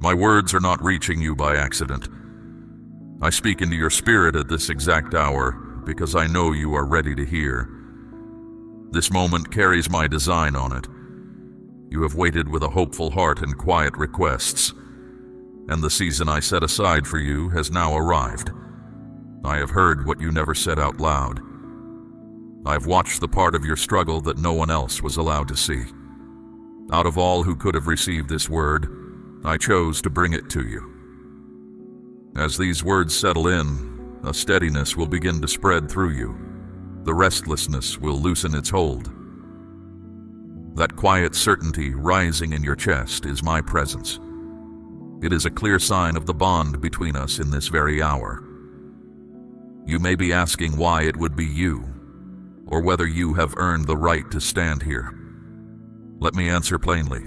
My words are not reaching you by accident. I speak into your spirit at this exact hour because I know you are ready to hear. This moment carries my design on it. You have waited with a hopeful heart and quiet requests, and the season I set aside for you has now arrived. I have heard what you never said out loud. I've watched the part of your struggle that no one else was allowed to see. Out of all who could have received this word, I chose to bring it to you. As these words settle in, a steadiness will begin to spread through you. The restlessness will loosen its hold. That quiet certainty rising in your chest is my presence. It is a clear sign of the bond between us in this very hour. You may be asking why it would be you, or whether you have earned the right to stand here. Let me answer plainly.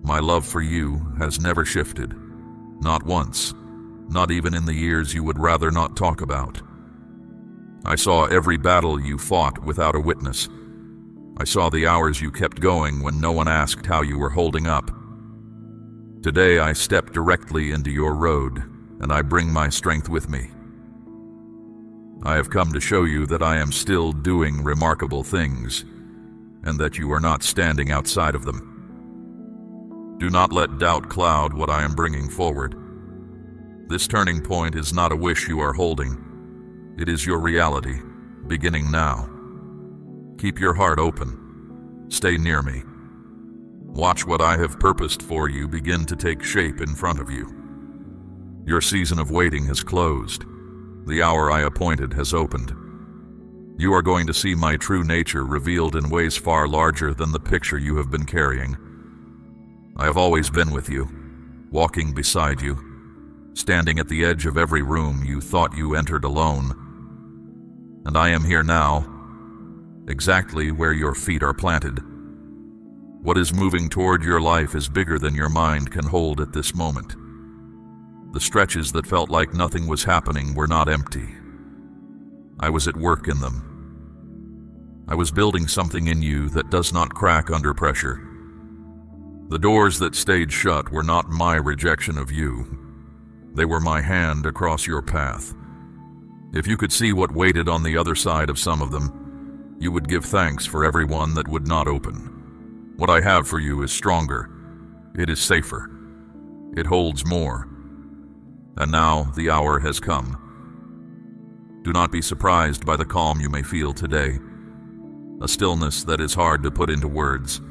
My love for you has never shifted, not once, not even in the years you would rather not talk about. I saw every battle you fought without a witness. I saw the hours you kept going when no one asked how you were holding up. Today I step directly into your road, and I bring my strength with me. I have come to show you that I am still doing remarkable things, and that you are not standing outside of them. Do not let doubt cloud what I am bringing forward. This turning point is not a wish you are holding. It is your reality, beginning now. Keep your heart open. Stay near me. Watch what I have purposed for you begin to take shape in front of you. Your season of waiting has closed. The hour I appointed has opened. You are going to see my true nature revealed in ways far larger than the picture you have been carrying. I have always been with you, walking beside you, standing at the edge of every room you thought you entered alone. And I am here now, exactly where your feet are planted. What is moving toward your life is bigger than your mind can hold at this moment. The stretches that felt like nothing was happening were not empty. I was at work in them. I was building something in you that does not crack under pressure. The doors that stayed shut were not my rejection of you. They were my hand across your path. If you could see what waited on the other side of some of them, you would give thanks for every one that would not open. What I have for you is stronger. It is safer. It holds more. And now the hour has come. Do not be surprised by the calm you may feel today, a stillness that is hard to put into words.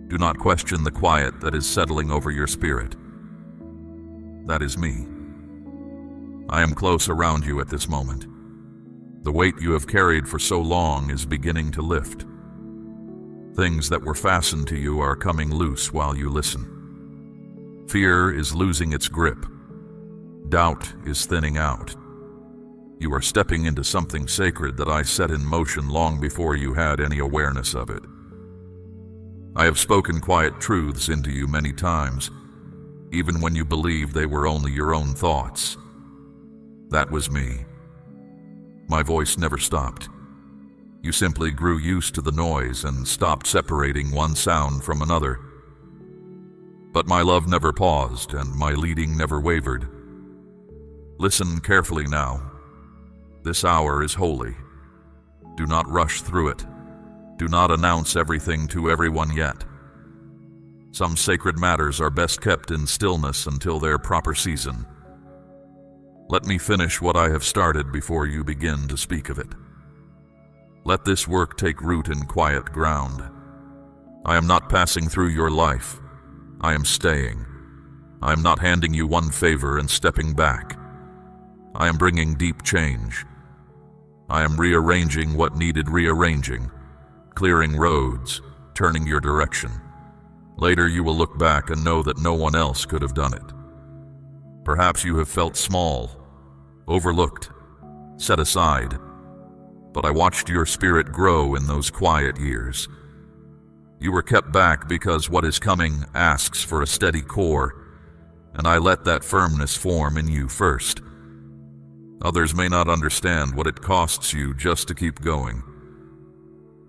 Do not question the quiet that is settling over your spirit. That is me. I am close around you at this moment. The weight you have carried for so long is beginning to lift. Things that were fastened to you are coming loose while you listen. Fear is losing its grip. Doubt is thinning out. You are stepping into something sacred that I set in motion long before you had any awareness of it. I have spoken quiet truths into you many times, even when you believed they were only your own thoughts. That was me. My voice never stopped. You simply grew used to the noise and stopped separating one sound from another. But my love never paused, and my leading never wavered. Listen carefully now. This hour is holy. Do not rush through it. Do not announce everything to everyone yet. Some sacred matters are best kept in stillness until their proper season. Let me finish what I have started before you begin to speak of it. Let this work take root in quiet ground. I am not passing through your life. I am staying. I am not handing you one favor and stepping back. I am bringing deep change. I am rearranging what needed rearranging, clearing roads, turning your direction. Later you will look back and know that no one else could have done it. Perhaps you have felt small, overlooked, set aside, but I watched your spirit grow in those quiet years. You were kept back because what is coming asks for a steady core, and I let that firmness form in you first. Others may not understand what it costs you just to keep going.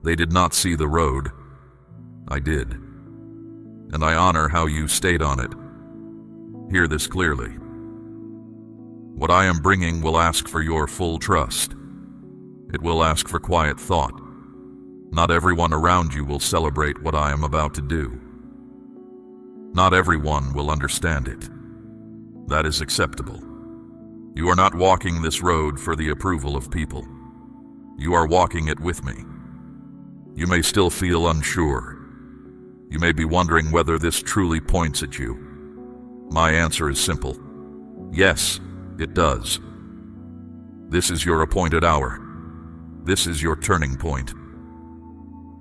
They did not see the road. I did. And I honor how you stayed on it, Hear this clearly. What I am bringing will ask for your full trust. It will ask for quiet thought. Not everyone around you will celebrate what I am about to do. Not everyone will understand it. That is acceptable. You are not walking this road for the approval of people. You are walking it with me. You may still feel unsure. You may be wondering whether this truly points at you. My answer is simple. Yes, it does. This is your appointed hour. This is your turning point.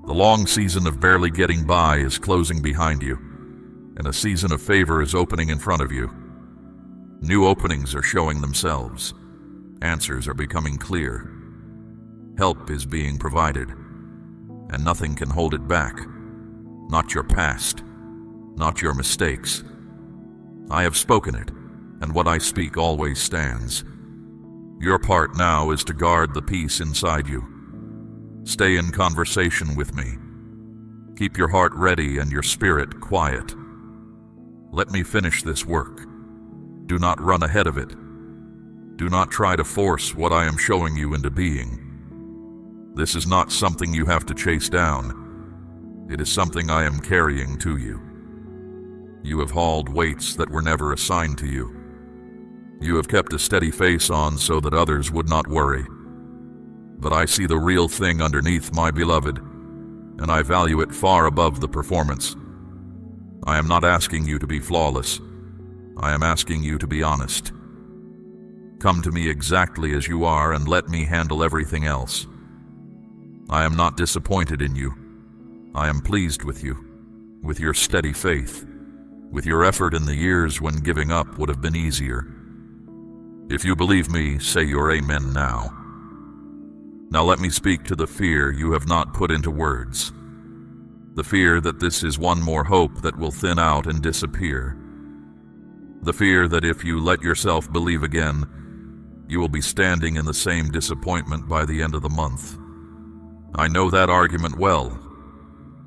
The long season of barely getting by is closing behind you, and a season of favor is opening in front of you. New openings are showing themselves. Answers are becoming clear. Help is being provided, and nothing can hold it back. Not your past, not your mistakes. I have spoken it, and what I speak always stands. Your part now is to guard the peace inside you. Stay in conversation with me. Keep your heart ready and your spirit quiet. Let me finish this work. Do not run ahead of it. Do not try to force what I am showing you into being. This is not something you have to chase down. It is something I am carrying to you. You have hauled weights that were never assigned to you. You have kept a steady face on so that others would not worry. But I see the real thing underneath, my beloved, and I value it far above the performance. I am not asking you to be flawless. I am asking you to be honest. Come to me exactly as you are and let me handle everything else. I am not disappointed in you. I am pleased with you, with your steady faith, with your effort in the years when giving up would have been easier. If you believe me, say your amen now. Now let me speak to the fear you have not put into words. The fear that this is one more hope that will thin out and disappear. The fear that if you let yourself believe again, you will be standing in the same disappointment by the end of the month. I know that argument well.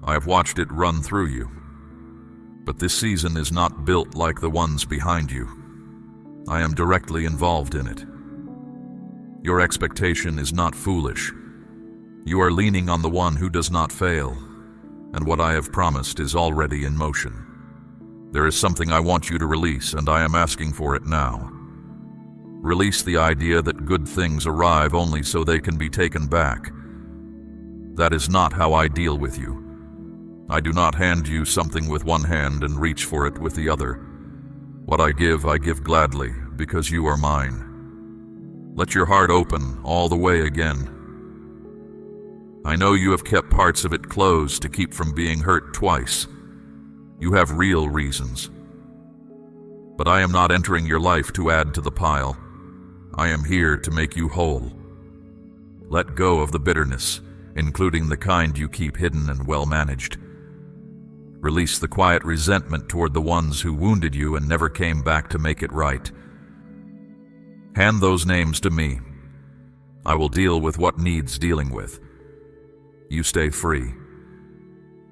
I have watched it run through you. But this season is not built like the ones behind you. I am directly involved in it. Your expectation is not foolish. You are leaning on the one who does not fail, and what I have promised is already in motion. There is something I want you to release, and I am asking for it now. Release the idea that good things arrive only so they can be taken back. That is not how I deal with you. I do not hand you something with one hand and reach for it with the other. What I give gladly, because you are mine. Let your heart open all the way again. I know you have kept parts of it closed to keep from being hurt twice. You have real reasons. But I am not entering your life to add to the pile. I am here to make you whole. Let go of the bitterness, including the kind you keep hidden and well managed. Release the quiet resentment toward the ones who wounded you and never came back to make it right. Hand those names to me. I will deal with what needs dealing with. You stay free.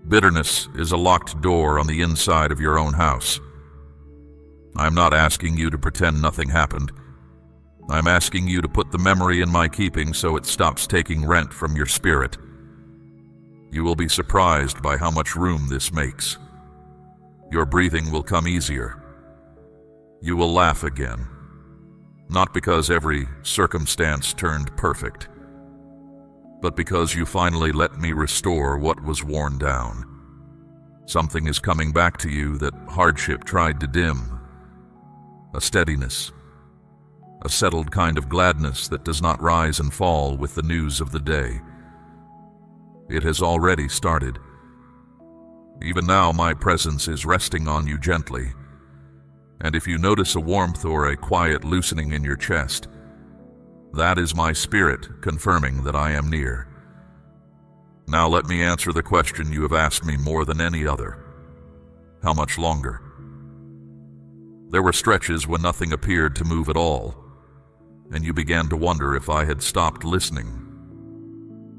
Bitterness is a locked door on the inside of your own house. I'm not asking you to pretend nothing happened. I'm asking you to put the memory in my keeping so it stops taking rent from your spirit. You will be surprised by how much room this makes. Your breathing will come easier. You will laugh again. Not because every circumstance turned perfect, but because you finally let me restore what was worn down. Something is coming back to you that hardship tried to dim. A steadiness. A settled kind of gladness that does not rise and fall with the news of the day. It has already started. Even now my presence is resting on you gently, and if you notice a warmth or a quiet loosening in your chest, that is my spirit confirming that I am near. Now let me answer the question you have asked me more than any other. How much longer? There were stretches when nothing appeared to move at all, and you began to wonder if I had stopped listening.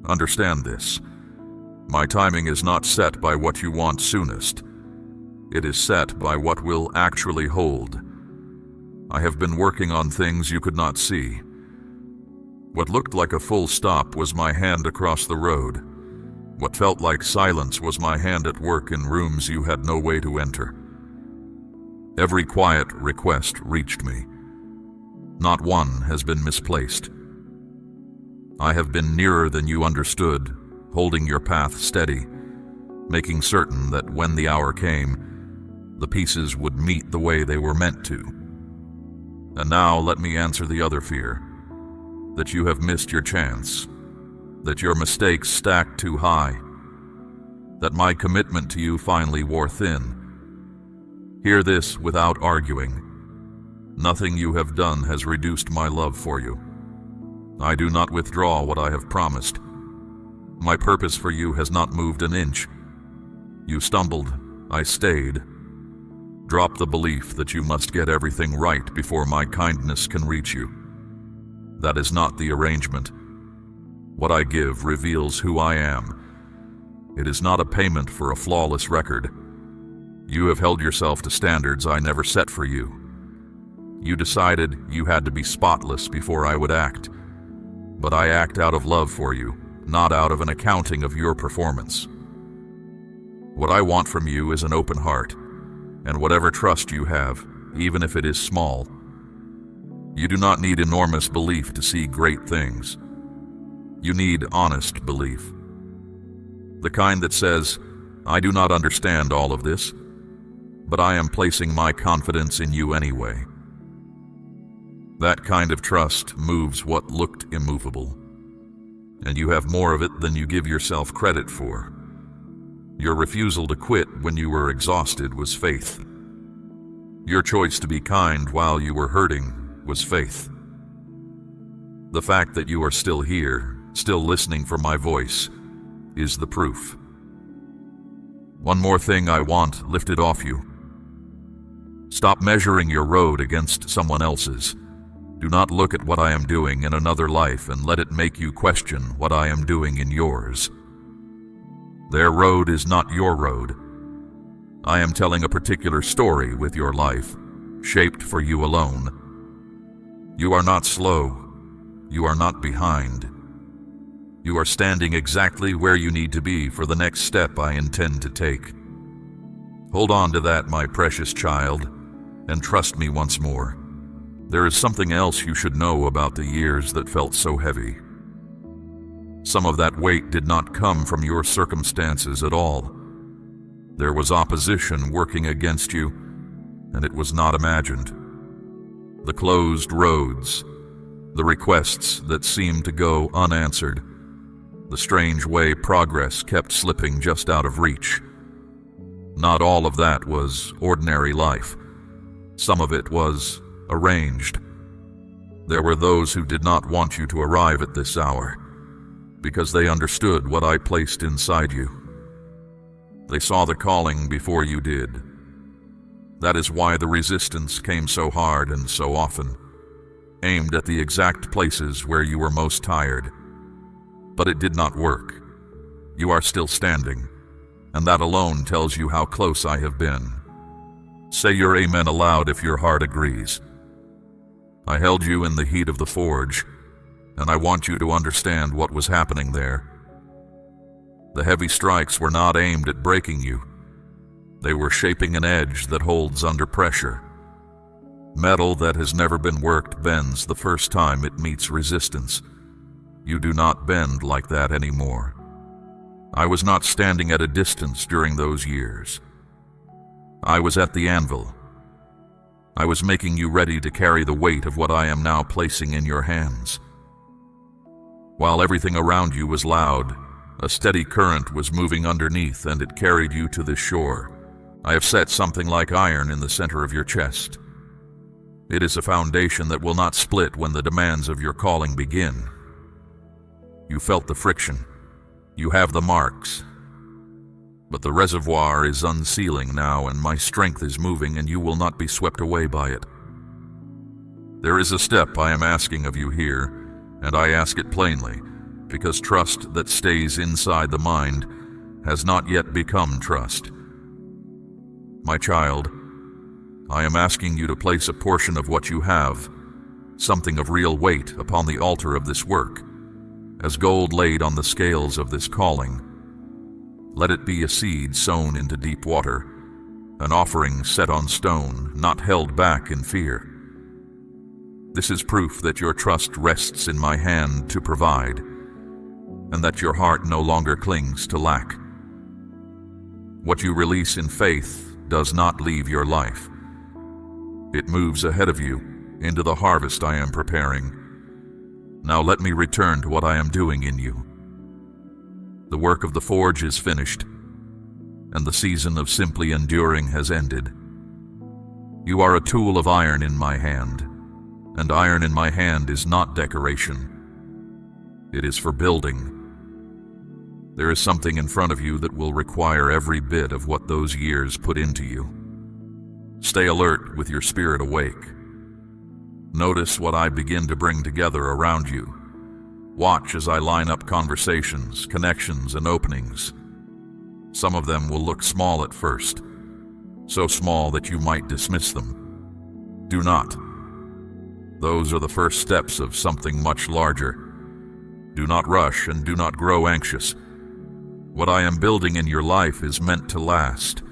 Understand this. My timing is not set by what you want soonest. It is set by what will actually hold. I have been working on things you could not see. What looked like a full stop was my hand across the road. What felt like silence was my hand at work in rooms you had no way to enter. Every quiet request reached me. Not one has been misplaced. I have been nearer than you understood, holding your path steady, making certain that when the hour came, the pieces would meet the way they were meant to. And now let me answer the other fear, that you have missed your chance, that your mistakes stacked too high, that my commitment to you finally wore thin. Hear this without arguing. Nothing you have done has reduced my love for you. I do not withdraw what I have promised. My purpose for you has not moved an inch. You stumbled, I stayed. Drop the belief that you must get everything right before my kindness can reach you. That is not the arrangement. What I give reveals who I am. It is not a payment for a flawless record. You have held yourself to standards I never set for you. You decided you had to be spotless before I would act. But I act out of love for you, not out of an accounting of your performance. What I want from you is an open heart, and whatever trust you have, even if it is small. You do not need enormous belief to see great things. You need honest belief. The kind that says, I do not understand all of this, but I am placing my confidence in you anyway. That kind of trust moves what looked immovable, and you have more of it than you give yourself credit for. Your refusal to quit when you were exhausted was faith. Your choice to be kind while you were hurting was faith. The fact that you are still here, still listening for my voice, is the proof. One more thing I want lifted off you. Stop measuring your road against someone else's. Do not look at what I am doing in another life and let it make you question what I am doing in yours. Their road is not your road. I am telling a particular story with your life, shaped for you alone. You are not slow. You are not behind. You are standing exactly where you need to be for the next step I intend to take. Hold on to that, my precious child, and trust me once more. There is something else you should know about the years that felt so heavy. Some of that weight did not come from your circumstances at all. There was opposition working against you, and it was not imagined. The closed roads, the requests that seemed to go unanswered, the strange way progress kept slipping just out of reach. Not all of that was ordinary life. Some of it was arranged. There were those who did not want you to arrive at this hour, because they understood what I placed inside you. They saw the calling before you did. That is why the resistance came so hard and so often, aimed at the exact places where you were most tired. But it did not work. You are still standing, and that alone tells you how close I have been. Say your amen aloud if your heart agrees. I held you in the heat of the forge, and I want you to understand what was happening there. The heavy strikes were not aimed at breaking you. They were shaping an edge that holds under pressure. Metal that has never been worked bends the first time it meets resistance. You do not bend like that anymore. I was not standing at a distance during those years. I was at the anvil. I was making you ready to carry the weight of what I am now placing in your hands. While everything around you was loud, a steady current was moving underneath, and it carried you to this shore. I have set something like iron in the center of your chest. It is a foundation that will not split when the demands of your calling begin. You felt the friction. You have the marks. But the reservoir is unsealing now, and my strength is moving, and you will not be swept away by it. There is a step I am asking of you here, and I ask it plainly, because trust that stays inside the mind has not yet become trust. My child, I am asking you to place a portion of what you have, something of real weight, upon the altar of this work, as gold laid on the scales of this calling. Let it be a seed sown into deep water, an offering set on stone, not held back in fear. This is proof that your trust rests in my hand to provide, and that your heart no longer clings to lack. What you release in faith does not leave your life. It moves ahead of you into the harvest I am preparing. Now let me return to what I am doing in you. The work of the forge is finished, and the season of simply enduring has ended. You are a tool of iron in my hand, and iron in my hand is not decoration. It is for building. There is something in front of you that will require every bit of what those years put into you. Stay alert with your spirit awake. Notice what I begin to bring together around you. Watch as I line up conversations, connections, and openings. Some of them will look small at first, so small that you might dismiss them. Do not. Those are the first steps of something much larger. Do not rush and do not grow anxious. What I am building in your life is meant to last.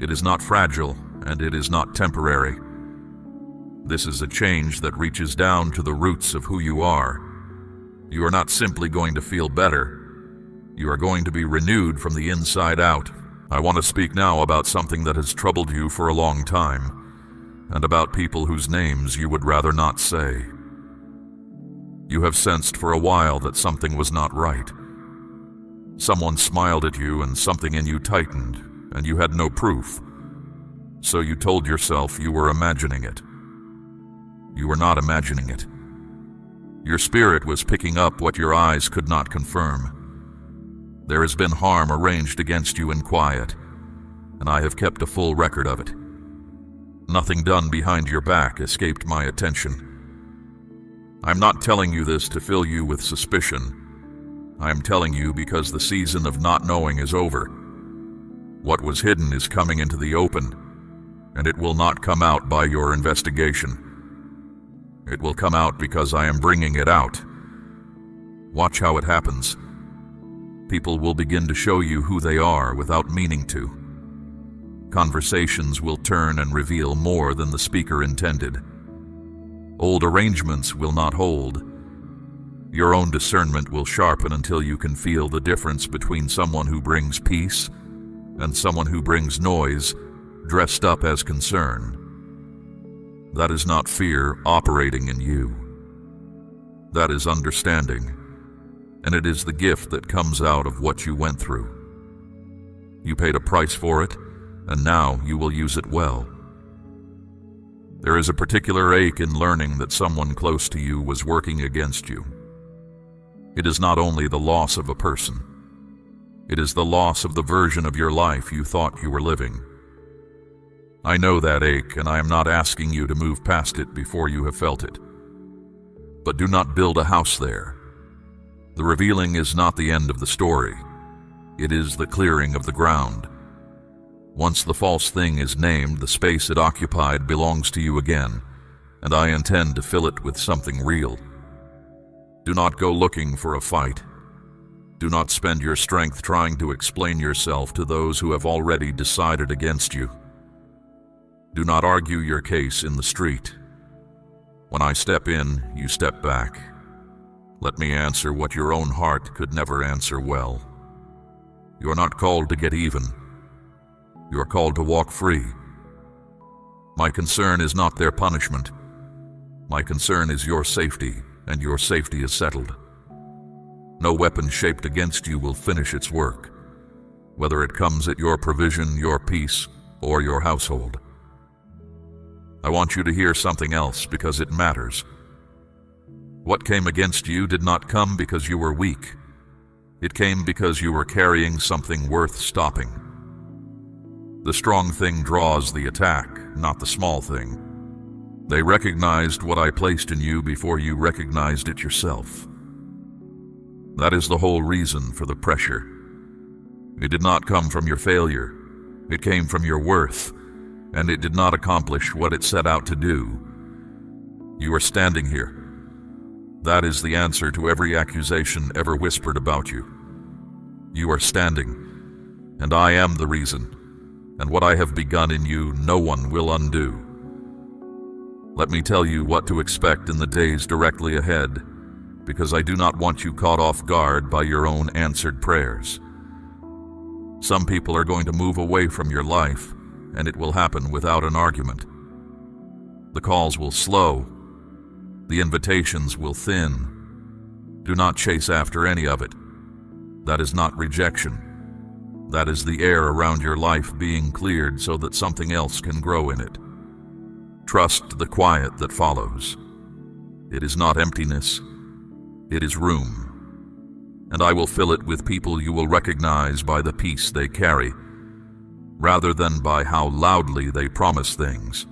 It is not fragile, and it is not temporary. This is a change that reaches down to the roots of who you are. You are not simply going to feel better. You are going to be renewed from the inside out. I want to speak now about something that has troubled you for a long time, and about people whose names you would rather not say. You have sensed for a while that something was not right. Someone smiled at you and something in you tightened, and you had no proof. So you told yourself you were imagining it. You were not imagining it. Your spirit was picking up what your eyes could not confirm. There has been harm arranged against you in quiet, and I have kept a full record of it. Nothing done behind your back escaped my attention. I'm not telling you this to fill you with suspicion. I am telling you because the season of not knowing is over. What was hidden is coming into the open, and it will not come out by your investigation. It will come out because I am bringing it out. Watch how it happens. People will begin to show you who they are without meaning to. Conversations will turn and reveal more than the speaker intended. Old arrangements will not hold. Your own discernment will sharpen until you can feel the difference between someone who brings peace and someone who brings noise, dressed up as concern. That is not fear operating in you. That is understanding, and it is the gift that comes out of what you went through. You paid a price for it, and now you will use it well. There is a particular ache in learning that someone close to you was working against you. It is not only the loss of a person. It is the loss of the version of your life you thought you were living. I know that ache, and I am not asking you to move past it before you have felt it. But do not build a house there. The revealing is not the end of the story. It is the clearing of the ground. Once the false thing is named, the space it occupied belongs to you again, and I intend to fill it with something real. Do not go looking for a fight. Do not spend your strength trying to explain yourself to those who have already decided against you. Do not argue your case in the street. When I step in, you step back. Let me answer what your own heart could never answer well. You are not called to get even. You are called to walk free. My concern is not their punishment. My concern is your safety, and your safety is settled. No weapon shaped against you will finish its work, whether it comes at your provision, your peace, or your household. I want you to hear something else because it matters. What came against you did not come because you were weak. It came because you were carrying something worth stopping. The strong thing draws the attack, not the small thing. They recognized what I placed in you before you recognized it yourself. That is the whole reason for the pressure. It did not come from your failure. It came from your worth. and it did not accomplish what it set out to do. You are standing here. That is the answer to every accusation ever whispered about you. You are standing, and I am the reason, and what I have begun in you no one will undo. Let me tell you what to expect in the days directly ahead, because I do not want you caught off guard by your own answered prayers. Some people are going to move away from your life, and it will happen without an argument. The calls will slow. The invitations will thin. Do not chase after any of it. That is not rejection. That is the air around your life being cleared so that something else can grow in it. Trust the quiet that follows. It is not emptiness. It is room. And I will fill it with people you will recognize by the peace they carry, rather than by how loudly they promise things.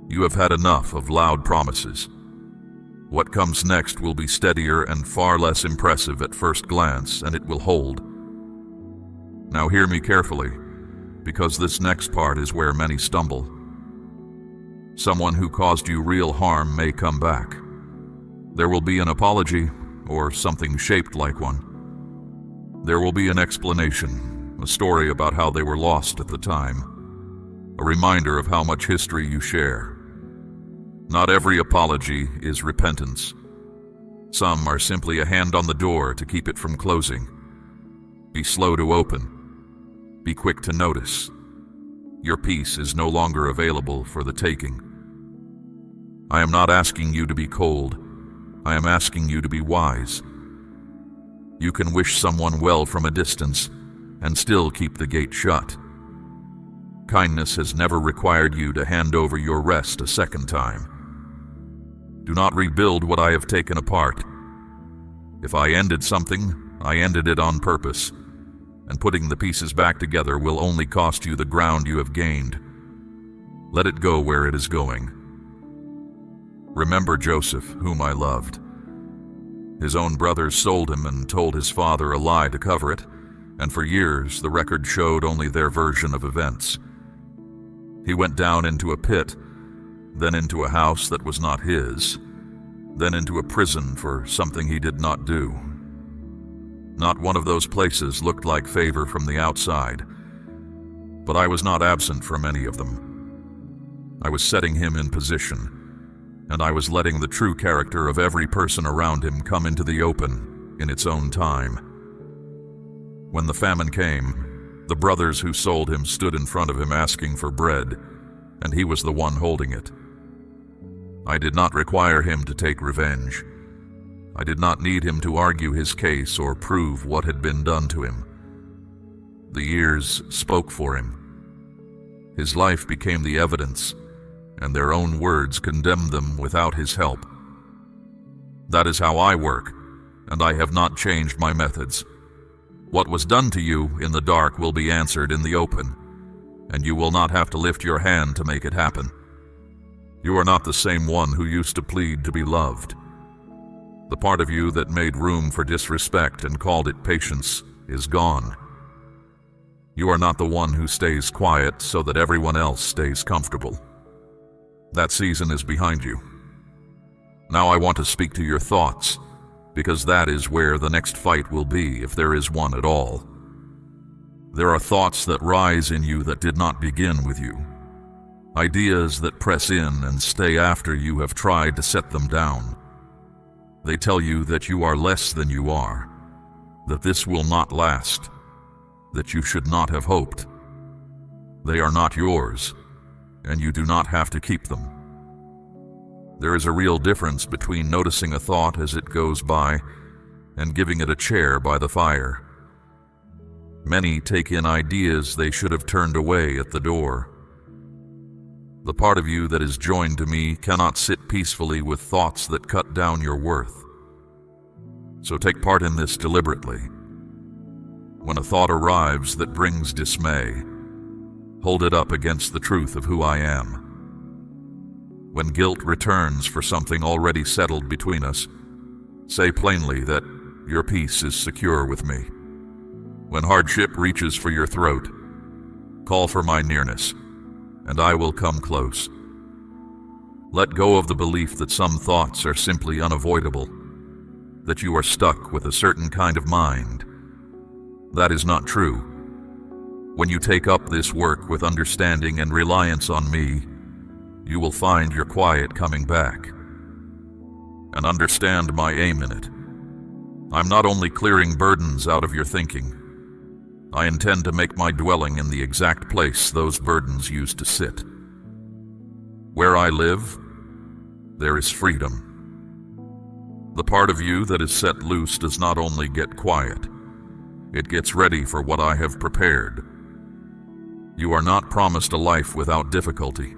You have had enough of loud promises. What comes next will be steadier and far less impressive at first glance, and it will hold. Now hear me carefully, because this next part is where many stumble. Someone who caused you real harm may come back. There will be an apology, or something shaped like one. There will be an explanation, a story about how they were lost at the time, a reminder of how much history you share. Not every apology is repentance. Some are simply a hand on the door to keep it from closing. Be slow to open. Be quick to notice. Your peace is no longer available for the taking. I am not asking you to be cold. I am asking you to be wise. You can wish someone well from a distance and still keep the gate shut. Kindness has never required you to hand over your rest a second time. Do not rebuild what I have taken apart. If I ended something, I ended it on purpose, and putting the pieces back together will only cost you the ground you have gained. Let it go where it is going. Remember Joseph, whom I loved. His own brothers sold him and told his father a lie to cover it, and for years the record showed only their version of events. He went down into a pit, then into a house that was not his, then into a prison for something he did not do. Not one of those places looked like favor from the outside, but I was not absent from any of them. I was setting him in position, and I was letting the true character of every person around him come into the open in its own time. When the famine came, the brothers who sold him stood in front of him asking for bread, and he was the one holding it. I did not require him to take revenge. I did not need him to argue his case or prove what had been done to him. The years spoke for him. His life became the evidence, and their own words condemned them without his help. That is how I work, and I have not changed my methods. What was done to you in the dark will be answered in the open, and you will not have to lift your hand to make it happen. You are not the same one who used to plead to be loved. The part of you that made room for disrespect and called it patience is gone. You are not the one who stays quiet so that everyone else stays comfortable. That season is behind you. Now I want to speak to your thoughts, because that is where the next fight will be, if there is one at all. There are thoughts that rise in you that did not begin with you. Ideas that press in and stay after you have tried to set them down. They tell you that you are less than you are, that this will not last, that you should not have hoped. They are not yours, and you do not have to keep them. There is a real difference between noticing a thought as it goes by and giving it a chair by the fire. Many take in ideas they should have turned away at the door. The part of you that is joined to me cannot sit peacefully with thoughts that cut down your worth. So take part in this deliberately. When a thought arrives that brings dismay, hold it up against the truth of who I am. When guilt returns for something already settled between us, say plainly that your peace is secure with me. When hardship reaches for your throat, call for my nearness. and I will come close. Let go of the belief that some thoughts are simply unavoidable, that you are stuck with a certain kind of mind. That is not true. When you take up this work with understanding and reliance on me, you will find your quiet coming back. And understand my aim in it. I'm not only clearing burdens out of your thinking. I intend to make my dwelling in the exact place those burdens used to sit. Where I live, there is freedom. The part of you that is set loose does not only get quiet, it gets ready for what I have prepared. You are not promised a life without difficulty.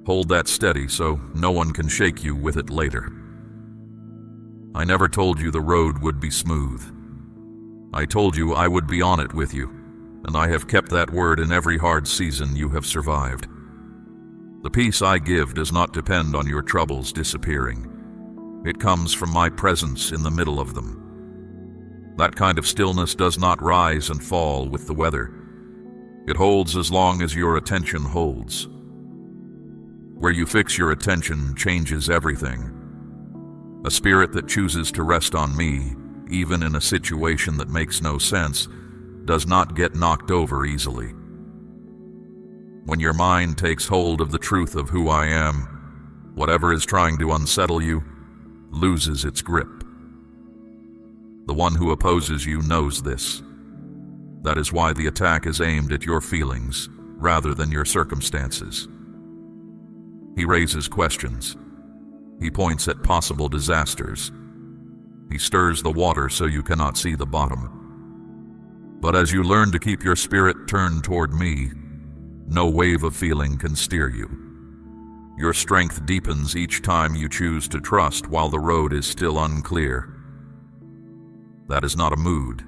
Hold that steady so no one can shake you with it later. I never told you the road would be smooth. I told you I would be on it with you, and I have kept that word in every hard season you have survived. The peace I give does not depend on your troubles disappearing. It comes from my presence in the middle of them. That kind of stillness does not rise and fall with the weather. It holds as long as your attention holds. Where you fix your attention changes everything. A spirit that chooses to rest on me, even in a situation that makes no sense, does not get knocked over easily. When your mind takes hold of the truth of who I am, whatever is trying to unsettle you loses its grip. The one who opposes you knows this. That is why the attack is aimed at your feelings rather than your circumstances. He raises questions. He points at possible disasters. He stirs the water so you cannot see the bottom. But as you learn to keep your spirit turned toward me, no wave of feeling can steer you. Your strength deepens each time you choose to trust while the road is still unclear. That is not a mood.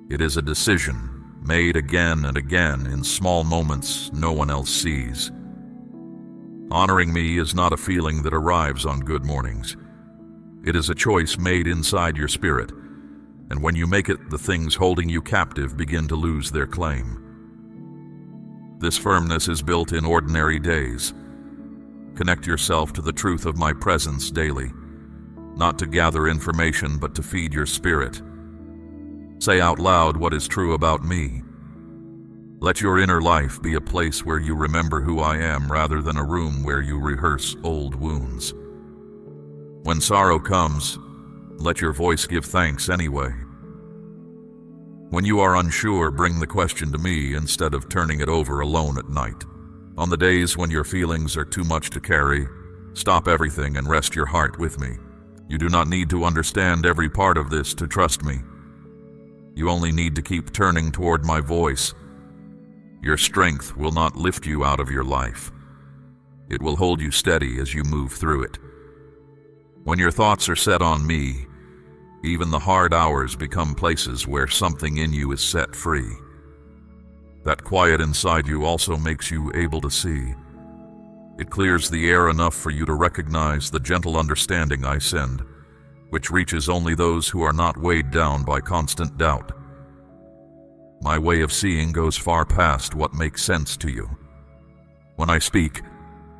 It is a decision, made again and again in small moments no one else sees. Honoring me is not a feeling that arrives on good mornings. It is a choice made inside your spirit, and when you make it, the things holding you captive begin to lose their claim. This firmness is built in ordinary days. Connect yourself to the truth of my presence daily, not to gather information but to feed your spirit. Say out loud what is true about me. Let your inner life be a place where you remember who I am rather than a room where you rehearse old wounds. When sorrow comes, let your voice give thanks anyway. When you are unsure, bring the question to me instead of turning it over alone at night. On the days when your feelings are too much to carry, stop everything and rest your heart with me. You do not need to understand every part of this to trust me. You only need to keep turning toward my voice. Your strength will not lift you out of your life. It will hold you steady as you move through it. When your thoughts are set on me, even the hard hours become places where something in you is set free. That quiet inside you also makes you able to see. It clears the air enough for you to recognize the gentle understanding I send, which reaches only those who are not weighed down by constant doubt. My way of seeing goes far past what makes sense to you. When I speak,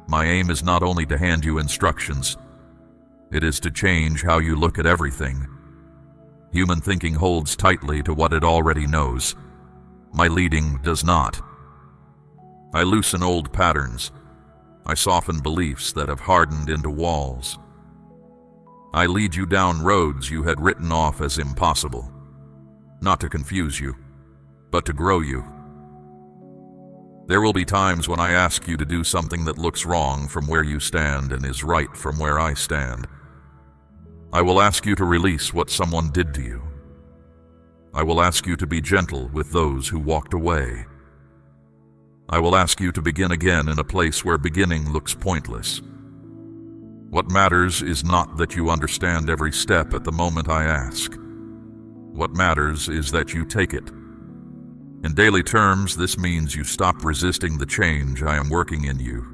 my aim is not only to hand you instructions, it is to change how you look at everything. Human thinking holds tightly to what it already knows. My leading does not. I loosen old patterns. I soften beliefs that have hardened into walls. I lead you down roads you had written off as impossible, not to confuse you, but to grow you. There will be times when I ask you to do something that looks wrong from where you stand and is right from where I stand. I will ask you to release what someone did to you. I will ask you to be gentle with those who walked away. I will ask you to begin again in a place where beginning looks pointless. What matters is not that you understand every step at the moment I ask. What matters is that you take it. In daily terms, this means you stop resisting the change I am working in you.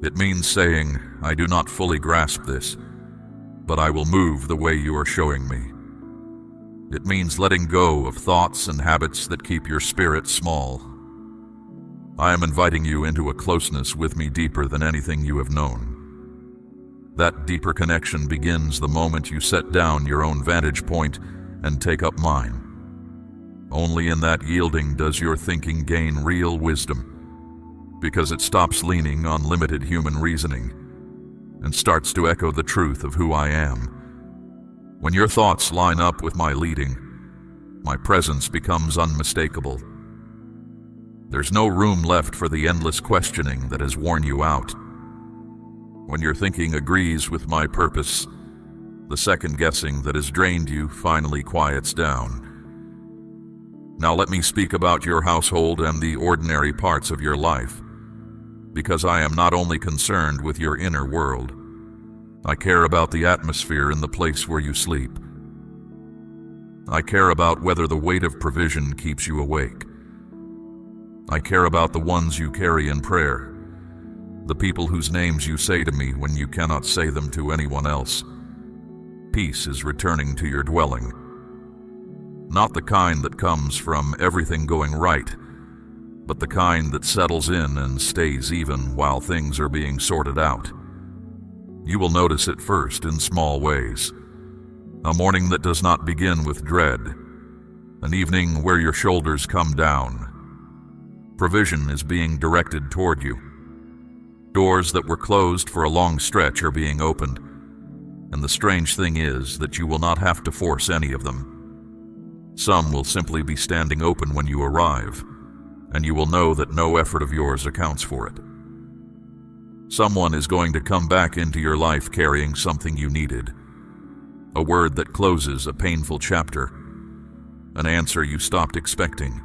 It means saying, I do not fully grasp this, but I will move the way you are showing me. It means letting go of thoughts and habits that keep your spirit small. I am inviting you into a closeness with me deeper than anything you have known. That deeper connection begins the moment you set down your own vantage point and take up mine. Only in that yielding does your thinking gain real wisdom, because it stops leaning on limited human reasoning and starts to echo the truth of who I am. When your thoughts line up with my leading, my presence becomes unmistakable. There's no room left for the endless questioning that has worn you out. When your thinking agrees with my purpose, the second guessing that has drained you finally quiets down. Now let me speak about your household and the ordinary parts of your life, because I am not only concerned with your inner world, I care about the atmosphere in the place where you sleep. I care about whether the weight of provision keeps you awake. I care about the ones you carry in prayer, the people whose names you say to me when you cannot say them to anyone else. Peace is returning to your dwelling. Not the kind that comes from everything going right, but the kind that settles in and stays even while things are being sorted out. You will notice it first in small ways. A morning that does not begin with dread. An evening where your shoulders come down. Provision is being directed toward you. Doors that were closed for a long stretch are being opened, and the strange thing is that you will not have to force any of them. Some will simply be standing open when you arrive, and you will know that no effort of yours accounts for it. Someone is going to come back into your life carrying something you needed. A word that closes a painful chapter. An answer you stopped expecting.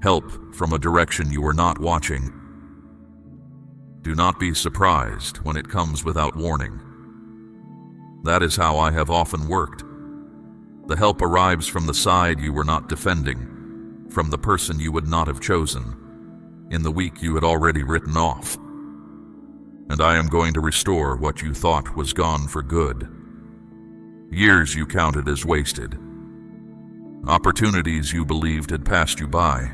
Help from a direction you were not watching. Do not be surprised when it comes without warning. That is how I have often worked. The help arrives from the side you were not defending, from the person you would not have chosen, in the week you had already written off. And I am going to restore what you thought was gone for good. Years you counted as wasted. Opportunities you believed had passed you by.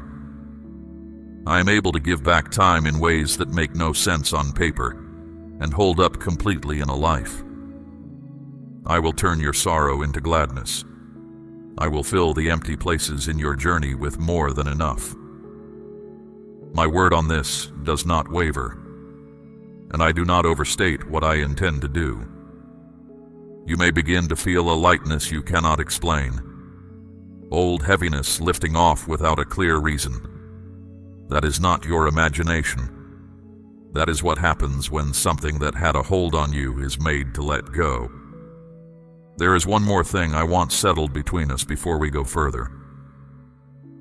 I am able to give back time in ways that make no sense on paper and hold up completely in a life. I will turn your sorrow into gladness. I will fill the empty places in your journey with more than enough. My word on this does not waver, and I do not overstate what I intend to do. You may begin to feel a lightness you cannot explain, old heaviness lifting off without a clear reason. That is not your imagination. That is what happens when something that had a hold on you is made to let go. There is one more thing I want settled between us before we go further.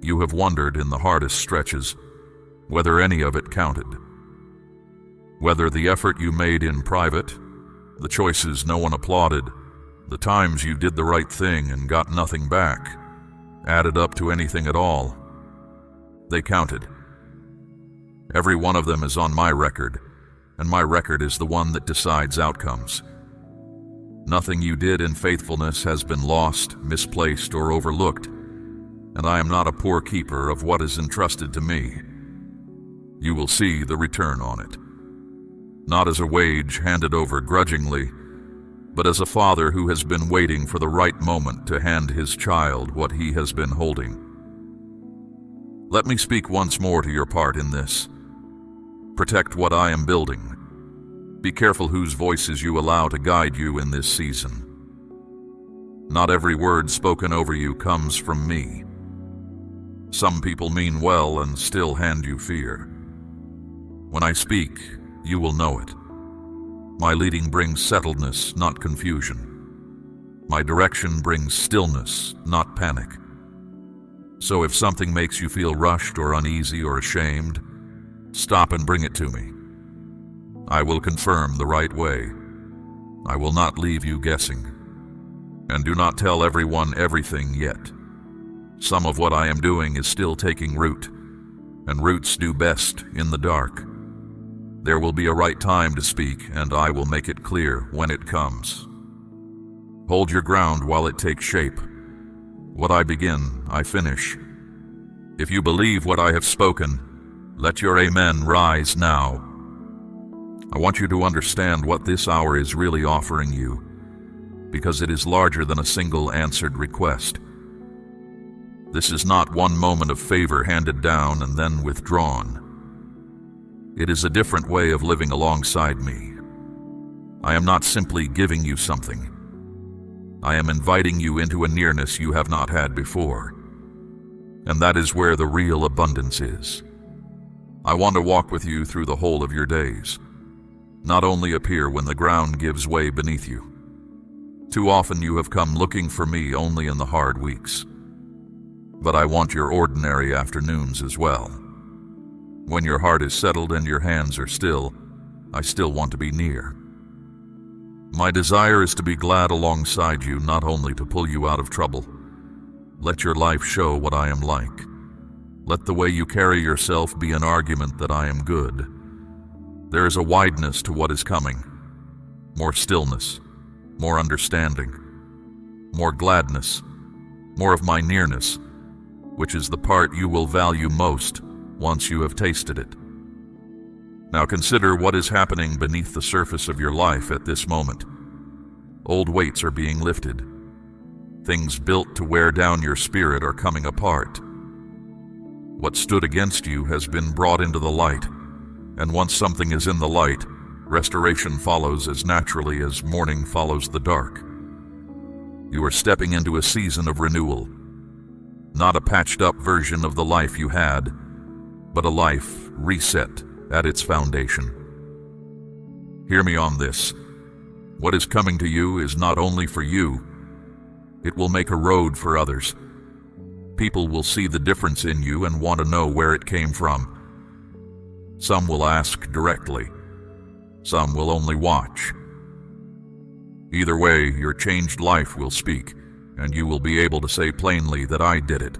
You have wondered in the hardest stretches whether any of it counted. Whether the effort you made in private, the choices no one applauded, the times you did the right thing and got nothing back, added up to anything at all. They counted. Every one of them is on my record, and my record is the one that decides outcomes. Nothing you did in faithfulness has been lost, misplaced, or overlooked, and I am not a poor keeper of what is entrusted to me. You will see the return on it. Not as a wage handed over grudgingly, but as a father who has been waiting for the right moment to hand his child what he has been holding. Let me speak once more to your part in this. Protect what I am building. Be careful whose voices you allow to guide you in this season. Not every word spoken over you comes from me. Some people mean well and still hand you fear. When I speak, you will know it. My leading brings settledness, not confusion. My direction brings stillness, not panic. So if something makes you feel rushed or uneasy or ashamed, stop and bring it to me. I will confirm the right way. I will not leave you guessing. And do not tell everyone everything yet. Some of what I am doing is still taking root, and roots do best in the dark. There will be a right time to speak, and I will make it clear when it comes. Hold your ground while it takes shape. What I begin, I finish. If you believe what I have spoken, Let your amen rise now. I want you to understand what this hour is really offering you, because it is larger than a single answered request. This is not one moment of favor handed down and then withdrawn. It is a different way of living alongside me. I am not simply giving you something. I am inviting you into a nearness you have not had before. And that is where the real abundance is. I want to walk with you through the whole of your days, not only appear when the ground gives way beneath you. Too often you have come looking for me only in the hard weeks. But I want your ordinary afternoons as well. When your heart is settled and your hands are still, I still want to be near. My desire is to be glad alongside you, not only to pull you out of trouble. Let your life show what I am like. Let the way you carry yourself be an argument that I am good. There is a wideness to what is coming. More stillness, more understanding, more gladness, more of my nearness, which is the part you will value most once you have tasted it. Now consider what is happening beneath the surface of your life at this moment. Old weights are being lifted. Things built to wear down your spirit are coming apart. What stood against you has been brought into the light, and once something is in the light, restoration follows as naturally as morning follows the dark. You are stepping into a season of renewal, not a patched-up version of the life you had, but a life reset at its foundation. Hear me on this. What is coming to you is not only for you, it will make a road for others. People will see the difference in you and want to know where it came from. Some will ask directly. Some will only watch. Either way, your changed life will speak, and you will be able to say plainly that I did it.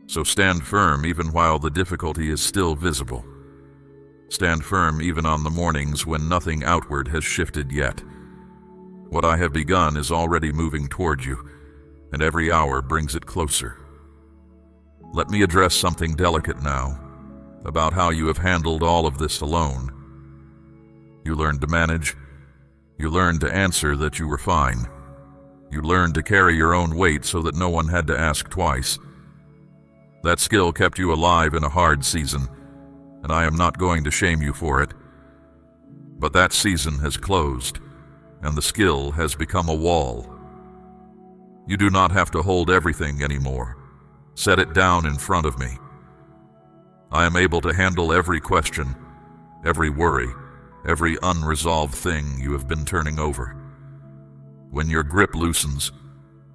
So stand firm even while the difficulty is still visible. Stand firm even on the mornings when nothing outward has shifted yet. What I have begun is already moving toward you, and every hour brings it closer. Let me address something delicate now, about how you have handled all of this alone. You learned to manage. You learned to answer that you were fine. You learned to carry your own weight so that no one had to ask twice. That skill kept you alive in a hard season, and I am not going to shame you for it. But that season has closed, and the skill has become a wall. You do not have to hold everything anymore. Set it down in front of me. I am able to handle every question, every worry, every unresolved thing you have been turning over. When your grip loosens,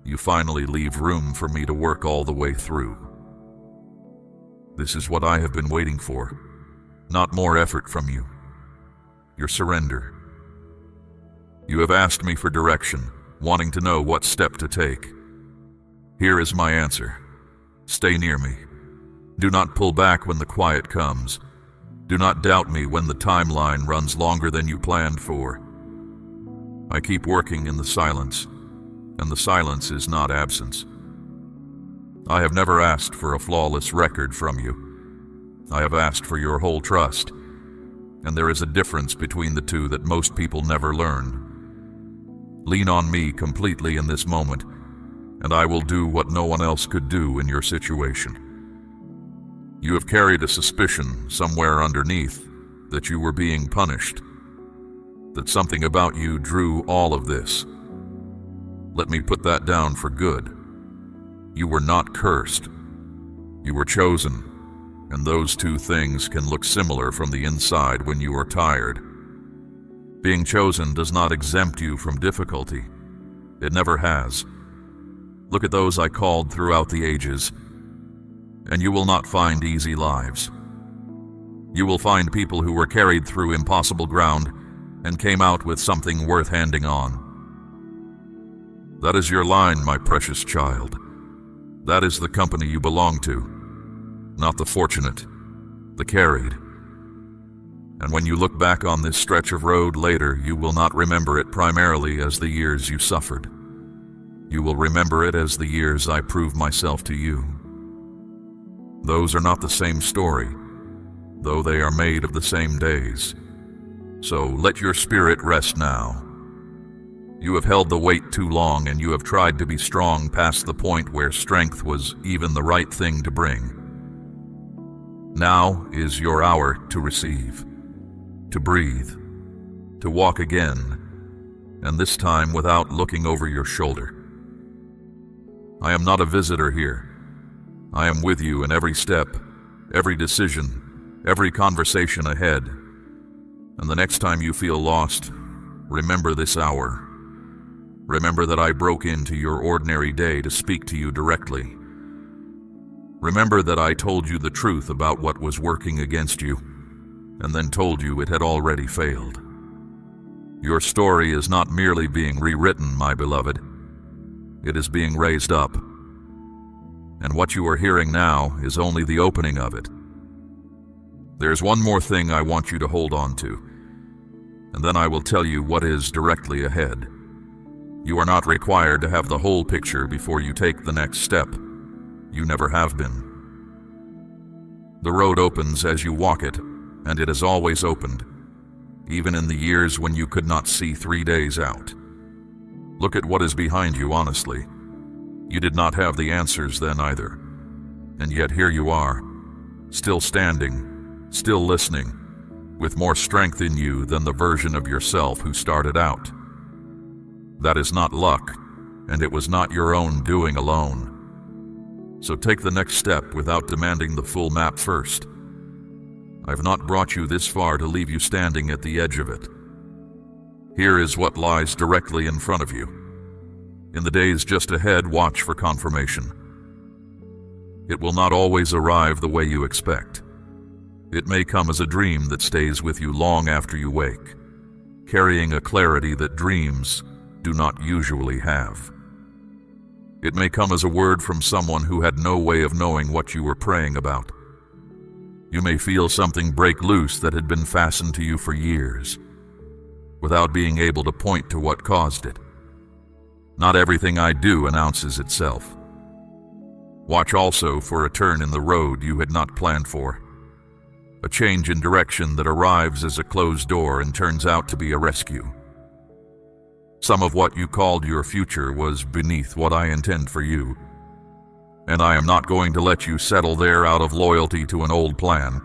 you finally leave room for me to work all the way through. This is what I have been waiting for. Not more effort from you. Your surrender. You have asked me for direction, wanting to know what step to take. Here is my answer. Stay near me. Do not pull back when the quiet comes. Do not doubt me when the timeline runs longer than you planned for. I keep working in the silence, and the silence is not absence. I have never asked for a flawless record from you. I have asked for your whole trust, and there is a difference between the two that most people never learn. Lean on me completely in this moment, and I will do what no one else could do in your situation. You have carried a suspicion somewhere underneath that you were being punished, that something about you drew all of this. Let me put that down for good. You were not cursed. You were chosen, and those two things can look similar from the inside when you are tired. Being chosen does not exempt you from difficulty. It never has. Look at those I called throughout the ages, and you will not find easy lives. You will find people who were carried through impossible ground and came out with something worth handing on. That is your line, my precious child. That is the company you belong to, not the fortunate, the carried. And when you look back on this stretch of road later, you will not remember it primarily as the years you suffered. You will remember it as the years I proved myself to you. Those are not the same story, though they are made of the same days. So let your spirit rest now. You have held the weight too long, and you have tried to be strong past the point where strength was even the right thing to bring. Now is your hour to receive, to breathe, to walk again, and this time without looking over your shoulder. I am not a visitor here. I am with you in every step, every decision, every conversation ahead. And the next time you feel lost, remember this hour. Remember that I broke into your ordinary day to speak to you directly. Remember that I told you the truth about what was working against you, and then told you it had already failed. Your story is not merely being rewritten, my beloved. It is being raised up. And what you are hearing now is only the opening of it. There's one more thing I want you to hold on to, and then I will tell you what is directly ahead. You are not required to have the whole picture before you take the next step. You never have been. The road opens as you walk it, and it has always opened, even in the years when you could not see 3 days out. Look at what is behind you honestly. You did not have the answers then either, and yet here you are, still standing, still listening, with more strength in you than the version of yourself who started out. That is not luck, and it was not your own doing alone. So take the next step without demanding the full map first. I've not brought you this far to leave you standing at the edge of it. Here is what lies directly in front of you. In the days just ahead, watch for confirmation. It will not always arrive the way you expect. It may come as a dream that stays with you long after you wake, carrying a clarity that dreams do not usually have. It may come as a word from someone who had no way of knowing what you were praying about. You may feel something break loose that had been fastened to you for years, without being able to point to what caused it. Not everything I do announces itself. Watch also for a turn in the road you had not planned for, a change in direction that arrives as a closed door and turns out to be a rescue. Some of what you called your future was beneath what I intend for you, and I am not going to let you settle there out of loyalty to an old plan.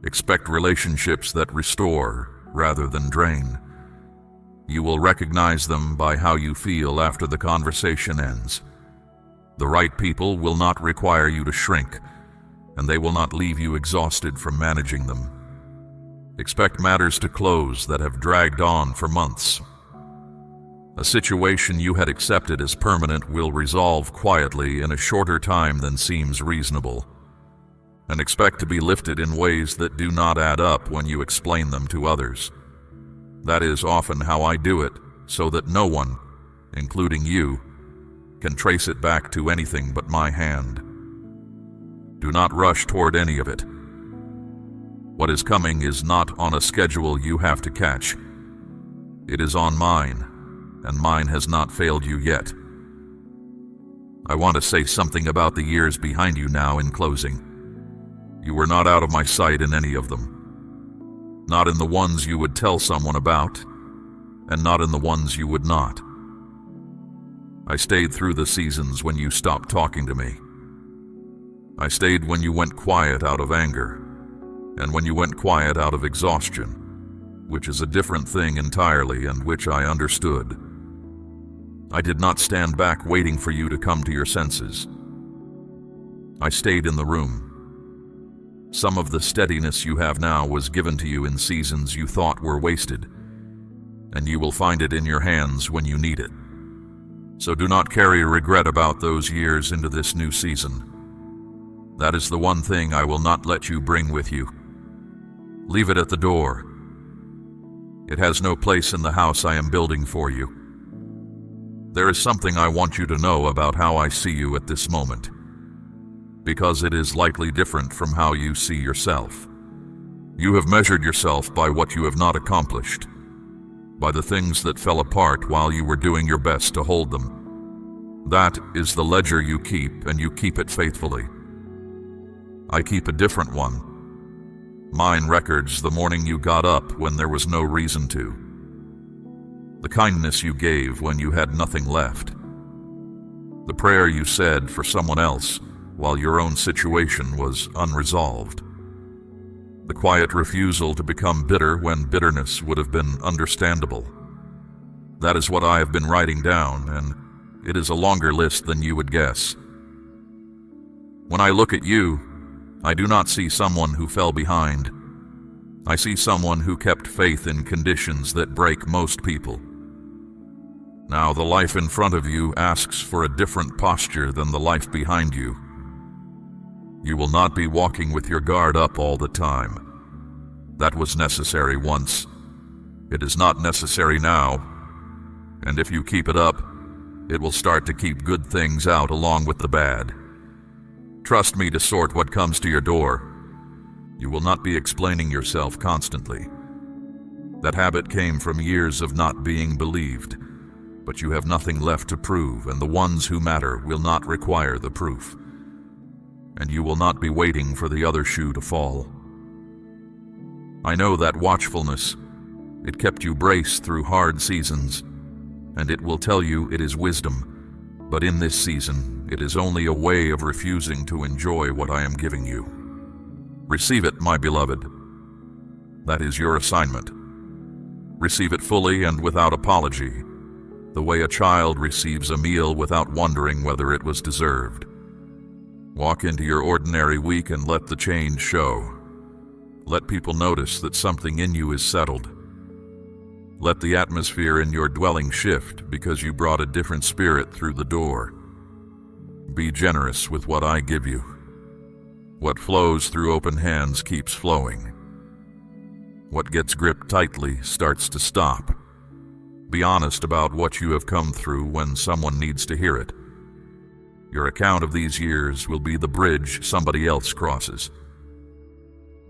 Expect relationships that restore rather than drain. You will recognize them by how you feel after the conversation ends. The right people will not require you to shrink, and they will not leave you exhausted from managing them. Expect matters to close that have dragged on for months. A situation you had accepted as permanent will resolve quietly in a shorter time than seems reasonable, and expect to be lifted in ways that do not add up when you explain them to others. That is often how I do it, so that no one, including you, can trace it back to anything but my hand. Do not rush toward any of it. What is coming is not on a schedule you have to catch. It is on mine, and mine has not failed you yet. I want to say something about the years behind you now in closing. You were not out of my sight in any of them. Not in the ones you would tell someone about, and not in the ones you would not. I stayed through the seasons when you stopped talking to me. I stayed when you went quiet out of anger, and when you went quiet out of exhaustion, which is a different thing entirely and which I understood. I did not stand back waiting for you to come to your senses. I stayed in the room. Some of the steadiness you have now was given to you in seasons you thought were wasted, and you will find it in your hands when you need it. So do not carry regret about those years into this new season. That is the one thing I will not let you bring with you. Leave it at the door. It has no place in the house I am building for you. There is something I want you to know about how I see you at this moment, because it is likely different from how you see yourself. You have measured yourself by what you have not accomplished, by the things that fell apart while you were doing your best to hold them. That is the ledger you keep, and you keep it faithfully. I keep a different one, Mine records the morning you got up when there was no reason to. The kindness you gave when you had nothing left. The prayer you said for someone else while your own situation was unresolved. The quiet refusal to become bitter when bitterness would have been understandable. That is what I have been writing down, and it is a longer list than you would guess. When I look at you, I do not see someone who fell behind. I see someone who kept faith in conditions that break most people. Now the life in front of you asks for a different posture than the life behind you. You will not be walking with your guard up all the time. That was necessary once. It is not necessary now. And if you keep it up, it will start to keep good things out along with the bad. Trust me to sort what comes to your door. You will not be explaining yourself constantly. That habit came from years of not being believed, but you have nothing left to prove, and the ones who matter will not require the proof. And you will not be waiting for the other shoe to fall. I know that watchfulness. It kept you braced through hard seasons, and it will tell you it is wisdom. But in this season, it is only a way of refusing to enjoy what I am giving you. Receive it, my beloved. That is your assignment. Receive it fully and without apology, the way a child receives a meal without wondering whether it was deserved. Walk into your ordinary week and let the change show. Let people notice that something in you is settled. Let the atmosphere in your dwelling shift because you brought a different spirit through the door. Be generous with what I give you. What flows through open hands keeps flowing. What gets gripped tightly starts to stop. Be honest about what you have come through when someone needs to hear it. Your account of these years will be the bridge somebody else crosses.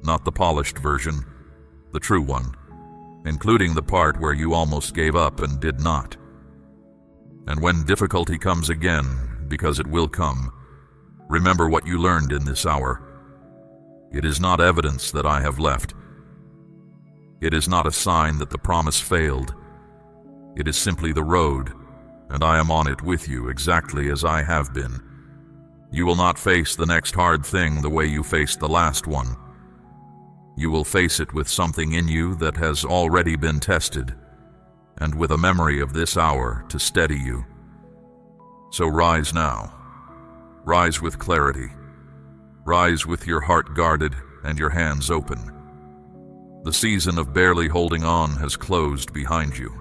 Not the polished version, the true one, including the part where you almost gave up and did not. And when difficulty comes again, because it will come, remember what you learned in this hour. It is not evidence that I have left. It is not a sign that the promise failed. It is simply the road, and I am on it with you exactly as I have been. You will not face the next hard thing the way you faced the last one. You will face it with something in you that has already been tested, and with a memory of this hour to steady you. So rise now. Rise with clarity. Rise with your heart guarded and your hands open. The season of barely holding on has closed behind you,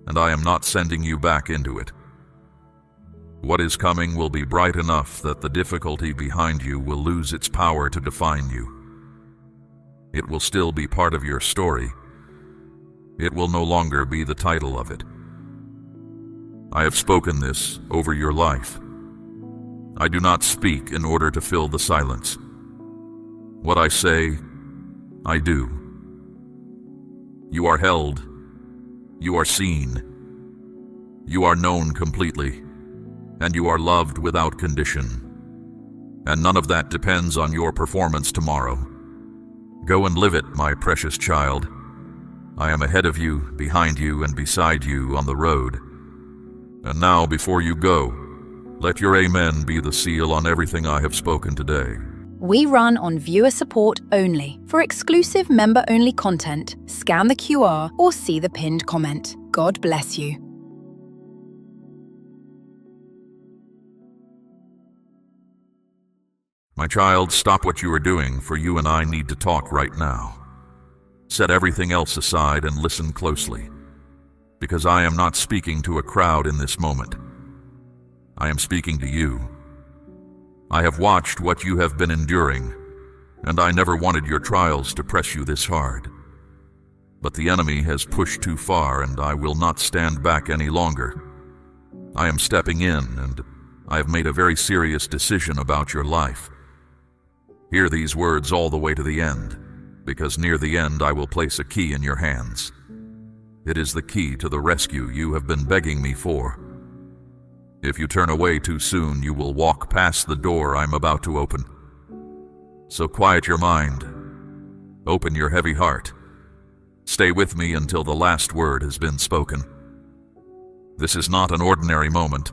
and I am not sending you back into it. What is coming will be bright enough that the difficulty behind you will lose its power to define you. It will still be part of your story. It will no longer be the title of it. I have spoken this over your life. I do not speak in order to fill the silence. What I say, I do. You are held. You are seen. You are known completely, and you are loved without condition. And none of that depends on your performance tomorrow. Go and live it, my precious child. I am ahead of you, behind you, and beside you on the road. And now, before you go, let your amen be the seal on everything I have spoken today. We run on viewer support only. For exclusive member-only content, scan the QR or see the pinned comment. God bless you. My child, stop what you are doing, for you and I need to talk right now. Set everything else aside and listen closely, because I am not speaking to a crowd in this moment. I am speaking to you. I have watched what you have been enduring, and I never wanted your trials to press you this hard. But the enemy has pushed too far, and I will not stand back any longer. I am stepping in, and I have made a very serious decision about your life. Hear these words all the way to the end, because near the end I will place a key in your hands. It is the key to the rescue you have been begging me for. If you turn away too soon, you will walk past the door I'm about to open. So quiet your mind, Open your heavy heart. Stay with me until the last word has been spoken. This is not an ordinary moment,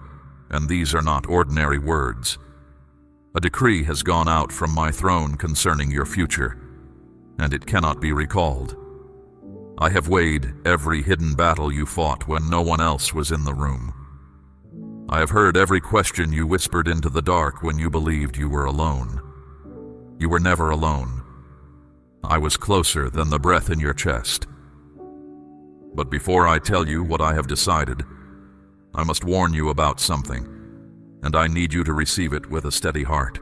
and these are not ordinary words. A decree has gone out from my throne concerning your future, and it cannot be recalled. I have weighed every hidden battle you fought when no one else was in the room. I have heard every question you whispered into the dark when you believed you were alone. You were never alone. I was closer than the breath in your chest. But before I tell you what I have decided, I must warn you about something, and I need you to receive it with a steady heart.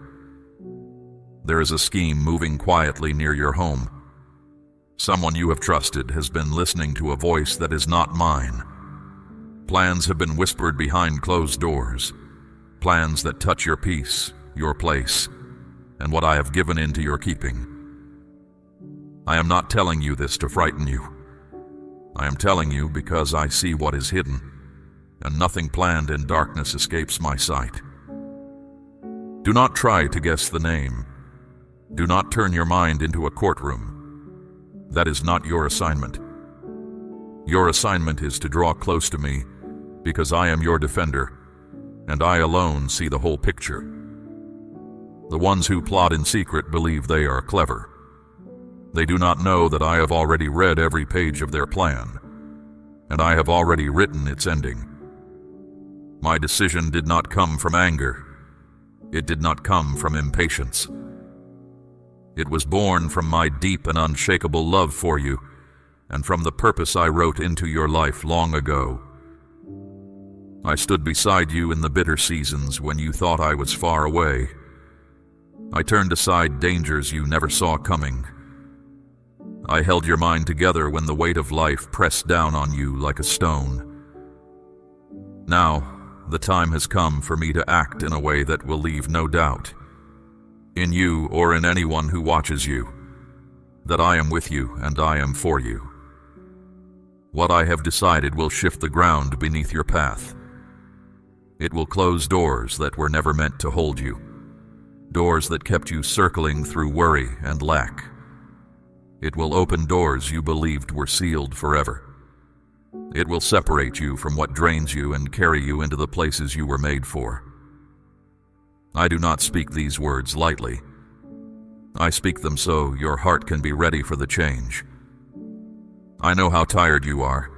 There is a scheme moving quietly near your home. Someone you have trusted has been listening to a voice that is not mine. Plans have been whispered behind closed doors, plans that touch your peace, your place, and what I have given into your keeping. I am not telling you this to frighten you. I am telling you because I see what is hidden, and nothing planned in darkness escapes my sight. Do not try to guess the name. Do not turn your mind into a courtroom. That is not your assignment. Your assignment is to draw close to me because I am your defender, and I alone see the whole picture. The ones who plot in secret believe they are clever. They do not know that I have already read every page of their plan, and I have already written its ending. My decision did not come from anger. It did not come from impatience. It was born from my deep and unshakable love for you, and from the purpose I wrote into your life long ago. I stood beside you in the bitter seasons when you thought I was far away. I turned aside dangers you never saw coming. I held your mind together when the weight of life pressed down on you like a stone. Now, the time has come for me to act in a way that will leave no doubt, in you or in anyone who watches you, that I am with you and I am for you. What I have decided will shift the ground beneath your path. It will close doors that were never meant to hold you, doors that kept you circling through worry and lack. It will open doors you believed were sealed forever. It will separate you from what drains you and carry you into the places you were made for. I do not speak these words lightly. I speak them so your heart can be ready for the change. I know how tired you are.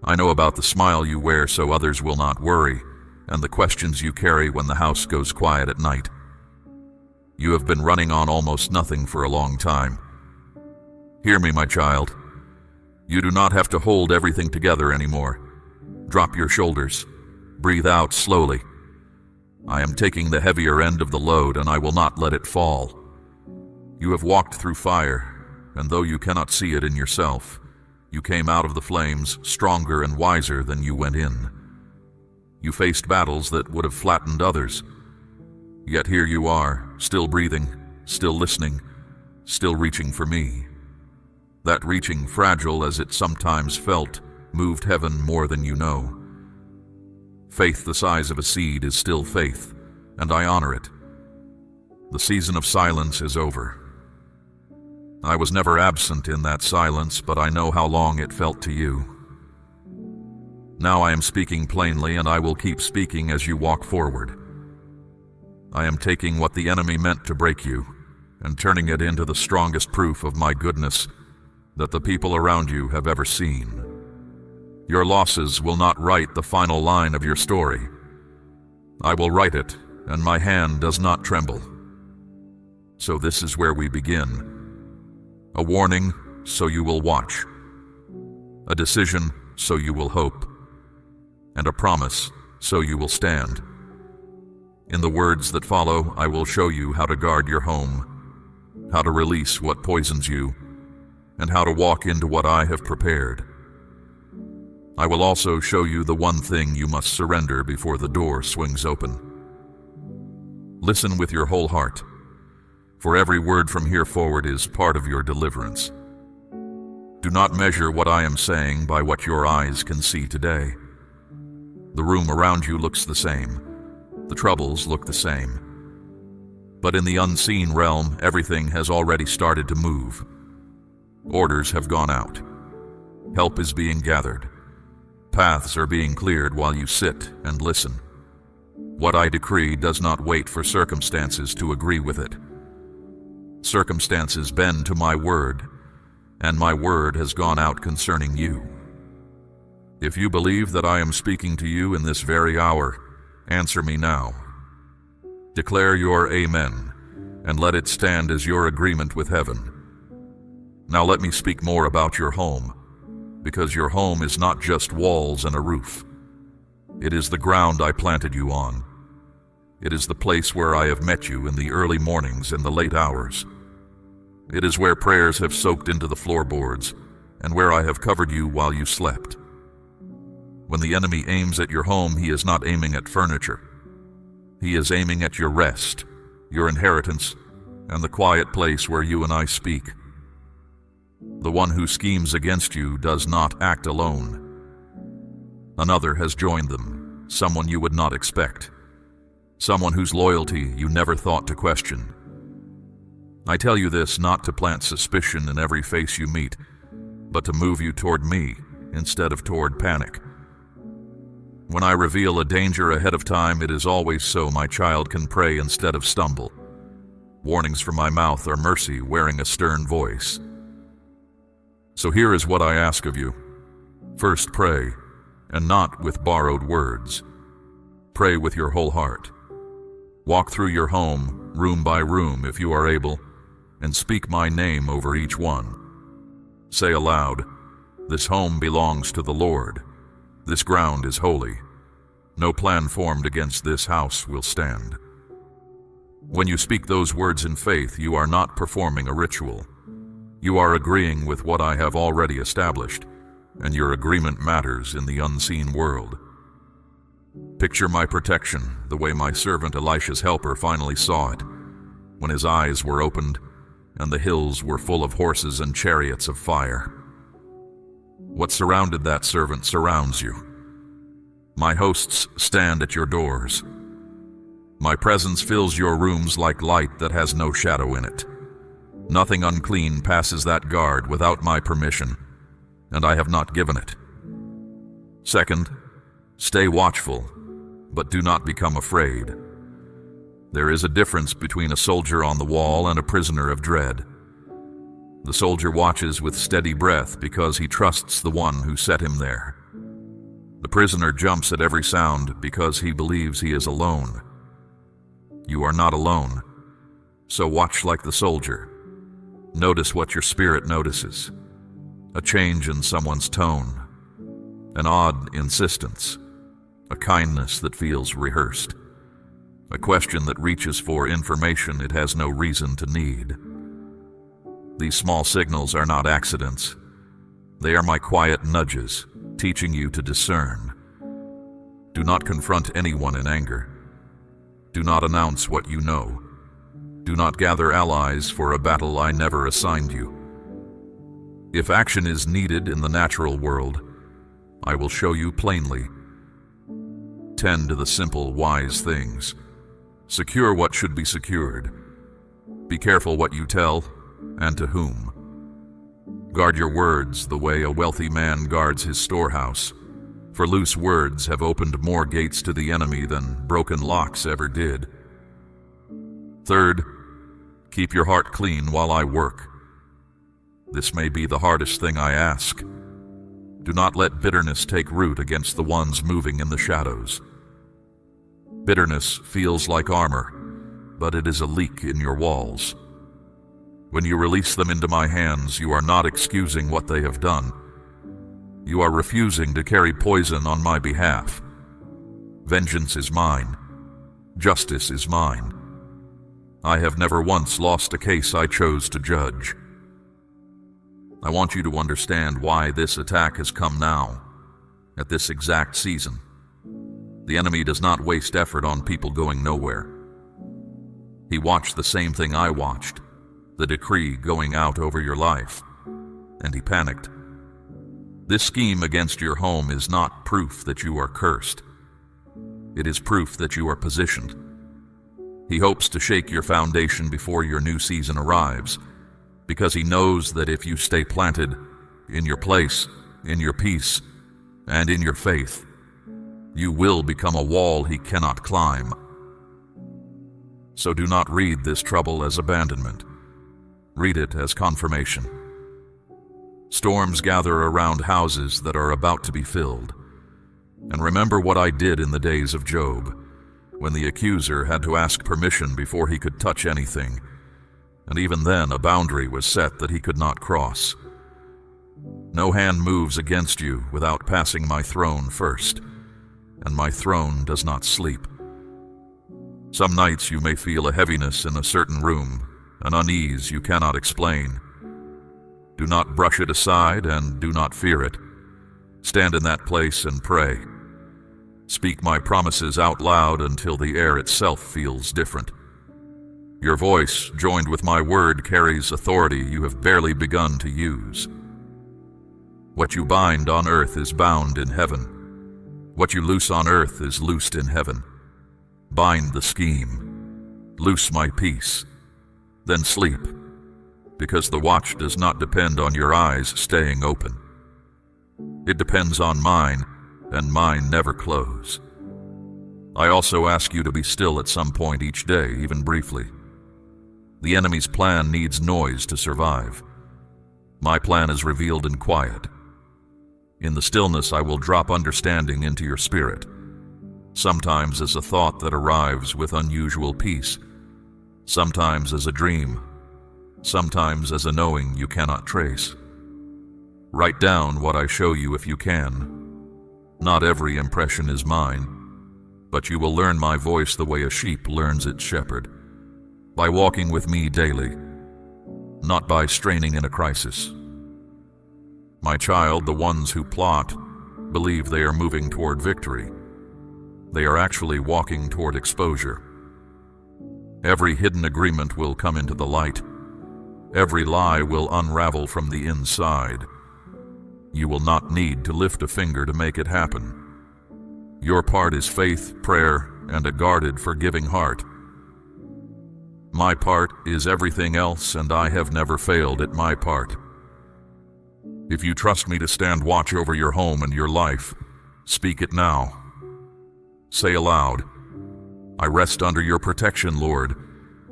I know about the smile you wear so others will not worry, and the questions you carry when the house goes quiet at night. You have been running on almost nothing for a long time. Hear me, my child. You do not have to hold everything together anymore. Drop your shoulders. Breathe out slowly. I am taking the heavier end of the load, and I will not let it fall. You have walked through fire, and though you cannot see it in yourself, you came out of the flames stronger and wiser than you went in. You faced battles that would have flattened others. Yet here you are, still breathing, still listening, still reaching for me. That reaching, fragile as it sometimes felt, moved heaven more than you know. Faith the size of a seed is still faith, and I honor it. The season of silence is over. I was never absent in that silence, but I know how long it felt to you. Now I am speaking plainly, and I will keep speaking as you walk forward. I am taking what the enemy meant to break you, and turning it into the strongest proof of my goodness that the people around you have ever seen. Your losses will not write the final line of your story. I will write it, and my hand does not tremble. So this is where we begin. A warning, so you will watch. A decision, so you will hope. And a promise, so you will stand. In the words that follow, I will show you how to guard your home, how to release what poisons you, and how to walk into what I have prepared. I will also show you the one thing you must surrender before the door swings open. Listen with your whole heart, for every word from here forward is part of your deliverance. Do not measure what I am saying by what your eyes can see today. The room around you looks the same. The troubles look the same. But in the unseen realm, everything has already started to move. Orders have gone out. Help is being gathered. Paths are being cleared while you sit and listen. What I decree does not wait for circumstances to agree with it. Circumstances bend to my word, and my word has gone out concerning you. If you believe that I am speaking to you in this very hour, answer me now. Declare your amen, and let it stand as your agreement with heaven. Now let me speak more about your home, because your home is not just walls and a roof. It is the ground I planted you on. It is the place where I have met you in the early mornings and the late hours. It is where prayers have soaked into the floorboards, and where I have covered you while you slept. When the enemy aims at your home, he is not aiming at furniture. He is aiming at your rest, your inheritance, and the quiet place where you and I speak. The one who schemes against you does not act alone. Another has joined them, someone you would not expect, someone whose loyalty you never thought to question. I tell you this not to plant suspicion in every face you meet, but to move you toward me instead of toward panic. When I reveal a danger ahead of time, it is always so my child can pray instead of stumble. Warnings from my mouth are mercy wearing a stern voice. So here is what I ask of you. First, pray, and not with borrowed words. Pray with your whole heart. Walk through your home, room by room if you are able, and speak my name over each one. Say aloud, "This home belongs to the Lord. This ground is holy. No plan formed against this house will stand." When you speak those words in faith, you are not performing a ritual. You are agreeing with what I have already established, and your agreement matters in the unseen world. Picture my protection the way my servant Elisha's helper finally saw it, when his eyes were opened and the hills were full of horses and chariots of fire. What surrounded that servant surrounds you. My hosts stand at your doors. My presence fills your rooms like light that has no shadow in it. Nothing unclean passes that guard without my permission, and I have not given it. Second, stay watchful, but do not become afraid. There is a difference between a soldier on the wall and a prisoner of dread. The soldier watches with steady breath because he trusts the one who set him there. The prisoner jumps at every sound because he believes he is alone. You are not alone, so watch like the soldier. Notice what your spirit notices. A change in someone's tone, an odd insistence, a kindness that feels rehearsed, a question that reaches for information it has no reason to need. These small signals are not accidents. They are my quiet nudges, teaching you to discern. Do not confront anyone in anger. Do not announce what you know. Do not gather allies for a battle I never assigned you. If action is needed in the natural world, I will show you plainly. Tend to the simple, wise things. Secure what should be secured. Be careful what you tell and to whom. Guard your words the way a wealthy man guards his storehouse, for loose words have opened more gates to the enemy than broken locks ever did. Third, keep your heart clean while I work. This may be the hardest thing I ask. Do not let bitterness take root against the ones moving in the shadows. Bitterness feels like armor, but it is a leak in your walls. When you release them into my hands, you are not excusing what they have done. You are refusing to carry poison on my behalf. Vengeance is mine. Justice is mine. I have never once lost a case I chose to judge. I want you to understand why this attack has come now, at this exact season. The enemy does not waste effort on people going nowhere. He watched the same thing I watched, the decree going out over your life, and he panicked. This scheme against your home is not proof that you are cursed. It is proof that you are positioned. He hopes to shake your foundation before your new season arrives, because he knows that if you stay planted in your place, in your peace, and in your faith, you will become a wall he cannot climb. So do not read this trouble as abandonment. Read it as confirmation. Storms gather around houses that are about to be filled. And remember what I did in the days of Job, when the accuser had to ask permission before he could touch anything, and even then a boundary was set that he could not cross. No hand moves against you without passing my throne first, and my throne does not sleep. Some nights you may feel a heaviness in a certain room, an unease you cannot explain. Do not brush it aside and do not fear it. Stand in that place and pray. Speak my promises out loud until the air itself feels different. Your voice, joined with my word, carries authority you have barely begun to use. What you bind on earth is bound in heaven. What you loose on earth is loosed in heaven. Bind the scheme. Loose my peace. Then sleep, because the watch does not depend on your eyes staying open. It depends on mine, and mine never close. I also ask you to be still at some point each day, even briefly. The enemy's plan needs noise to survive. My plan is revealed in quiet. In the stillness I will drop understanding into your spirit, sometimes as a thought that arrives with unusual peace, sometimes as a dream, sometimes as a knowing you cannot trace. Write down what I show you if you can. Not every impression is mine, but you will learn my voice the way a sheep learns its shepherd, by walking with me daily, not by straining in a crisis. My child, the ones who plot believe they are moving toward victory. They are actually walking toward exposure. Every hidden agreement will come into the light. Every lie will unravel from the inside. You will not need to lift a finger to make it happen. Your part is faith, prayer, and a guarded, forgiving heart. My part is everything else, and I have never failed at my part. If you trust me to stand watch over your home and your life, speak it now. Say aloud, I rest under your protection, Lord,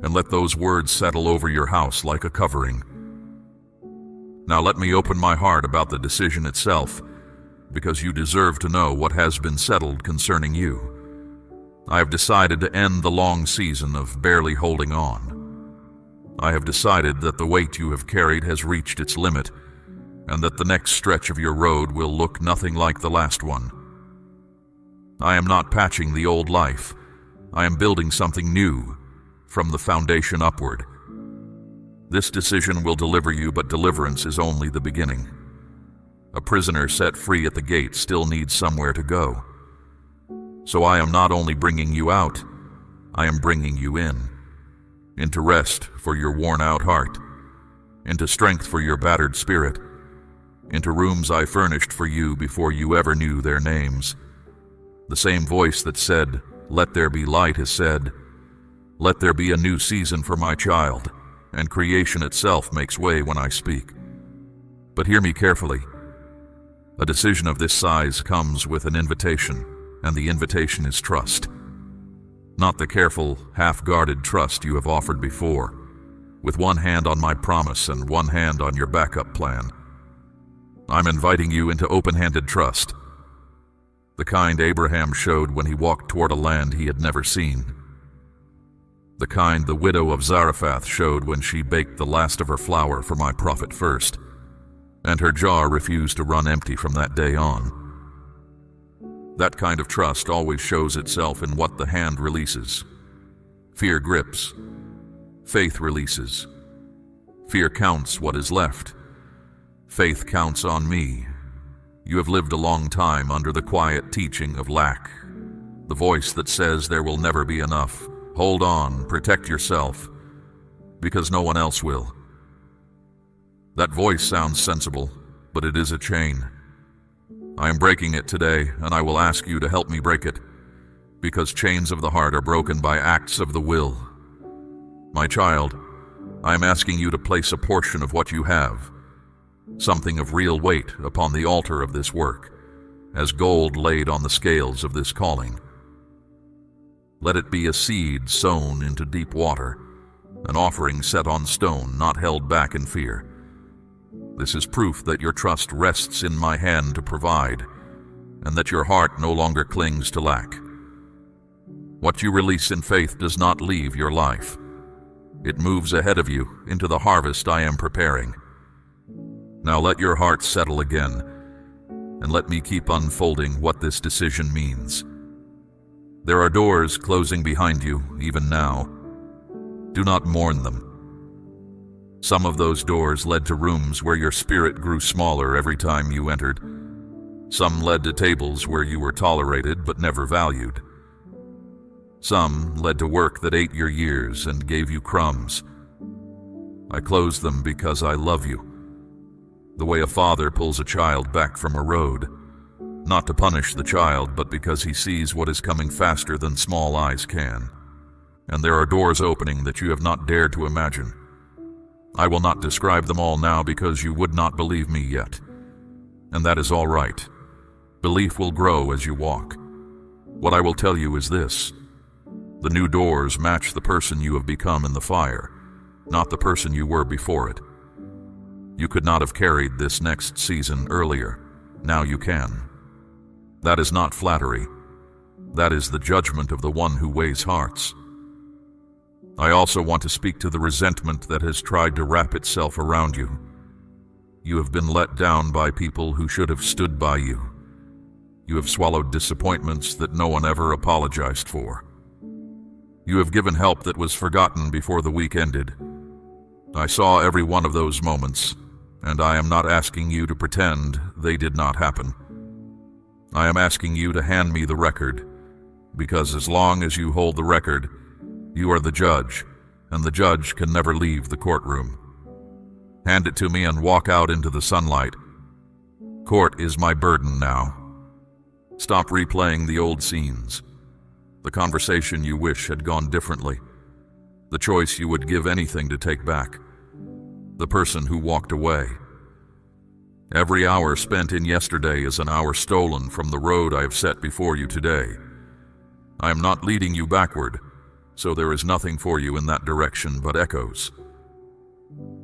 and let those words settle over your house like a covering. Now let me open my heart about the decision itself, because you deserve to know what has been settled concerning you. I have decided to end the long season of barely holding on. I have decided that the weight you have carried has reached its limit, and that the next stretch of your road will look nothing like the last one. I am not patching the old life. I am building something new, from the foundation upward. This decision will deliver you, but deliverance is only the beginning. A prisoner set free at the gate still needs somewhere to go. So I am not only bringing you out, I am bringing you in. Into rest for your worn-out heart, into strength for your battered spirit, into rooms I furnished for you before you ever knew their names. The same voice that said, "Let there be light," has said, "Let there be a new season for my child," and creation itself makes way when I speak. But hear me carefully. A decision of this size comes with an invitation, and the invitation is trust. Not the careful, half-guarded trust you have offered before, with one hand on my promise and one hand on your backup plan. I'm inviting you into open-handed trust, the kind Abraham showed when he walked toward a land he had never seen, the kind the widow of Zarephath showed when she baked the last of her flour for my prophet first, and her jar refused to run empty from that day on. That kind of trust always shows itself in what the hand releases. Fear grips. Faith releases. Fear counts what is left. Faith counts on me. You have lived a long time under the quiet teaching of lack, the voice that says there will never be enough. Hold on, protect yourself, because no one else will. That voice sounds sensible, but it is a chain. I am breaking it today, and I will ask you to help me break it, because chains of the heart are broken by acts of the will. My child, I am asking you to place a portion of what you have, something of real weight, upon the altar of this work, as gold laid on the scales of this calling. Let it be a seed sown into deep water, an offering set on stone, not held back in fear. This is proof that your trust rests in my hand to provide, and that your heart no longer clings to lack. What you release in faith does not leave your life. It moves ahead of you into the harvest I am preparing. Now let your heart settle again, and let me keep unfolding what this decision means. There are doors closing behind you, even now. Do not mourn them. Some of those doors led to rooms where your spirit grew smaller every time you entered. Some led to tables where you were tolerated but never valued. Some led to work that ate your years and gave you crumbs. I closed them because I love you, the way a father pulls a child back from a road, not to punish the child, but because he sees what is coming faster than small eyes can. And there are doors opening that you have not dared to imagine. I will not describe them all now because you would not believe me yet. And that is all right. Belief will grow as you walk. What I will tell you is this: the new doors match the person you have become in the fire, not the person you were before it. You could not have carried this next season earlier. Now you can. That is not flattery. That is the judgment of the one who weighs hearts. I also want to speak to the resentment that has tried to wrap itself around you. You have been let down by people who should have stood by you. You have swallowed disappointments that no one ever apologized for. You have given help that was forgotten before the week ended. I saw every one of those moments, and I am not asking you to pretend they did not happen. I am asking you to hand me the record, because as long as you hold the record, you are the judge, and the judge can never leave the courtroom. Hand it to me and walk out into the sunlight. Court is my burden now. Stop replaying the old scenes, the conversation you wish had gone differently, the choice you would give anything to take back, the person who walked away. Every hour spent in yesterday is an hour stolen from the road I have set before you today. I am not leading you backward, so there is nothing for you in that direction but echoes.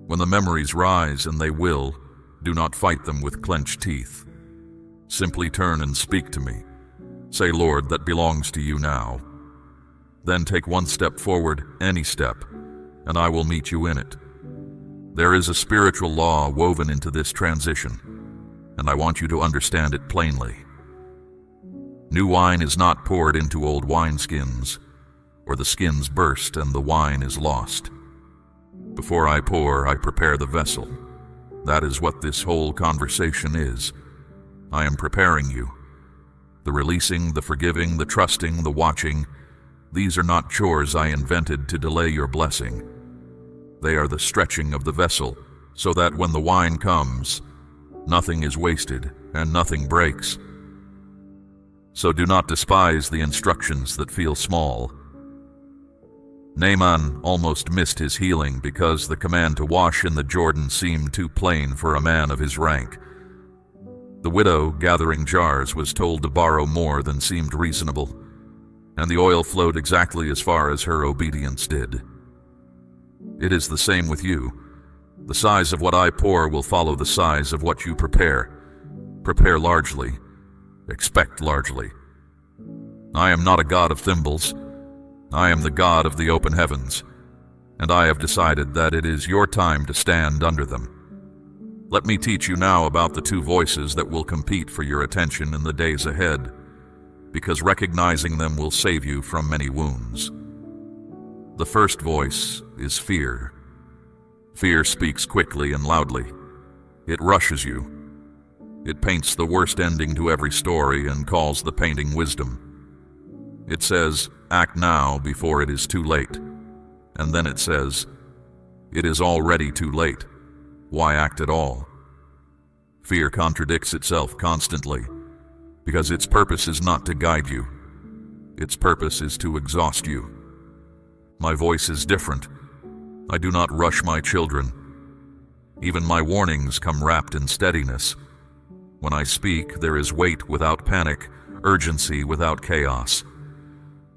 When the memories rise, and they will, do not fight them with clenched teeth. Simply turn and speak to me. Say, Lord, that belongs to you now. Then take one step forward, any step, and I will meet you in it. There is a spiritual law woven into this transition, and I want you to understand it plainly. New wine is not poured into old wineskins, or the skins burst and the wine is lost. Before I pour, I prepare the vessel. That is what this whole conversation is. I am preparing you. The releasing, the forgiving, the trusting, the watching, these are not chores I invented to delay your blessing. They are the stretching of the vessel, so that when the wine comes, nothing is wasted and nothing breaks. So do not despise the instructions that feel small. Naaman almost missed his healing because the command to wash in the Jordan seemed too plain for a man of his rank. The widow, gathering jars, was told to borrow more than seemed reasonable, and the oil flowed exactly as far as her obedience did. It is the same with you. The size of what I pour will follow the size of what you prepare. Prepare largely. Expect largely. I am not a God of thimbles. I am the God of the open heavens, and I have decided that it is your time to stand under them. Let me teach you now about the two voices that will compete for your attention in the days ahead, because recognizing them will save you from many wounds. The first voice is fear. Fear speaks quickly and loudly. It rushes you. It paints the worst ending to every story and calls the painting wisdom. It says, act now before it is too late. And then it says, it is already too late. Why act at all? Fear contradicts itself constantly, because its purpose is not to guide you. Its purpose is to exhaust you. My voice is different. I do not rush my children. Even my warnings come wrapped in steadiness. When I speak, there is weight without panic, urgency without chaos.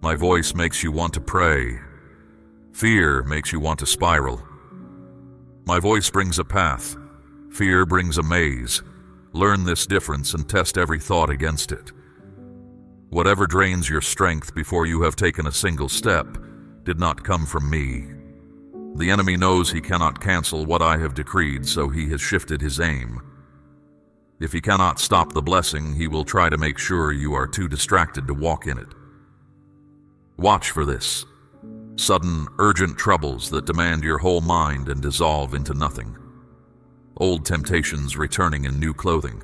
My voice makes you want to pray. Fear makes you want to spiral. My voice brings a path. Fear brings a maze. Learn this difference and test every thought against it. Whatever drains your strength before you have taken a single step did not come from me. The enemy knows he cannot cancel what I have decreed, so he has shifted his aim. If he cannot stop the blessing, he will try to make sure you are too distracted to walk in it. Watch for this. Sudden, urgent troubles that demand your whole mind and dissolve into nothing. Old temptations returning in new clothing.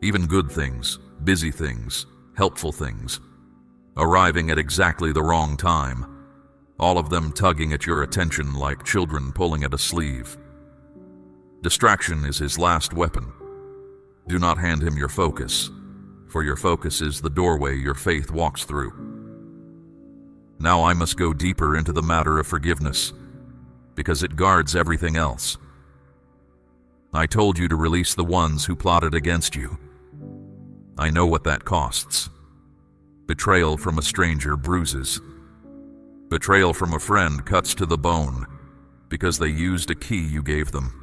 Even good things, busy things, helpful things, arriving at exactly the wrong time, all of them tugging at your attention like children pulling at a sleeve. Distraction is his last weapon. Do not hand him your focus, for your focus is the doorway your faith walks through. Now I must go deeper into the matter of forgiveness, because it guards everything else. I told you to release the ones who plotted against you. I know what that costs. Betrayal from a stranger bruises. Betrayal from a friend cuts to the bone, because they used a key you gave them.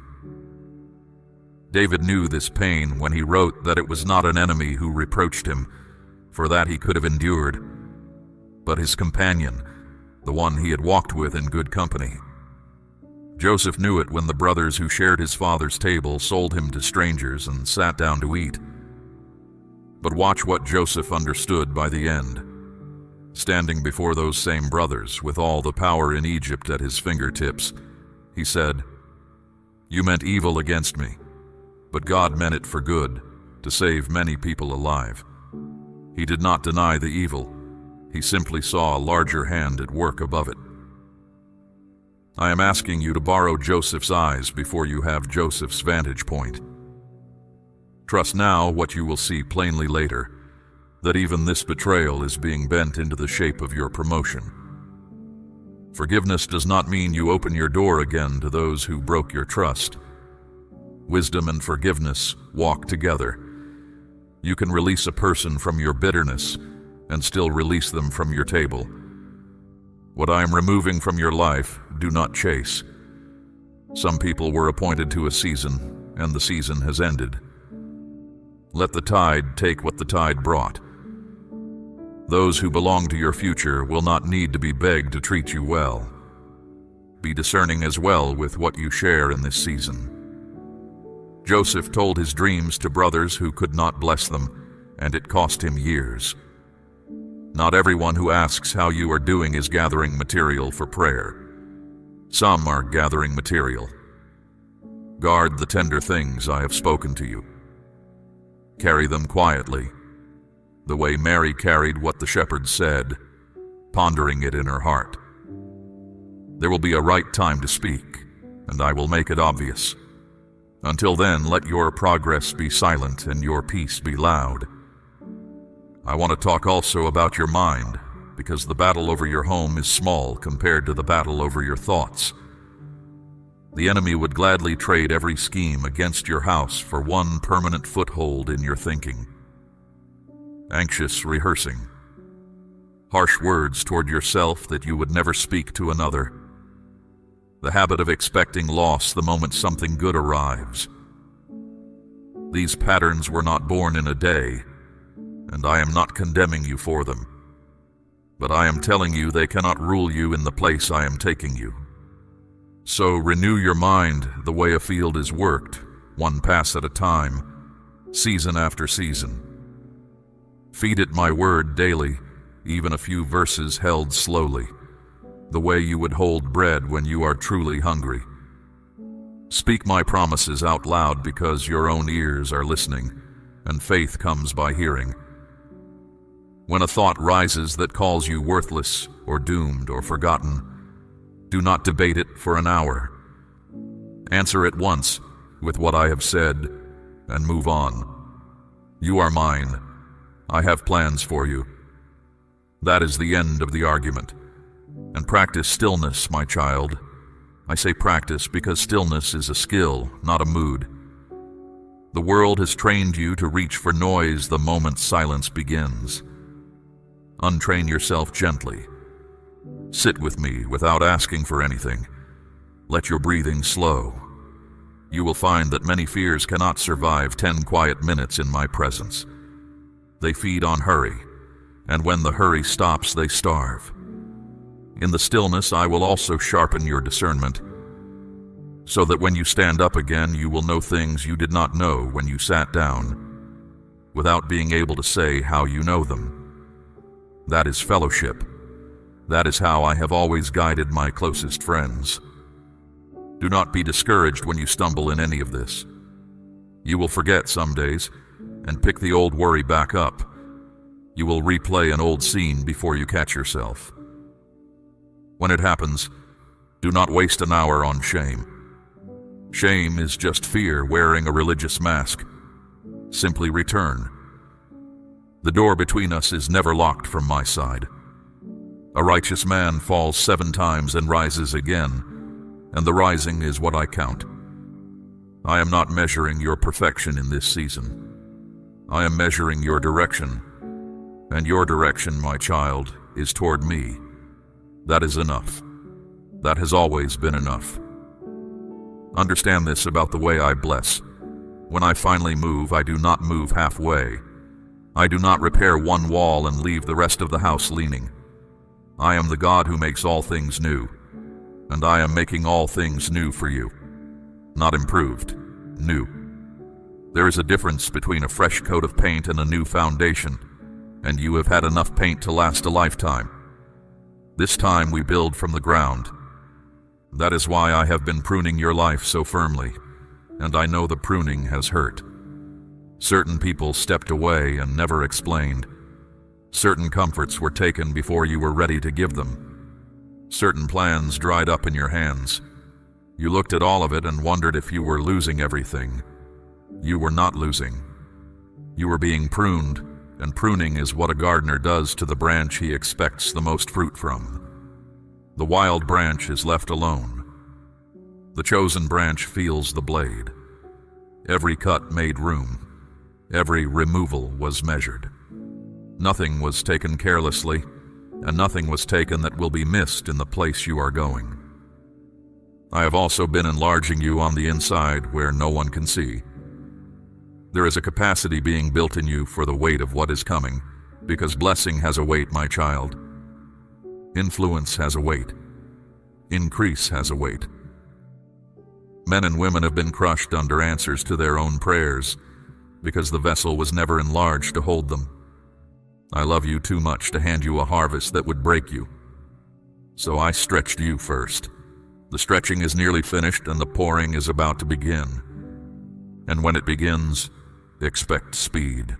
David knew this pain when he wrote that it was not an enemy who reproached him, for that he could have endured, but his companion, the one he had walked with in good company. Joseph knew it when the brothers who shared his father's table sold him to strangers and sat down to eat. But watch what Joseph understood by the end. Standing before those same brothers with all the power in Egypt at his fingertips, he said, "You meant evil against me, but God meant it for good, to save many people alive." He did not deny the evil. He simply saw a larger hand at work above it. I am asking you to borrow Joseph's eyes before you have Joseph's vantage point. Trust now what you will see plainly later, that even this betrayal is being bent into the shape of your promotion. Forgiveness does not mean you open your door again to those who broke your trust. Wisdom and forgiveness walk together. You can release a person from your bitterness and still release them from your table. What I am removing from your life, do not chase. Some people were appointed to a season, and the season has ended. Let the tide take what the tide brought. Those who belong to your future will not need to be begged to treat you well. Be discerning as well with what you share in this season. Joseph told his dreams to brothers who could not bless them, and it cost him years. Not everyone who asks how you are doing is gathering material for prayer. Some are gathering material. Guard the tender things I have spoken to you. Carry them quietly, the way Mary carried what the shepherd said, pondering it in her heart. There will be a right time to speak, and I will make it obvious. Until then, let your progress be silent and your peace be loud. I want to talk also about your mind, because the battle over your home is small compared to the battle over your thoughts. The enemy would gladly trade every scheme against your house for one permanent foothold in your thinking. Anxious rehearsing. Harsh words toward yourself that you would never speak to another. The habit of expecting loss the moment something good arrives. These patterns were not born in a day, and I am not condemning you for them. But I am telling you they cannot rule you in the place I am taking you. So renew your mind the way a field is worked, one pass at a time, season after season. Feed it my word daily, even a few verses held slowly, the way you would hold bread when you are truly hungry. Speak my promises out loud because your own ears are listening, and faith comes by hearing. When a thought rises that calls you worthless or doomed or forgotten, do not debate it for an hour. Answer at once with what I have said and move on. You are mine. I have plans for you. That is the end of the argument. And practice stillness, my child, I say practice because stillness is a skill, not a mood. The world has trained you to reach for noise the moment silence begins. Untrain yourself gently. Sit with me without asking for anything. Let your breathing slow. You will find that many fears cannot survive 10 quiet minutes in my presence. They feed on hurry, and when the hurry stops, they starve. In the stillness, I will also sharpen your discernment, so that when you stand up again, you will know things you did not know when you sat down, without being able to say how you know them. That is fellowship. That is how I have always guided my closest friends. Do not be discouraged when you stumble in any of this. You will forget some days and pick the old worry back up. You will replay an old scene before you catch yourself. When it happens, do not waste an hour on shame. Shame is just fear wearing a religious mask. Simply return. The door between us is never locked from my side. A righteous man falls 7 times and rises again, and the rising is what I count. I am not measuring your perfection in this season. I am measuring your direction, and your direction, my child, is toward me. That is enough. That has always been enough. Understand this about the way I bless. When I finally move, I do not move halfway. I do not repair one wall and leave the rest of the house leaning. I am the God who makes all things new, and I am making all things new for you. Not improved, new. There is a difference between a fresh coat of paint and a new foundation, and you have had enough paint to last a lifetime. This time we build from the ground. That is why I have been pruning your life so firmly, and I know the pruning has hurt. Certain people stepped away and never explained. Certain comforts were taken before you were ready to give them. Certain plans dried up in your hands. You looked at all of it and wondered if you were losing everything. You were not losing. You were being pruned, and pruning is what a gardener does to the branch he expects the most fruit from. The wild branch is left alone. The chosen branch feels the blade. Every cut made room. Every removal was measured. Nothing was taken carelessly, and nothing was taken that will be missed in the place you are going. I have also been enlarging you on the inside where no one can see. There is a capacity being built in you for the weight of what is coming, because blessing has a weight, my child. Influence has a weight. Increase has a weight. Men and women have been crushed under answers to their own prayers, because the vessel was never enlarged to hold them. I love you too much to hand you a harvest that would break you. So I stretched you first. The stretching is nearly finished and the pouring is about to begin. And when it begins, expect speed.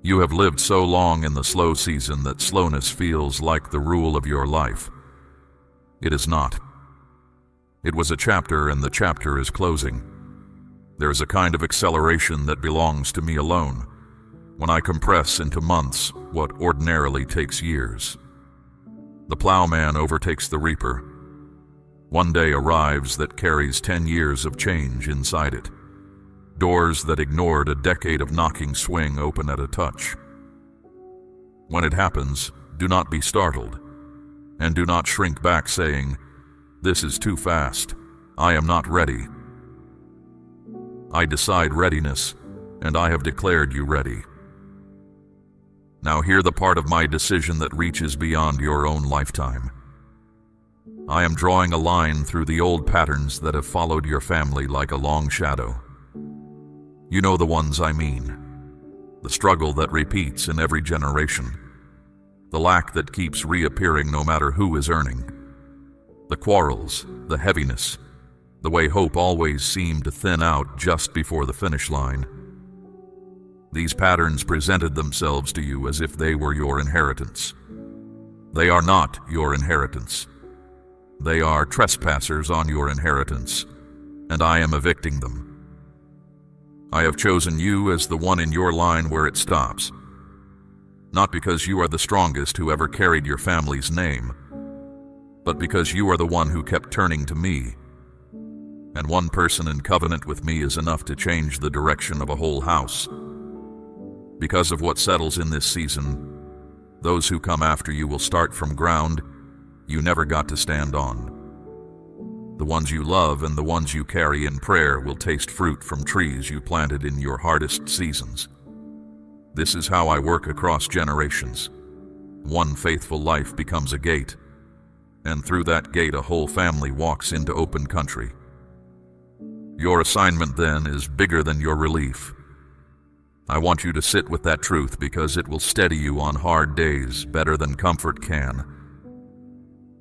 You have lived so long in the slow season that slowness feels like the rule of your life. It is not. It was a chapter and the chapter is closing. There is a kind of acceleration that belongs to me alone, when I compress into months what ordinarily takes years. The plowman overtakes the reaper. One day arrives that carries 10 years of change inside it. Doors that ignored a decade of knocking swing open at a touch. When it happens, do not be startled, and do not shrink back saying, "This is too fast. I am not ready." I decide readiness, and I have declared you ready. Now hear the part of my decision that reaches beyond your own lifetime. I am drawing a line through the old patterns that have followed your family like a long shadow. You know the ones I mean. The struggle that repeats in every generation. The lack that keeps reappearing no matter who is earning. The quarrels, the heaviness, the way hope always seemed to thin out just before the finish line. These patterns presented themselves to you as if they were your inheritance. They are not your inheritance. They are trespassers on your inheritance, and I am evicting them. I have chosen you as the one in your line where it stops. Not because you are the strongest who ever carried your family's name, but because you are the one who kept turning to me. And one person in covenant with me is enough to change the direction of a whole house. Because of what settles in this season, those who come after you will start from ground you never got to stand on. The ones you love and the ones you carry in prayer will taste fruit from trees you planted in your hardest seasons. This is how I work across generations. One faithful life becomes a gate, and through that gate a whole family walks into open country. Your assignment then is bigger than your relief. I want you to sit with that truth because it will steady you on hard days better than comfort can.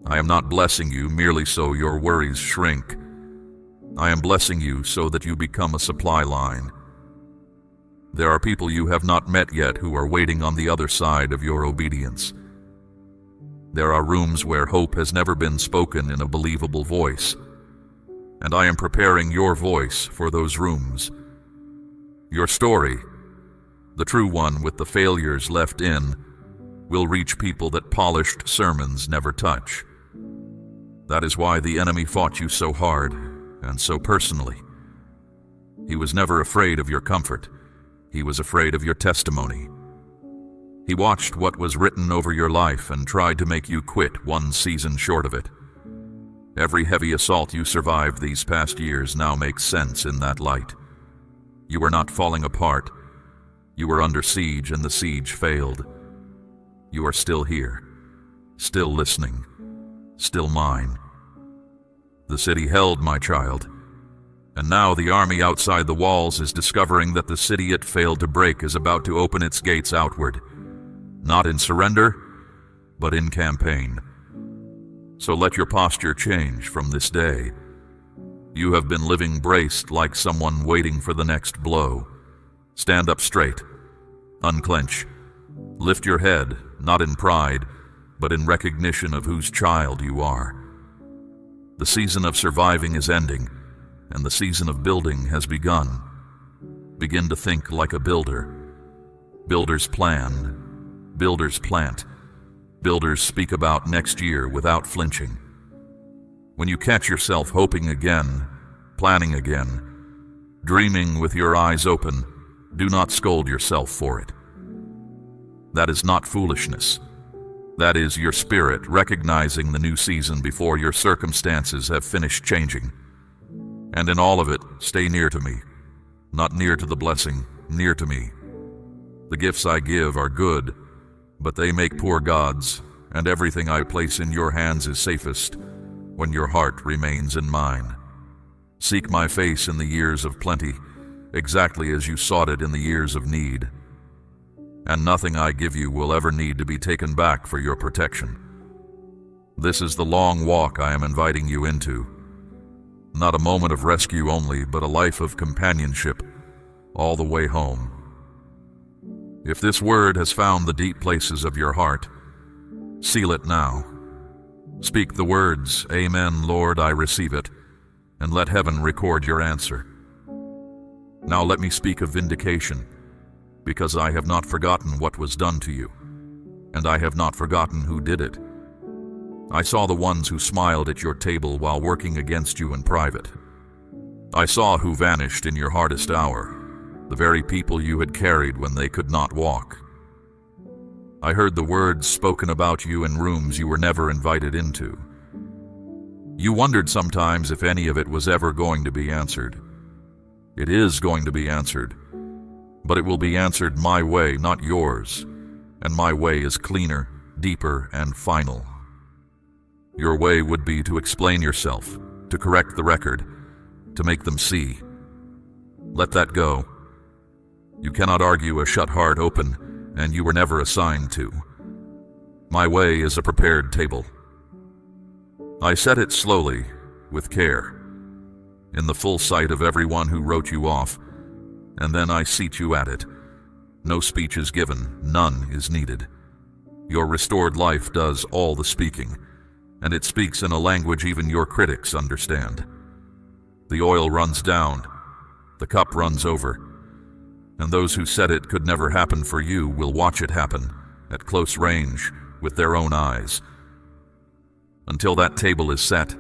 I am not blessing you merely so your worries shrink. I am blessing you so that you become a supply line. There are people you have not met yet who are waiting on the other side of your obedience. There are rooms where hope has never been spoken in a believable voice, and I am preparing your voice for those rooms. Your story, the true one with the failures left in, will reach people that polished sermons never touch. That is why the enemy fought you so hard and so personally. He was never afraid of your comfort. He was afraid of your testimony. He watched what was written over your life and tried to make you quit one season short of it. Every heavy assault you survived these past years now makes sense in that light. You were not falling apart. You were under siege and the siege failed. You are still here, still listening, still mine. The city held, my child, and now the army outside the walls is discovering that the city it failed to break is about to open its gates outward, not in surrender, but in campaign. So let your posture change from this day. You have been living braced like someone waiting for the next blow. Stand up straight, unclench, lift your head, not in pride, but in recognition of whose child you are. The season of surviving is ending, and the season of building has begun. Begin to think like a builder. Builders plan, builders plant, builders speak about next year without flinching. When you catch yourself hoping again, planning again, dreaming with your eyes open, do not scold yourself for it. That is not foolishness. That is your spirit recognizing the new season before your circumstances have finished changing. And in all of it, stay near to me. Not near to the blessing, near to me. The gifts I give are good, but they make poor gods, and everything I place in your hands is safest when your heart remains in mine. Seek my face in the years of plenty, exactly as you sought it in the years of need. And nothing I give you will ever need to be taken back for your protection. This is the long walk I am inviting you into. Not a moment of rescue only, but a life of companionship all the way home. If this word has found the deep places of your heart, seal it now. Speak the words, "Amen, Lord, I receive it," and let heaven record your answer. Now let me speak of vindication, because I have not forgotten what was done to you, and I have not forgotten who did it. I saw the ones who smiled at your table while working against you in private. I saw who vanished in your hardest hour, the very people you had carried when they could not walk. I heard the words spoken about you in rooms you were never invited into. You wondered sometimes if any of it was ever going to be answered. It is going to be answered, but it will be answered my way, not yours, and my way is cleaner, deeper, and final. Your way would be to explain yourself, to correct the record, to make them see. Let that go. You cannot argue a shut heart open, and you were never assigned to. My way is a prepared table. I set it slowly, with care, in the full sight of everyone who wrote you off, and then I seat you at it. No speech is given, none is needed. Your restored life does all the speaking, and it speaks in a language even your critics understand. The oil runs down, the cup runs over, and those who said it could never happen for you will watch it happen, at close range, with their own eyes. Until that table is set,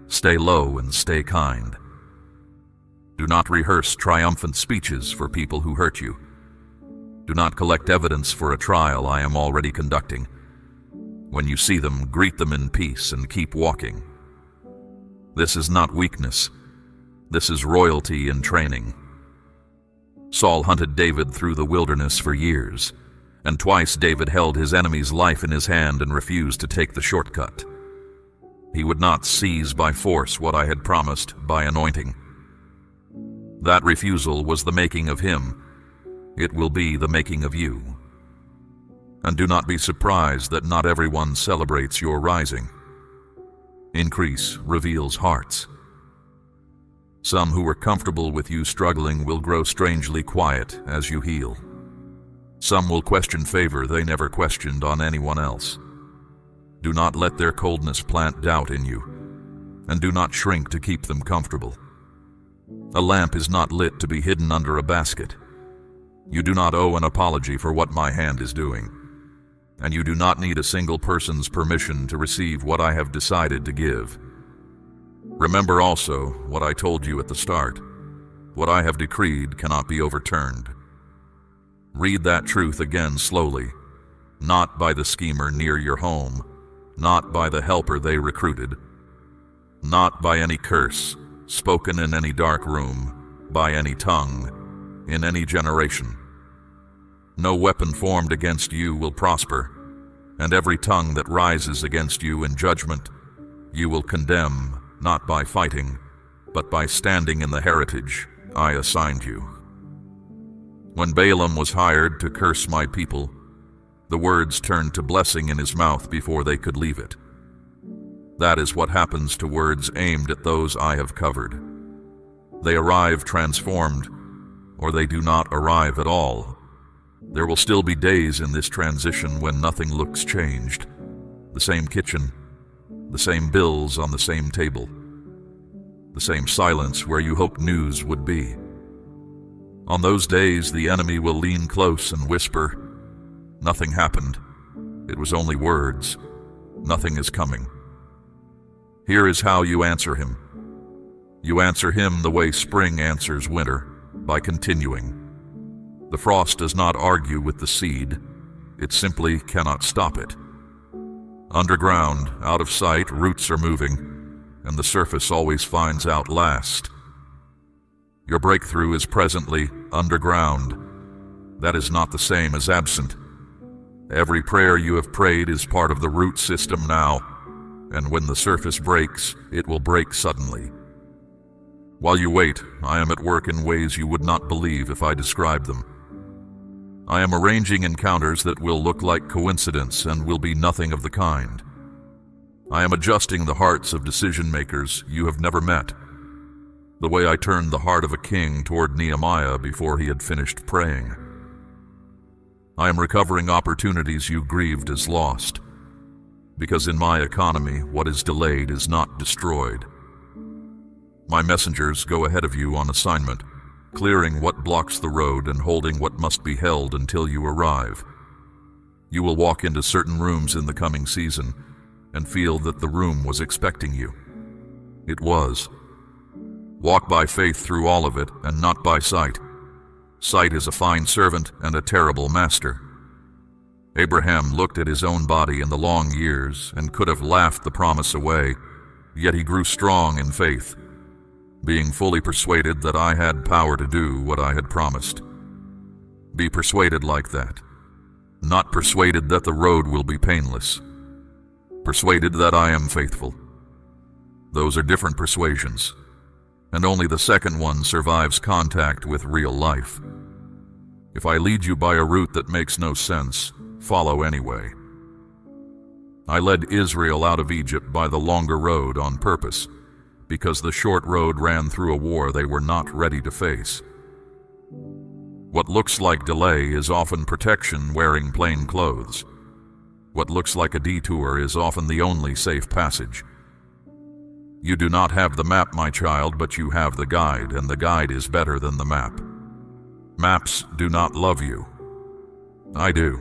stay low and stay kind. Do not rehearse triumphant speeches for people who hurt you. Do not collect evidence for a trial I am already conducting. When you see them, greet them in peace and keep walking. This is not weakness. This is royalty in training. Saul hunted David through the wilderness for years, and twice David held his enemy's life in his hand and refused to take the shortcut. He would not seize by force what I had promised by anointing. That refusal was the making of him. It will be the making of you. And do not be surprised that not everyone celebrates your rising. Increase reveals hearts. Some who were comfortable with you struggling will grow strangely quiet as you heal. Some will question favor they never questioned on anyone else. Do not let their coldness plant doubt in you, and do not shrink to keep them comfortable. A lamp is not lit to be hidden under a basket. You do not owe an apology for what my hand is doing, and you do not need a single person's permission to receive what I have decided to give. Remember also what I told you at the start. What I have decreed cannot be overturned. Read that truth again slowly, not by the schemer near your home, not by the helper they recruited, not by any curse spoken in any dark room, by any tongue, in any generation. No weapon formed against you will prosper, and every tongue that rises against you in judgment you will condemn, not by fighting, but by standing in the heritage I assigned you. When Balaam was hired to curse my people, the words turned to blessing in his mouth before they could leave it. That is what happens to words aimed at those I have covered. They arrive transformed, or they do not arrive at all. There will still be days in this transition when nothing looks changed. The same kitchen, the same bills on the same table, the same silence where you hoped news would be. On those days, the enemy will lean close and whisper, "Nothing happened. It was only words. Nothing is coming." Here is how you answer him. You answer him the way spring answers winter, by continuing. The frost does not argue with the seed. It simply cannot stop it. Underground, out of sight, roots are moving, and the surface always finds out last. Your breakthrough is presently underground. That is not the same as absent. Every prayer you have prayed is part of the root system now, and when the surface breaks, it will break suddenly. While you wait, I am at work in ways you would not believe if I described them. I am arranging encounters that will look like coincidence and will be nothing of the kind. I am adjusting the hearts of decision-makers you have never met, the way I turned the heart of a king toward Nehemiah before he had finished praying. I am recovering opportunities you grieved as lost, because in my economy, what is delayed is not destroyed. My messengers go ahead of you on assignment, clearing what blocks the road and holding what must be held until you arrive. You will walk into certain rooms in the coming season and feel that the room was expecting you. It was. Walk by faith through all of it and not by sight. Sight is a fine servant and a terrible master. Abraham looked at his own body in the long years and could have laughed the promise away, yet he grew strong in faith, being fully persuaded that I had power to do what I had promised. Be persuaded like that, not persuaded that the road will be painless. Persuaded that I am faithful. Those are different persuasions, and only the second one survives contact with real life. If I lead you by a route that makes no sense, follow anyway. I led Israel out of Egypt by the longer road on purpose, because the short road ran through a war they were not ready to face. What looks like delay is often protection wearing plain clothes. What looks like a detour is often the only safe passage. You do not have the map, my child, but you have the guide, and the guide is better than the map. Maps do not love you. I do.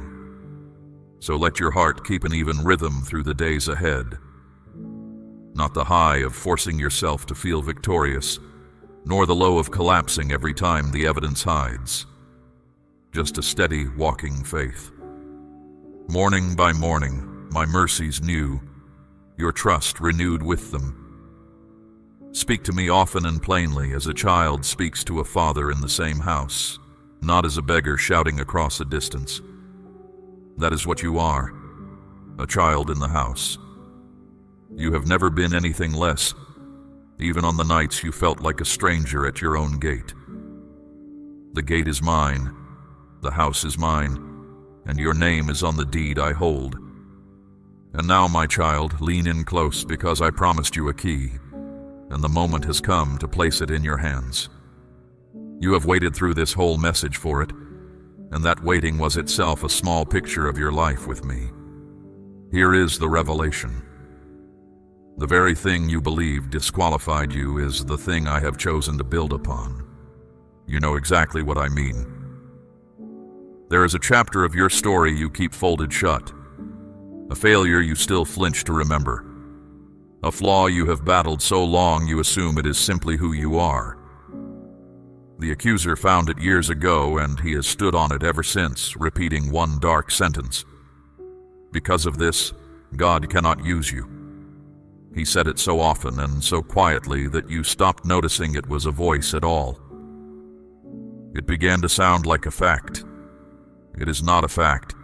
So let your heart keep an even rhythm through the days ahead. not the high of forcing yourself to feel victorious, nor the low of collapsing every time the evidence hides. Just a steady walking faith. Morning by morning, my mercies new, your trust renewed with them. Speak to me often and plainly as a child speaks to a father in the same house, not as a beggar shouting across a distance. That is what you are, a child in the house. You have never been anything less, even on the nights you felt like a stranger at your own gate. The gate is mine, the house is mine, and your name is on the deed I hold. And now, my child, lean in close because I promised you a key, and the moment has come to place it in your hands. You have waited through this whole message for it, and that waiting was itself a small picture of your life with me. Here is the revelation. The very thing you believed disqualified you is the thing I have chosen to build upon. You know exactly what I mean. There is a chapter of your story you keep folded shut, a failure you still flinch to remember, a flaw you have battled so long you assume it is simply who you are. The accuser found it years ago, and he has stood on it ever since, repeating one dark sentence. Because of this, God cannot use you. He said it so often and so quietly that you stopped noticing it was a voice at all. It began to sound like a fact. It is not a fact.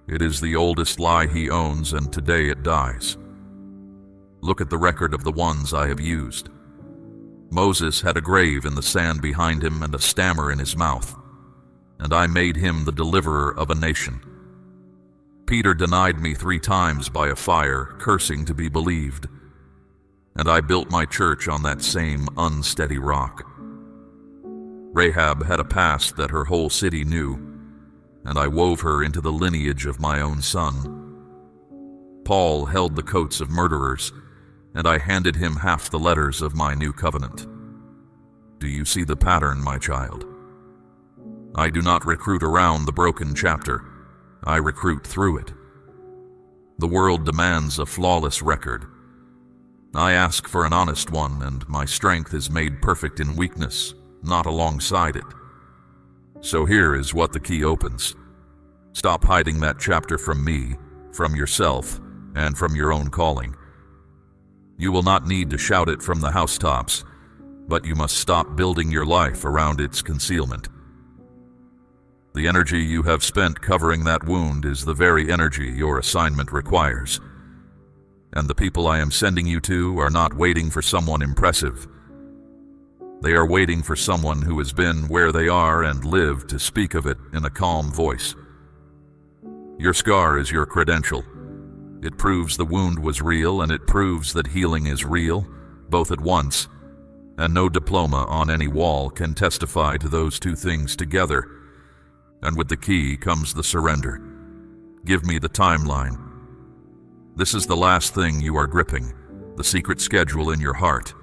It is the oldest lie he owns, and today it dies. Look at the record of the ones I have used. Moses had a grave in the sand behind him and a stammer in his mouth, and I made him the deliverer of a nation. Peter denied me 3 times by a fire, cursing to be believed, and I built my church on that same unsteady rock. Rahab had a past that her whole city knew, and I wove her into the lineage of my own son. Paul held the coats of murderers, and I handed him half the letters of my new covenant. Do you see the pattern, my child? I do not recruit around the broken chapter. I recruit through it. The world demands a flawless record. I ask for an honest one, and my strength is made perfect in weakness, not alongside it. So here is what the key opens. Stop hiding that chapter from me, from yourself, and from your own calling. You will not need to shout it from the housetops, but you must stop building your life around its concealment. The energy you have spent covering that wound is the very energy your assignment requires. And the people I am sending you to are not waiting for someone impressive. They are waiting for someone who has been where they are and lived to speak of it in a calm voice. Your scar is your credential. It proves the wound was real, and it proves that healing is real, both at once, and no diploma on any wall can testify to those 2 things together. And with the key comes the surrender. Give me the timeline. This is the last thing you are gripping, the secret schedule in your heart,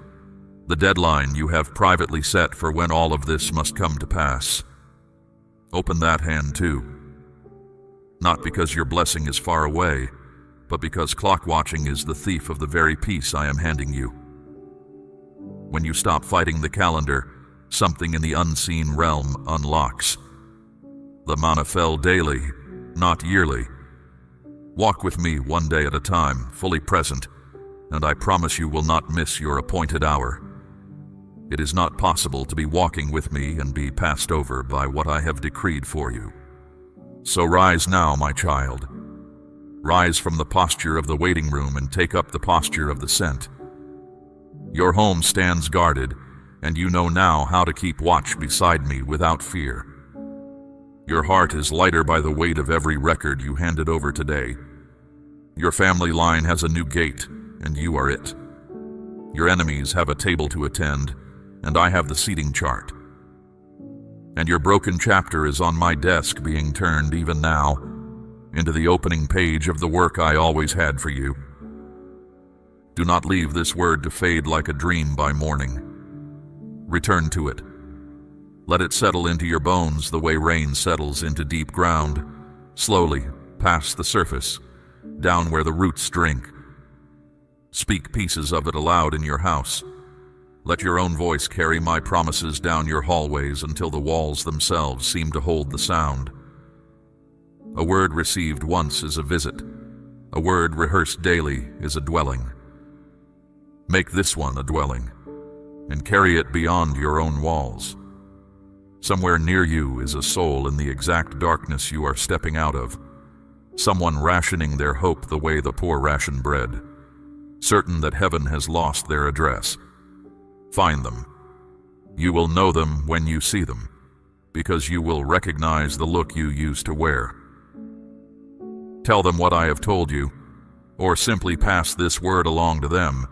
the deadline you have privately set for when all of this must come to pass. Open that hand too. Not because your blessing is far away, but because clock watching is the thief of the very peace I am handing you. When you stop fighting the calendar, something in the unseen realm unlocks. The manna fell daily, not yearly. Walk with me one day at a time, fully present, and I promise you will not miss your appointed hour. It is not possible to be walking with me and be passed over by what I have decreed for you. So rise now, my child. Rise from the posture of the waiting room and take up the posture of the sent. Your home stands guarded, and you know now how to keep watch beside me without fear. Your heart is lighter by the weight of every record you handed over today. Your family line has a new gate, and you are it. Your enemies have a table to attend, and I have the seating chart. And your broken chapter is on my desk being turned even now into the opening page of the work I always had for you. Do not leave this word to fade like a dream by morning. Return to it. Let it settle into your bones the way rain settles into deep ground, slowly, past the surface, down where the roots drink. Speak pieces of it aloud in your house. Let your own voice carry my promises down your hallways until the walls themselves seem to hold the sound. A word received once is a visit. A word rehearsed daily is a dwelling. Make this one a dwelling, and carry it beyond your own walls. Somewhere near you is a soul in the exact darkness you are stepping out of. Someone rationing their hope the way the poor ration bread, certain that heaven has lost their address. Find them. You will know them when you see them, because you will recognize the look you used to wear. Tell them what I have told you, or simply pass this word along to them,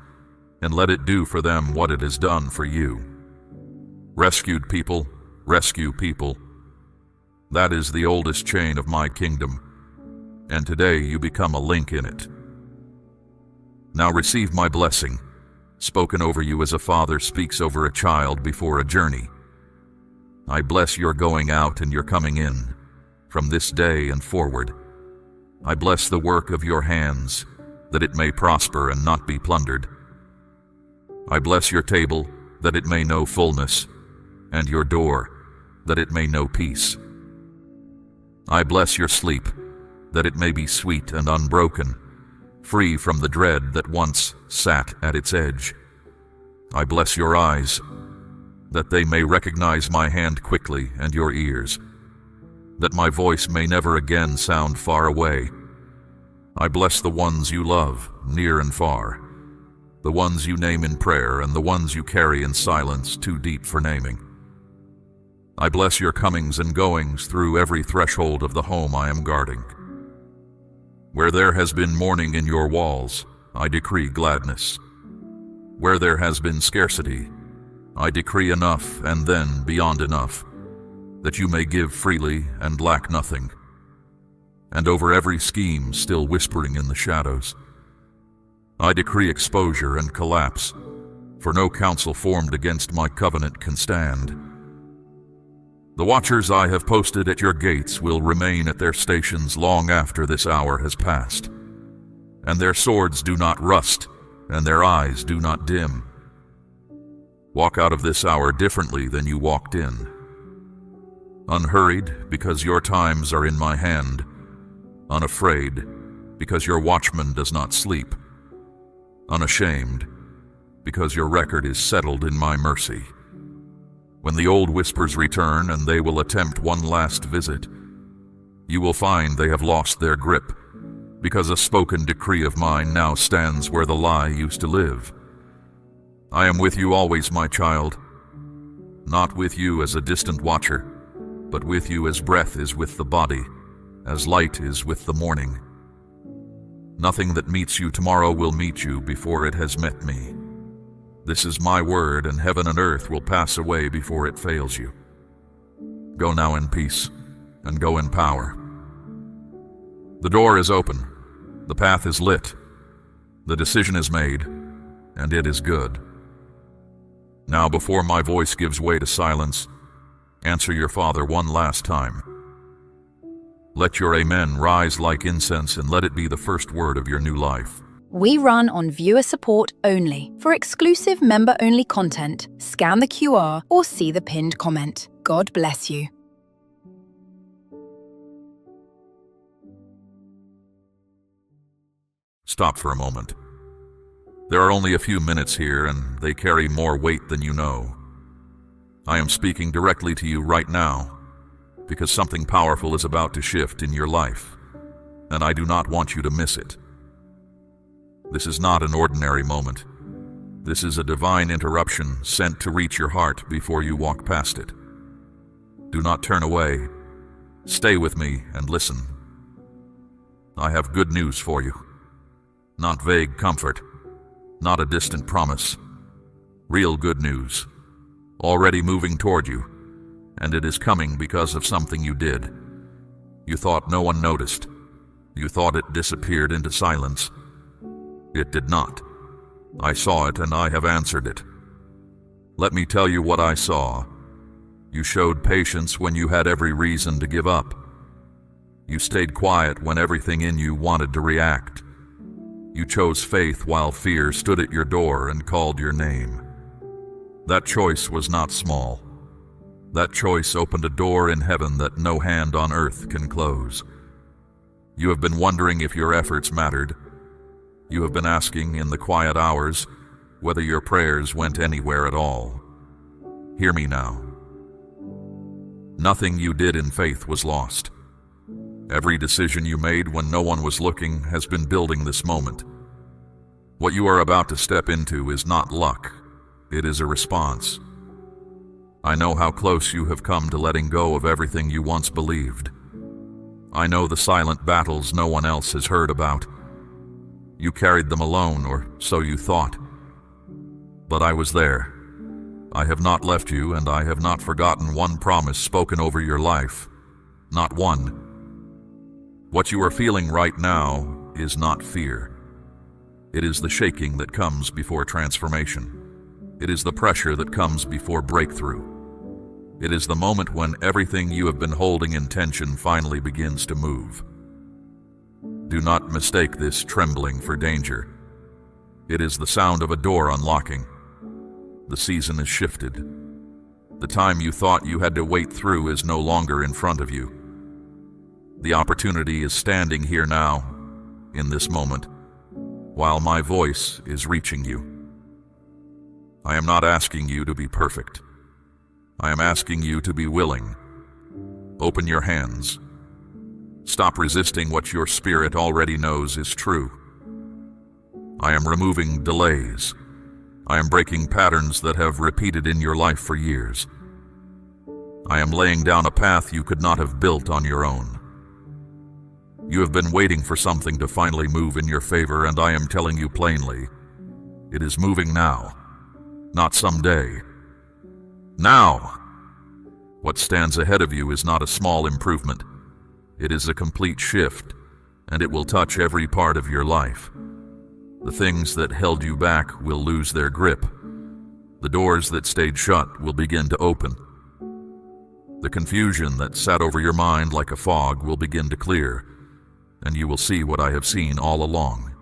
and let it do for them what it has done for you. Rescued people, rescue people. That is the oldest chain of my kingdom, and today you become a link in it. Now receive my blessing, spoken over you as a father speaks over a child before a journey. I bless your going out and your coming in, from this day and forward. I bless the work of your hands, that it may prosper and not be plundered. I bless your table, that it may know fullness, and your door, that it may know peace. I bless your sleep, that it may be sweet and unbroken, free from the dread that once sat at its edge. I bless your eyes, that they may recognize my hand quickly, and your ears, that my voice may never again sound far away. I bless the ones you love, near and far, the ones you name in prayer and the ones you carry in silence too deep for naming. I bless your comings and goings through every threshold of the home I am guarding. Where there has been mourning in your walls, I decree gladness. Where there has been scarcity, I decree enough and then beyond enough, that you may give freely and lack nothing. And over every scheme still whispering in the shadows, I decree exposure and collapse, for no counsel formed against my covenant can stand. The watchers I have posted at your gates will remain at their stations long after this hour has passed, and their swords do not rust, and their eyes do not dim. Walk out of this hour differently than you walked in. Unhurried, because your times are in my hand. Unafraid, because your watchman does not sleep. Unashamed, because your record is settled in my mercy. When the old whispers return and they will attempt one last visit, you will find they have lost their grip, because a spoken decree of mine now stands where the lie used to live. I am with you always, my child, not with you as a distant watcher, but with you as breath is with the body, as light is with the morning. Nothing that meets you tomorrow will meet you before it has met me. This is my word, and heaven and earth will pass away before it fails you. Go now in peace, and go in power. The door is open, the path is lit, the decision is made, and it is good. Now, before my voice gives way to silence, answer your Father one last time. Let your amen rise like incense, and let it be the first word of your new life. We run on viewer support only. For exclusive member-only content, scan the QR or see the pinned comment. God bless you. Stop for a moment. There are only a few minutes here, and they carry more weight than you know. I am speaking directly to you right now, because something powerful is about to shift in your life, and I do not want you to miss it. This is not an ordinary moment. This is a divine interruption sent to reach your heart before you walk past it. Do not turn away. Stay with me and listen. I have good news for you. Not vague comfort, not a distant promise. Real good news, already moving toward you, and it is coming because of something you did. You thought no one noticed. You thought it disappeared into silence. It did not. I saw it, and I have answered it. Let me tell you what I saw. You showed patience when you had every reason to give up. You stayed quiet when everything in you wanted to react. You chose faith while fear stood at your door and called your name. That choice was not small. That choice opened a door in heaven that no hand on earth can close. You have been wondering if your efforts mattered. You have been asking in the quiet hours whether your prayers went anywhere at all. Hear me now. Nothing you did in faith was lost. Every decision you made when no one was looking has been building this moment. What you are about to step into is not luck. It is a response. I know how close you have come to letting go of everything you once believed. I know the silent battles no one else has heard about. You carried them alone, or so you thought. But I was there. I have not left you, and I have not forgotten one promise spoken over your life. Not one. What you are feeling right now is not fear. It is the shaking that comes before transformation. It is the pressure that comes before breakthrough. It is the moment when everything you have been holding in tension finally begins to move. Do not mistake this trembling for danger. It is the sound of a door unlocking. The season is shifted. The time you thought you had to wait through is no longer in front of you. The opportunity is standing here now, in this moment, while my voice is reaching you. I am not asking you to be perfect. I am asking you to be willing. Open your hands. Stop resisting what your spirit already knows is true. I am removing delays. I am breaking patterns that have repeated in your life for years. I am laying down a path you could not have built on your own. You have been waiting for something to finally move in your favor, and I am telling you plainly, it is moving now, not someday. Now! What stands ahead of you is not a small improvement. It is a complete shift, and it will touch every part of your life. The things that held you back will lose their grip. The doors that stayed shut will begin to open. The confusion that sat over your mind like a fog will begin to clear, and you will see what I have seen all along.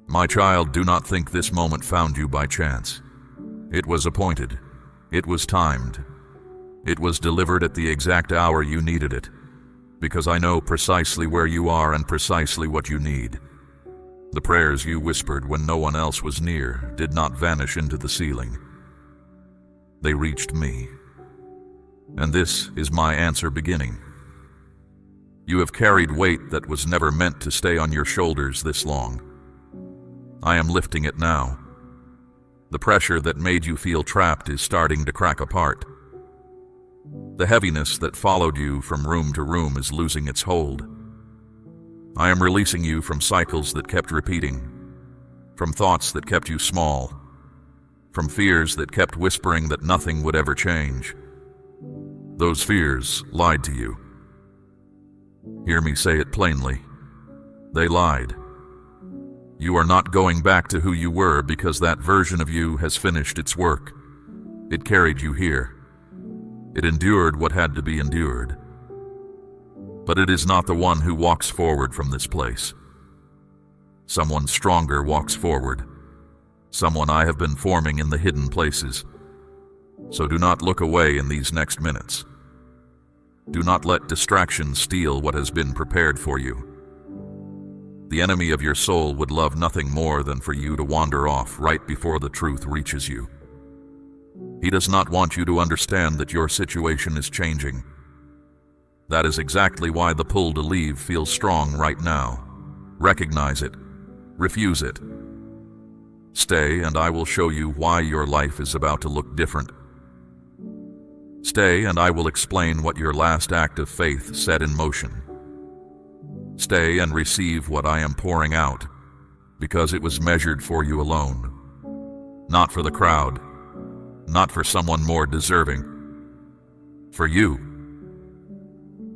My child, do not think this moment found you by chance. It was appointed. It was timed. It was delivered at the exact hour you needed it, because I know precisely where you are and precisely what you need. The prayers you whispered when no one else was near did not vanish into the ceiling. They reached me. And this is my answer beginning. You have carried weight that was never meant to stay on your shoulders this long. I am lifting it now. The pressure that made you feel trapped is starting to crack apart. The heaviness that followed you from room to room is losing its hold. I am releasing you from cycles that kept repeating, from thoughts that kept you small, from fears that kept whispering that nothing would ever change. Those fears lied to you. Hear me say it plainly. They lied. You are not going back to who you were because that version of you has finished its work. It carried you here. It endured what had to be endured. But it is not the one who walks forward from this place. Someone stronger walks forward. Someone I have been forming in the hidden places. So do not look away in these next minutes. Do not let distraction steal what has been prepared for you. The enemy of your soul would love nothing more than for you to wander off right before the truth reaches you. He does not want you to understand that your situation is changing. That is exactly why the pull to leave feels strong right now. Recognize it. Refuse it. Stay, and I will show you why your life is about to look different. Stay, and I will explain what your last act of faith set in motion. Stay and receive what I am pouring out, because it was measured for you alone. Not for the crowd, not for someone more deserving. For you.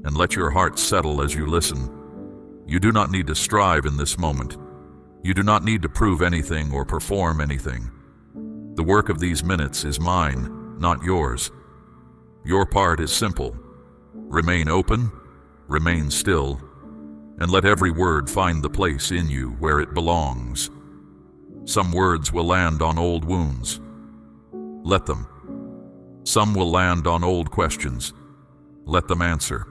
And let your heart settle as you listen. You do not need to strive in this moment. You do not need to prove anything or perform anything. The work of these minutes is mine, not yours. Your part is simple. Remain open, remain still, and let every word find the place in you where it belongs. Some words will land on old wounds. Let them. Some will land on old questions. Let them answer.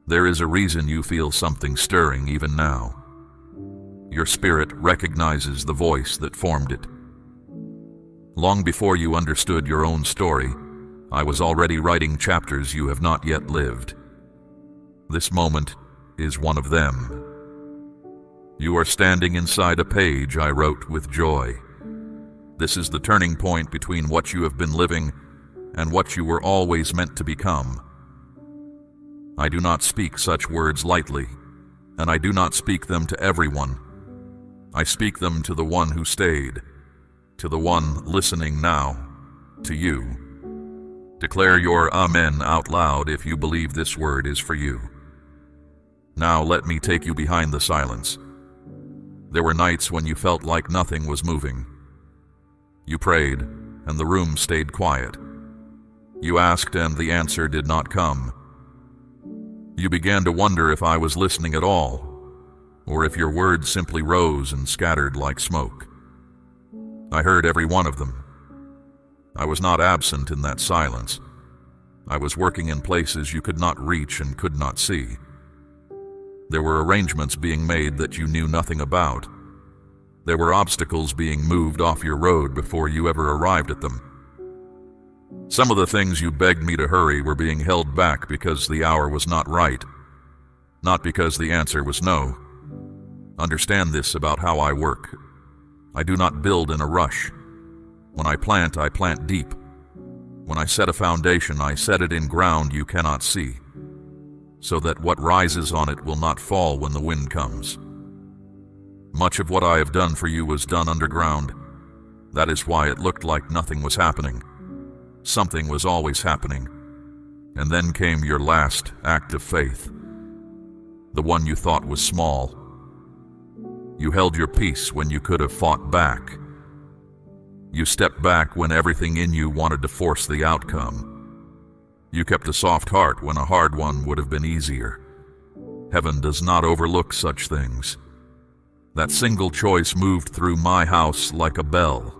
There is a reason you feel something stirring even now. Your spirit recognizes the voice that formed it. Long before you understood your own story, I was already writing chapters you have not yet lived. This moment is one of them. You are standing inside a page I wrote with joy. This is the turning point between what you have been living and what you were always meant to become. I do not speak such words lightly, and I do not speak them to everyone. I speak them to the one who stayed, to the one listening now, to you. Declare your Amen out loud if you believe this word is for you. Now let me take you behind the silence. There were nights when you felt like nothing was moving. You prayed, and the room stayed quiet. You asked, and the answer did not come. You began to wonder if I was listening at all, or if your words simply rose and scattered like smoke. I heard every one of them. I was not absent in that silence. I was working in places you could not reach and could not see. There were arrangements being made that you knew nothing about. There were obstacles being moved off your road before you ever arrived at them. Some of the things you begged me to hurry were being held back because the hour was not right, not because the answer was no. Understand this about how I work. I do not build in a rush. When I plant deep. When I set a foundation, I set it in ground you cannot see, so that what rises on it will not fall when the wind comes. Much of what I have done for you was done underground. That is why it looked like nothing was happening. Something was always happening. And then came your last act of faith, the one you thought was small. You held your peace when you could have fought back. You stepped back when everything in you wanted to force the outcome. You kept a soft heart when a hard one would have been easier. Heaven does not overlook such things. That single choice moved through my house like a bell.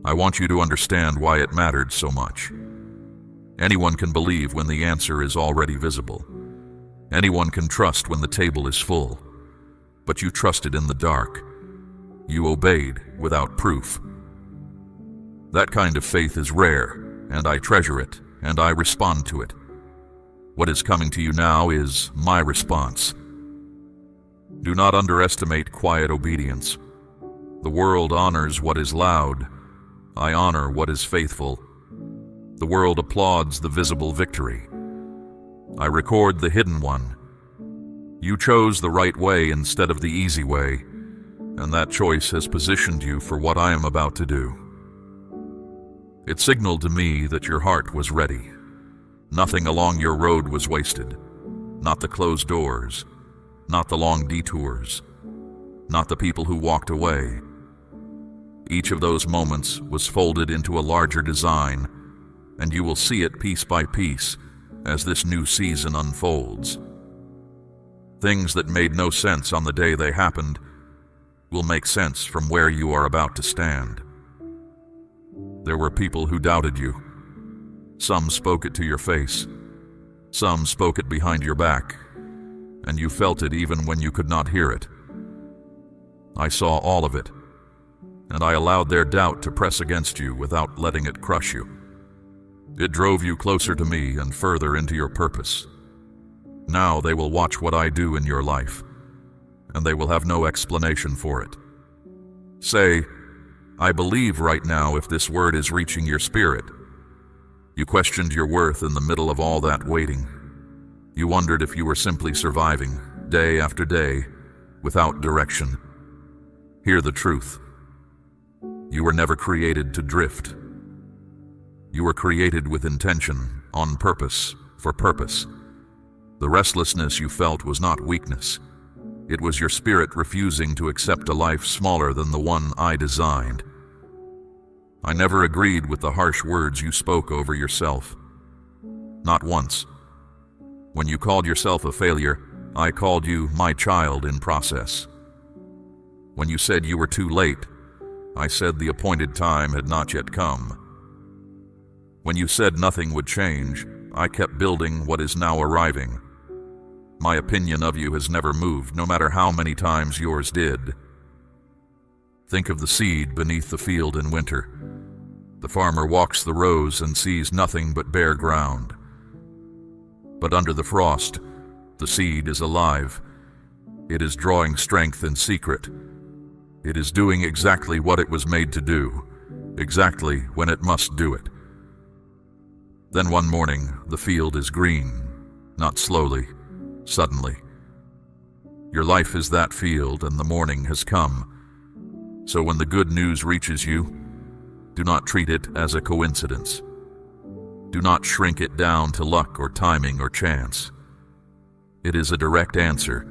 I want you to understand why it mattered so much. Anyone can believe when the answer is already visible. Anyone can trust when the table is full. But you trusted in the dark. You obeyed without proof. That kind of faith is rare, and I treasure it, and I respond to it. What is coming to you now is my response. Do not underestimate quiet obedience. The world honors what is loud. I honor what is faithful. The world applauds the visible victory. I record the hidden one. You chose the right way instead of the easy way, and that choice has positioned you for what I am about to do. It signaled to me that your heart was ready. Nothing along your road was wasted. Not the closed doors, not the long detours, not the people who walked away. Each of those moments was folded into a larger design, and you will see it piece by piece as this new season unfolds. Things that made no sense on the day they happened will make sense from where you are about to stand. There were people who doubted you. Some spoke it to your face. Some spoke it behind your back, and you felt it even when you could not hear it. I saw all of it, and I allowed their doubt to press against you without letting it crush you. It drove you closer to me and further into your purpose. Now they will watch what I do in your life, and they will have no explanation for it. Say, I believe right now if this word is reaching your spirit. You questioned your worth in the middle of all that waiting. You wondered if you were simply surviving, day after day, without direction. Hear the truth. You were never created to drift. You were created with intention, on purpose, for purpose. The restlessness you felt was not weakness. It was your spirit refusing to accept a life smaller than the one I designed. I never agreed with the harsh words you spoke over yourself. Not once. When you called yourself a failure, I called you my child in process. When you said you were too late, I said the appointed time had not yet come. When you said nothing would change, I kept building what is now arriving. My opinion of you has never moved, no matter how many times yours did. Think of the seed beneath the field in winter. The farmer walks the rows and sees nothing but bare ground. But under the frost, the seed is alive. It is drawing strength in secret. It is doing exactly what it was made to do, exactly when it must do it. Then one morning, the field is green, not slowly, suddenly. Your life is that field, and the morning has come. So when the good news reaches you, do not treat it as a coincidence. Do not shrink it down to luck or timing or chance. It is a direct answer,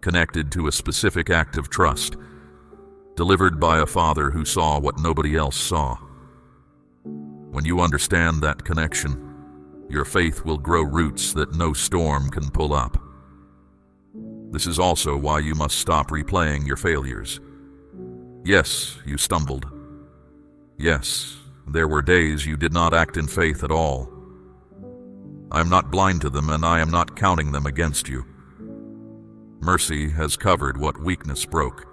connected to a specific act of trust, delivered by a Father who saw what nobody else saw. When you understand that connection, your faith will grow roots that no storm can pull up. This is also why you must stop replaying your failures. Yes, you stumbled. Yes, there were days you did not act in faith at all. I am not blind to them, and I am not counting them against you. Mercy has covered what weakness broke.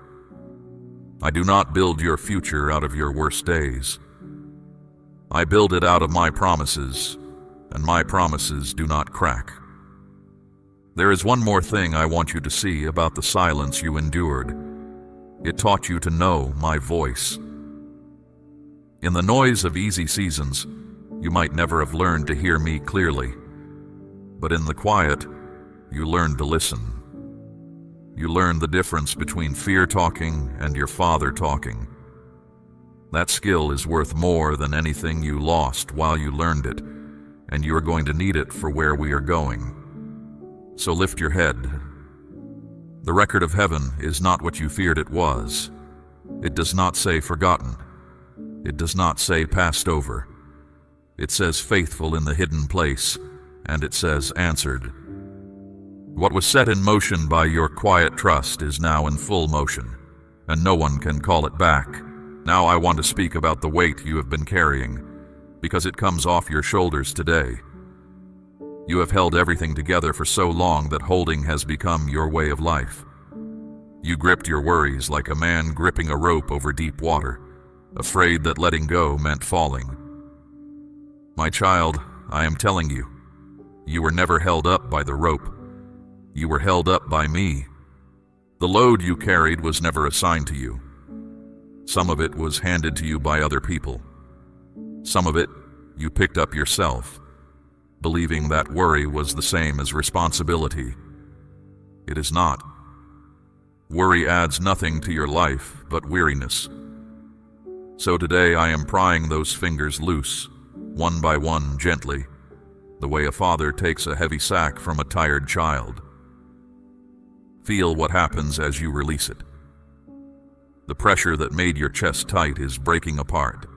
I do not build your future out of your worst days. I build it out of my promises, and my promises do not crack. There is one more thing I want you to see about the silence you endured. It taught you to know my voice. In the noise of easy seasons, you might never have learned to hear me clearly. But in the quiet, you learned to listen. You learned the difference between fear talking and your Father talking. That skill is worth more than anything you lost while you learned it, and you are going to need it for where we are going. So lift your head. The record of heaven is not what you feared it was. It does not say forgotten. It does not say passed over. It says faithful in the hidden place, and it says answered. What was set in motion by your quiet trust is now in full motion, and no one can call it back. Now I want to speak about the weight you have been carrying, because it comes off your shoulders today. You have held everything together for so long that holding has become your way of life. You gripped your worries like a man gripping a rope over deep water, afraid that letting go meant falling. My child, I am telling you, you were never held up by the rope. You were held up by me. The load you carried was never assigned to you. Some of it was handed to you by other people. Some of it you picked up yourself, believing that worry was the same as responsibility. It is not. Worry adds nothing to your life but weariness. So today I am prying those fingers loose, one by one, gently, the way a father takes a heavy sack from a tired child. Feel what happens as you release it. The pressure that made your chest tight is breaking apart.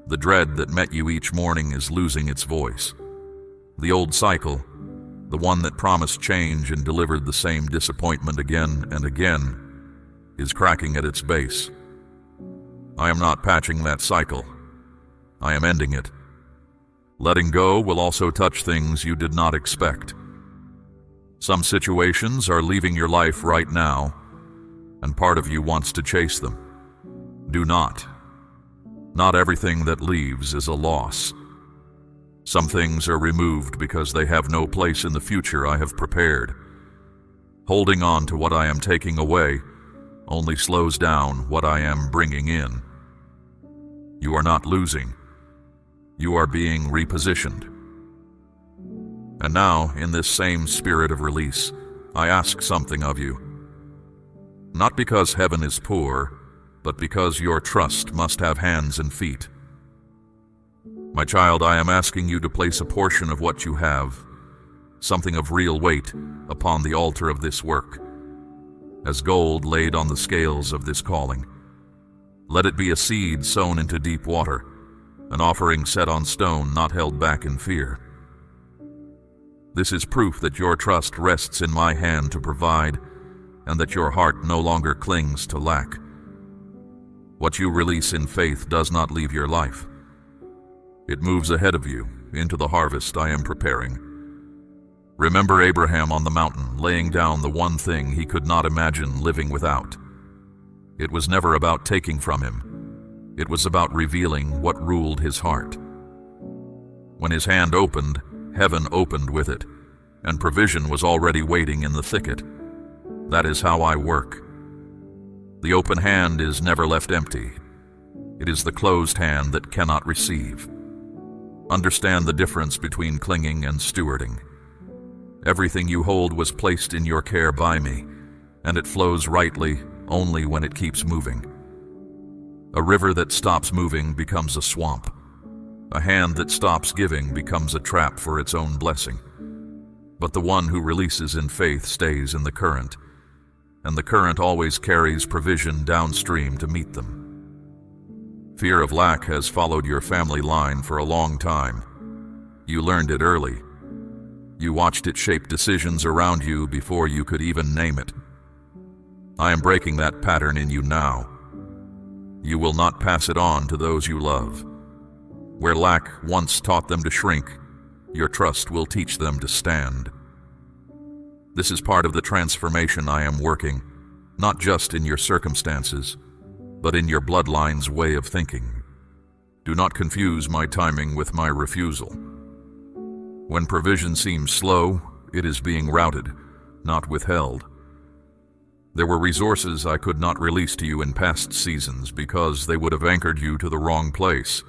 The dread that met you each morning is losing its voice. The old cycle, the one that promised change and delivered the same disappointment again and again, is cracking at its base. I am not patching that cycle. I am ending it. Letting go will also touch things you did not expect. Some situations are leaving your life right now, and part of you wants to chase them. Do not. Not everything that leaves is a loss. Some things are removed because they have no place in the future I have prepared. Holding on to what I am taking away only slows down what I am bringing in. You are not losing. You are being repositioned. And now, in this same spirit of release, I ask something of you. Not because heaven is poor, but because your trust must have hands and feet. My child, I am asking you to place a portion of what you have, something of real weight, upon the altar of this work, as gold laid on the scales of this calling. Let it be a seed sown into deep water, an offering set on stone, not held back in fear. This is proof that your trust rests in my hand to provide, and that your heart no longer clings to lack. What you release in faith does not leave your life. It moves ahead of you into the harvest I am preparing. Remember Abraham on the mountain, laying down the one thing he could not imagine living without. It was never about taking from him. It was about revealing what ruled his heart. When his hand opened, heaven opened with it, and provision was already waiting in the thicket. That is how I work. The open hand is never left empty. It is the closed hand that cannot receive. Understand the difference between clinging and stewarding. Everything you hold was placed in your care by me, and it flows rightly only when it keeps moving. A river that stops moving becomes a swamp. A hand that stops giving becomes a trap for its own blessing. But the one who releases in faith stays in the current, and the current always carries provision downstream to meet them. Fear of lack has followed your family line for a long time. You learned it early. You watched it shape decisions around you before you could even name it. I am breaking that pattern in you now. You will not pass it on to those you love. Where lack once taught them to shrink, your trust will teach them to stand. This is part of the transformation I am working, not just in your circumstances, but in your bloodline's way of thinking. Do not confuse my timing with my refusal. When provision seems slow, it is being routed, not withheld. There were resources I could not release to you in past seasons because they would have anchored you to the wrong place.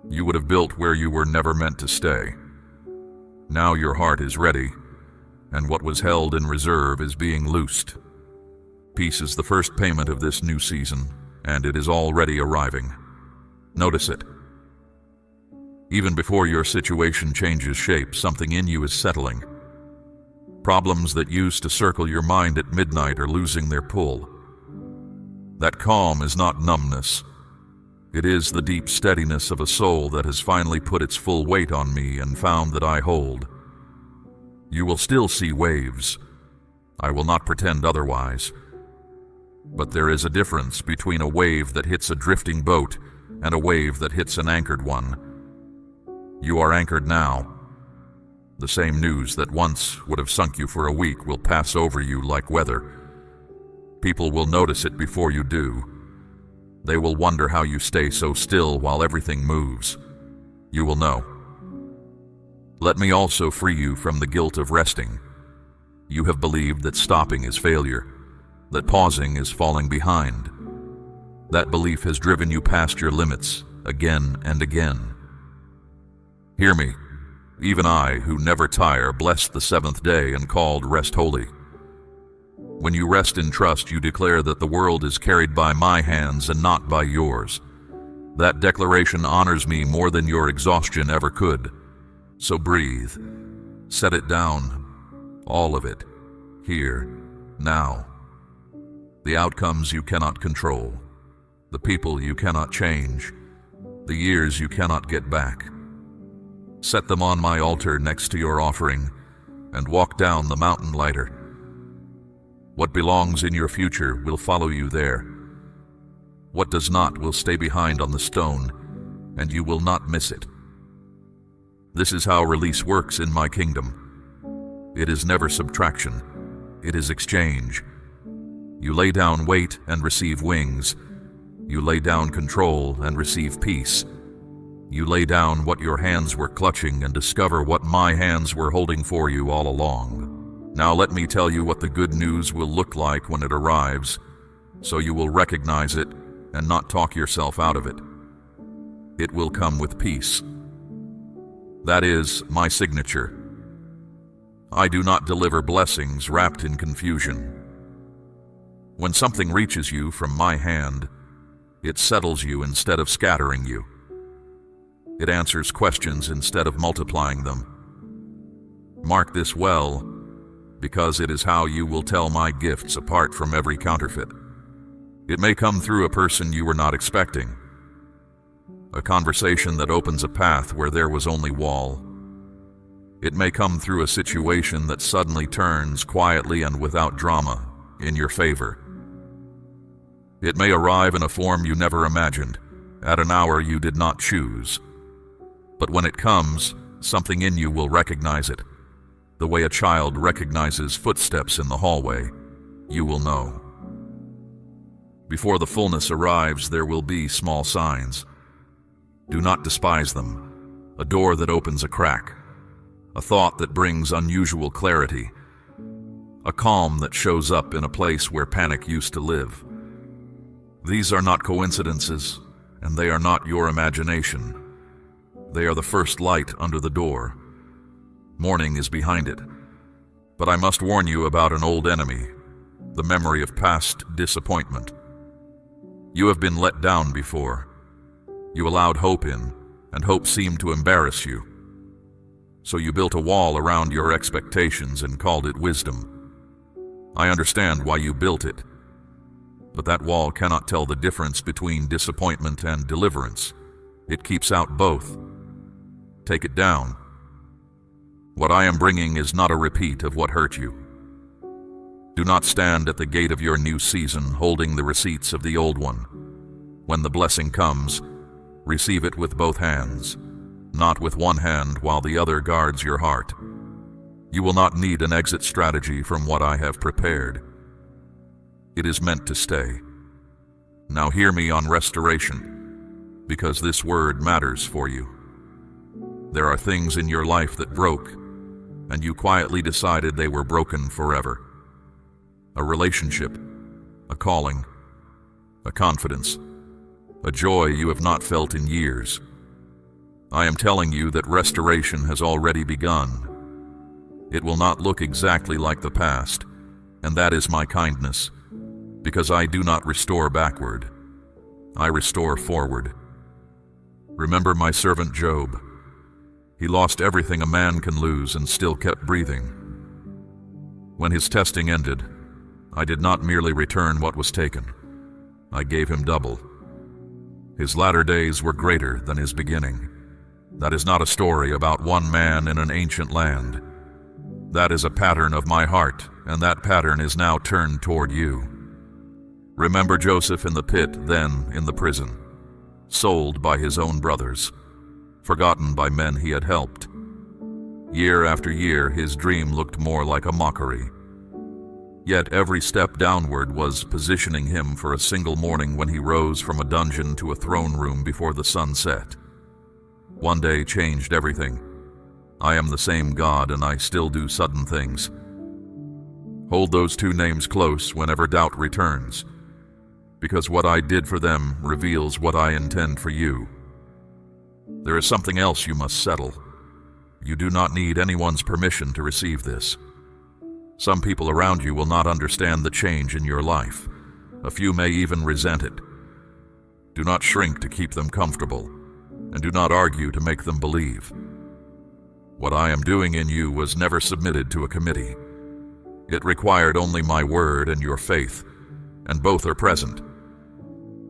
You would have built where you were never meant to stay. Now your heart is ready, and what was held in reserve is being loosed. Peace is the first payment of this new season, and it is already arriving. Notice it. Even before your situation changes shape, something in you is settling. Problems that used to circle your mind at midnight are losing their pull. That calm is not numbness. It is the deep steadiness of a soul that has finally put its full weight on me and found that I hold. You will still see waves. I will not pretend otherwise. But there is a difference between a wave that hits a drifting boat and a wave that hits an anchored one. You are anchored now. The same news that once would have sunk you for a week will pass over you like weather. People will notice it before you do. They will wonder how you stay so still while everything moves. You will know. Let me also free you from the guilt of resting. You have believed that stopping is failure, that pausing is falling behind. That belief has driven you past your limits again and again. Hear me. Even I, who never tire, blessed the seventh day and called rest holy. When you rest in trust, you declare that the world is carried by my hands and not by yours. That declaration honors me more than your exhaustion ever could. So breathe. Set it down. All of it. Here. Now. The outcomes you cannot control. The people you cannot change. The years you cannot get back. Set them on my altar next to your offering, and walk down the mountain lighter. What belongs in your future will follow you there. What does not will stay behind on the stone, and you will not miss it. This is how release works in my kingdom. It is never subtraction. It is exchange. You lay down weight and receive wings. You lay down control and receive peace. You lay down what your hands were clutching and discover what my hands were holding for you all along. Now let me tell you what the good news will look like when it arrives, so you will recognize it and not talk yourself out of it. It will come with peace. That is my signature. I do not deliver blessings wrapped in confusion. When something reaches you from my hand, it settles you instead of scattering you. It answers questions instead of multiplying them. Mark this well, because it is how you will tell my gifts apart from every counterfeit. It may come through a person you were not expecting, a conversation that opens a path where there was only wall, It may come through a situation that suddenly turns, quietly and without drama, in your favor. It may arrive in a form you never imagined, at an hour you did not choose. But when it comes, something in you will recognize it. The way a child recognizes footsteps in the hallway, you will know. Before the fullness arrives, there will be small signs. Do not despise them. A door that opens a crack, a thought that brings unusual clarity, a calm that shows up in a place where panic used to live. These are not coincidences, and they are not your imagination. They are the first light under the door. Morning is behind it. But I must warn you about an old enemy, the memory of past disappointment. You have been let down before. You allowed hope in, and hope seemed to embarrass you. So you built a wall around your expectations and called it wisdom. I understand why you built it, but that wall cannot tell the difference between disappointment and deliverance. It keeps out both. Take it down. What I am bringing is not a repeat of what hurt you. Do not stand at the gate of your new season holding the receipts of the old one. When the blessing comes, receive it with both hands, not with one hand while the other guards your heart. You will not need an exit strategy from what I have prepared. It is meant to stay. Now hear me on restoration, because this word matters for you. There are things in your life that broke, and you quietly decided they were broken forever. A relationship, a calling, a confidence, a joy you have not felt in years. I am telling you that restoration has already begun. It will not look exactly like the past, and that is my kindness, because I do not restore backward. I restore forward. Remember my servant Job. He lost everything a man can lose and still kept breathing. When his testing ended, I did not merely return what was taken. I gave him double. His latter days were greater than his beginning. That is not a story about one man in an ancient land. That is a pattern of my heart, and that pattern is now turned toward you. Remember Joseph in the pit, then in the prison, sold by his own brothers, forgotten by men he had helped. Year after year, his dream looked more like a mockery. Yet every step downward was positioning him for a single morning when he rose from a dungeon to a throne room before the sun set. One day changed everything. I am the same God, and I still do sudden things. Hold those two names close whenever doubt returns, because what I did for them reveals what I intend for you. There is something else you must settle. You do not need anyone's permission to receive this. Some people around you will not understand the change in your life. A few may even resent it. Do not shrink to keep them comfortable, and do not argue to make them believe. What I am doing in you was never submitted to a committee. It required only my word and your faith, and both are present.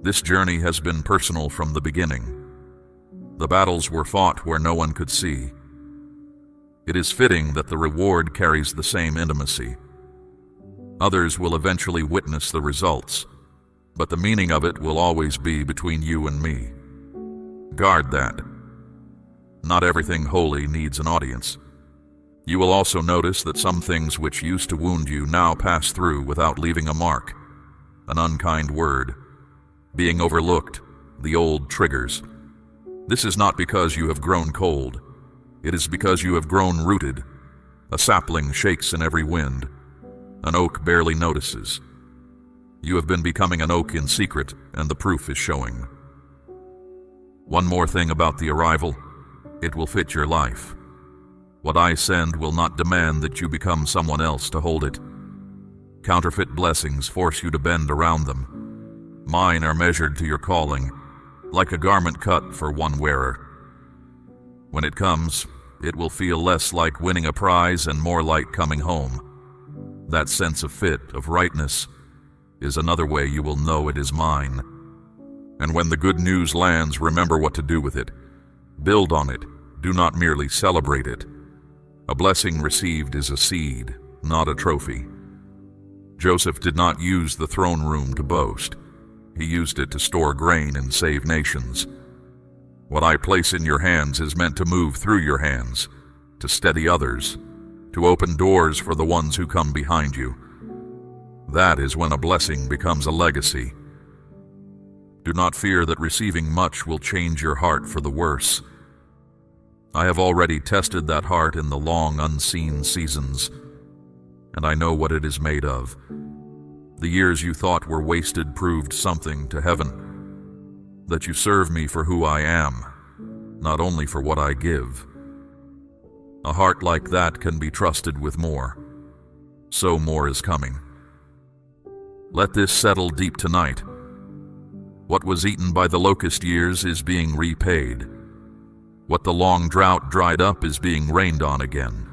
This journey has been personal from the beginning. The battles were fought where no one could see. It is fitting that the reward carries the same intimacy. Others will eventually witness the results, but the meaning of it will always be between you and me. Guard that. Not everything holy needs an audience. You will also notice that some things which used to wound you now pass through without leaving a mark. An unkind word, being overlooked, the old triggers. This is not because you have grown cold. It is because you have grown rooted. A sapling shakes in every wind. An oak barely notices. You have been becoming an oak in secret, and the proof is showing. One more thing about the arrival. It will fit your life. What I send will not demand that you become someone else to hold it. Counterfeit blessings force you to bend around them. Mine are measured to your calling, like a garment cut for one wearer. When it comes, it will feel less like winning a prize and more like coming home. That sense of fit, of rightness, is another way you will know it is mine. And when the good news lands, remember what to do with it. Build on it. Do not merely celebrate it. A blessing received is a seed, not a trophy. Joseph did not use the throne room to boast. He used it to store grain and save nations. What I place in your hands is meant to move through your hands, to steady others, to open doors for the ones who come behind you. That is when a blessing becomes a legacy. Do not fear that receiving much will change your heart for the worse. I have already tested that heart in the long unseen seasons, and I know what it is made of. The years you thought were wasted proved something to heaven, that you serve me for who I am, not only for what I give. A heart like that can be trusted with more, so more is coming. Let this settle deep tonight. What was eaten by the locust years is being repaid. What the long drought dried up is being rained on again.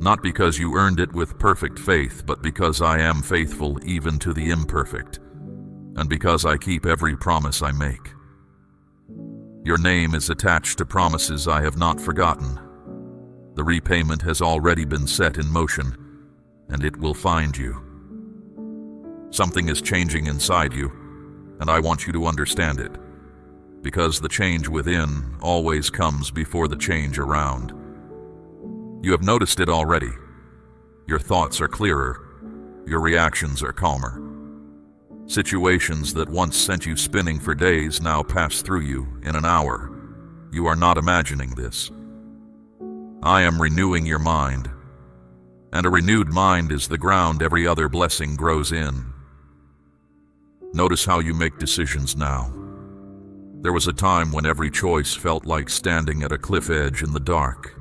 Not because you earned it with perfect faith, but because I am faithful even to the imperfect, and because I keep every promise I make. Your name is attached to promises I have not forgotten. The repayment has already been set in motion, and it will find you. Something is changing inside you, and I want you to understand it, because the change within always comes before the change around. You have noticed it already. Your thoughts are clearer. Your reactions are calmer. Situations that once sent you spinning for days now pass through you in an hour. You are not imagining this. I am renewing your mind, and a renewed mind is the ground every other blessing grows in. Notice how you make decisions now. There was a time when every choice felt like standing at a cliff edge in the dark.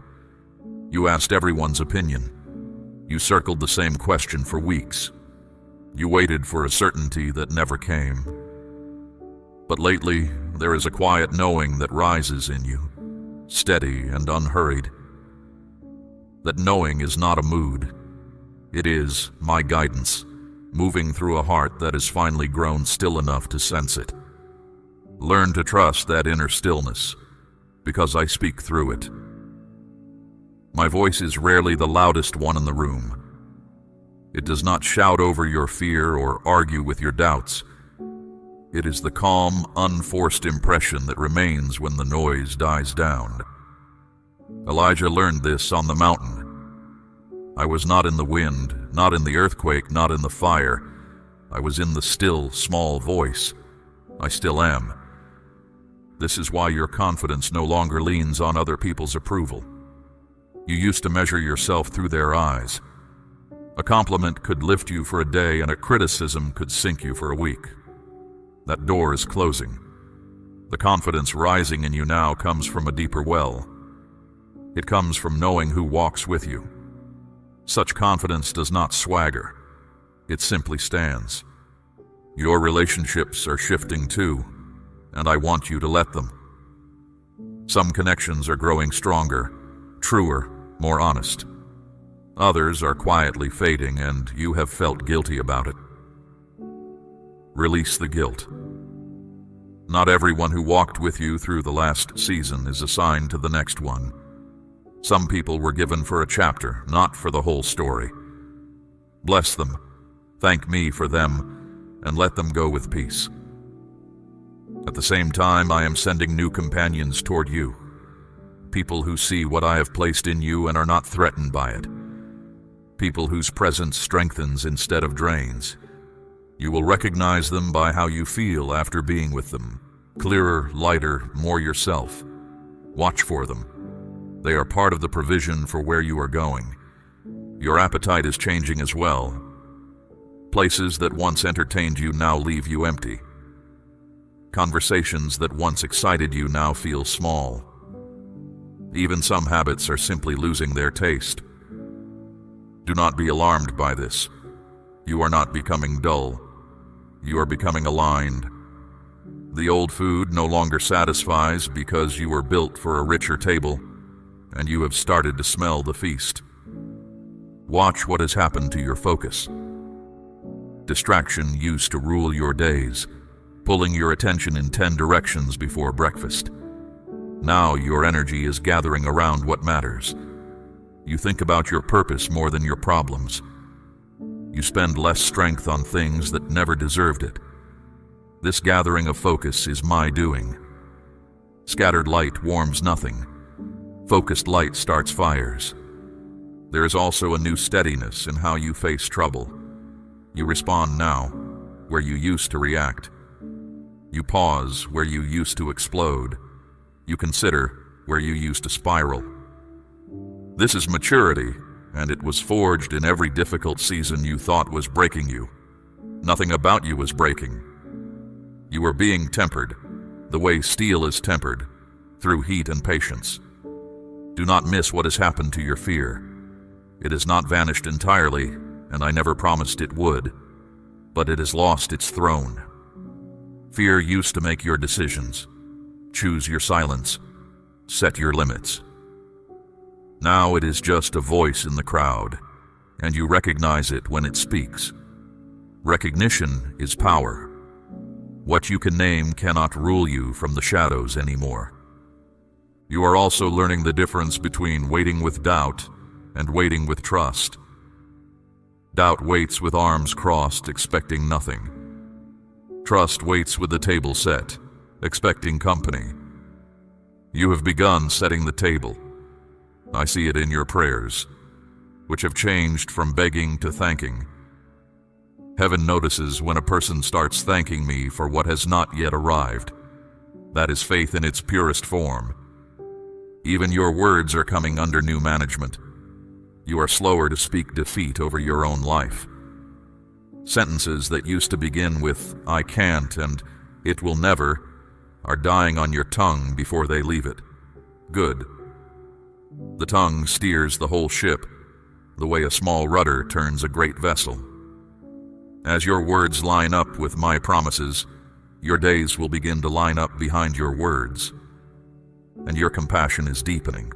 You asked everyone's opinion. You circled the same question for weeks. You waited for a certainty that never came. But lately, there is a quiet knowing that rises in you, steady and unhurried. That knowing is not a mood. It is my guidance, moving through a heart that has finally grown still enough to sense it. Learn to trust that inner stillness, because I speak through it. My voice is rarely the loudest one in the room. It does not shout over your fear or argue with your doubts. It is the calm, unforced impression that remains when the noise dies down. Elijah learned this on the mountain. I was not in the wind, not in the earthquake, not in the fire. I was in the still, small voice. I still am. This is why your confidence no longer leans on other people's approval. You used to measure yourself through their eyes. A compliment could lift you for a day, and a criticism could sink you for a week. That door is closing. The confidence rising in you now comes from a deeper well. It comes from knowing who walks with you. Such confidence does not swagger. It simply stands. Your relationships are shifting too, and I want you to let them. Some connections are growing stronger, truer, more honest. Others are quietly fading, and you have felt guilty about it. Release the guilt. Not everyone who walked with you through the last season is assigned to the next one. Some people were given for a chapter, not for the whole story. Bless them, thank me for them, and let them go with peace. At the same time, I am sending new companions toward you. People who see what I have placed in you and are not threatened by it. People whose presence strengthens instead of drains. You will recognize them by how you feel after being with them. Clearer, lighter, more yourself. Watch for them. They are part of the provision for where you are going. Your appetite is changing as well. Places that once entertained you now leave you empty. Conversations that once excited you now feel small. Even some habits are simply losing their taste. Do not be alarmed by this. You are not becoming dull. You are becoming aligned. The old food no longer satisfies because you were built for a richer table, and you have started to smell the feast. Watch what has happened to your focus. Distraction used to rule your days, pulling your attention in 10 directions before breakfast. Now your energy is gathering around what matters. You think about your purpose more than your problems. You spend less strength on things that never deserved it. This gathering of focus is my doing. Scattered light warms nothing. Focused light starts fires. There is also a new steadiness in how you face trouble. You respond now, where you used to react. You pause where you used to explode. You consider where you used to spiral. This is maturity, and it was forged in every difficult season you thought was breaking you. Nothing about you was breaking. You were being tempered, the way steel is tempered, through heat and patience. Do not miss what has happened to your fear. It has not vanished entirely, and I never promised it would, but it has lost its throne. Fear used to make your decisions, choose your silence, set your limits. Now it is just a voice in the crowd, and you recognize it when it speaks. Recognition is power. What you can name cannot rule you from the shadows anymore. You are also learning the difference between waiting with doubt and waiting with trust. Doubt waits with arms crossed, expecting nothing. Trust waits with the table set, expecting company. You have begun setting the table. I see it in your prayers, which have changed from begging to thanking. Heaven notices when a person starts thanking me for what has not yet arrived. That is faith in its purest form. Even your words are coming under new management. You are slower to speak defeat over your own life. Sentences that used to begin with "I can't" and "it will never" are dying on your tongue before they leave it. Good. The tongue steers the whole ship, the way a small rudder turns a great vessel. As your words line up with my promises, your days will begin to line up behind your words, and your compassion is deepening.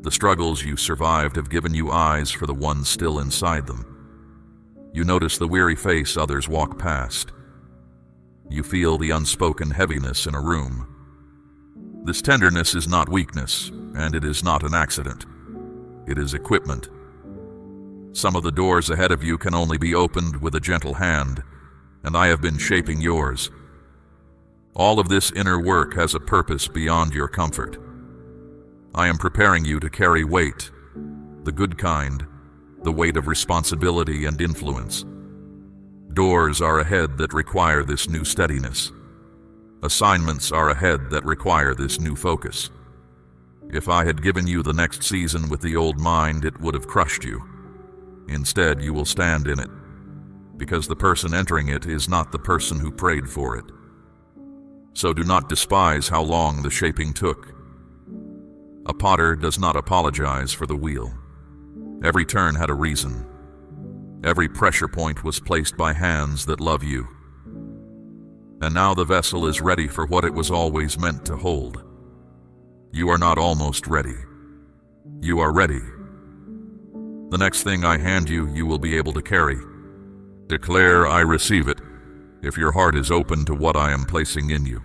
The struggles you survived have given you eyes for the ones still inside them. You notice the weary face others walk past. You feel the unspoken heaviness in a room. This tenderness is not weakness, and it is not an accident. It is equipment. Some of the doors ahead of you can only be opened with a gentle hand, and I have been shaping yours. All of this inner work has a purpose beyond your comfort. I am preparing you to carry weight, the good kind, the weight of responsibility and influence. Doors are ahead that require this new steadiness. Assignments are ahead that require this new focus. If I had given you the next season with the old mind, it would have crushed you. Instead, you will stand in it, because the person entering it is not the person who prayed for it. So do not despise how long the shaping took. A potter does not apologize for the wheel. Every turn had a reason. Every pressure point was placed by hands that love you. And now the vessel is ready for what it was always meant to hold. You are not almost ready. You are ready. The next thing I hand you, you will be able to carry. Declare, "I receive it," if your heart is open to what I am placing in you.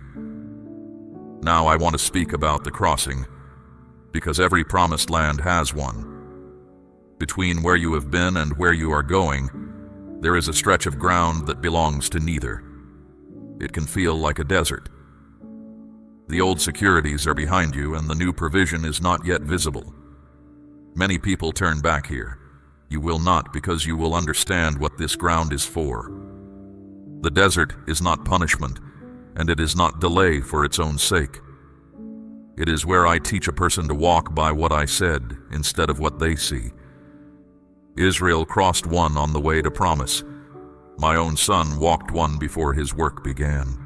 Now I want to speak about the crossing, because every promised land has one. Between where you have been and where you are going, there is a stretch of ground that belongs to neither. It can feel like a desert. The old securities are behind you, and the new provision is not yet visible. Many people turn back here. You will not, because you will understand what this ground is for. The desert is not punishment, and it is not delay for its own sake. It is where I teach a person to walk by what I said instead of what they see. Israel crossed one on the way to promise. My own son walked one before his work began.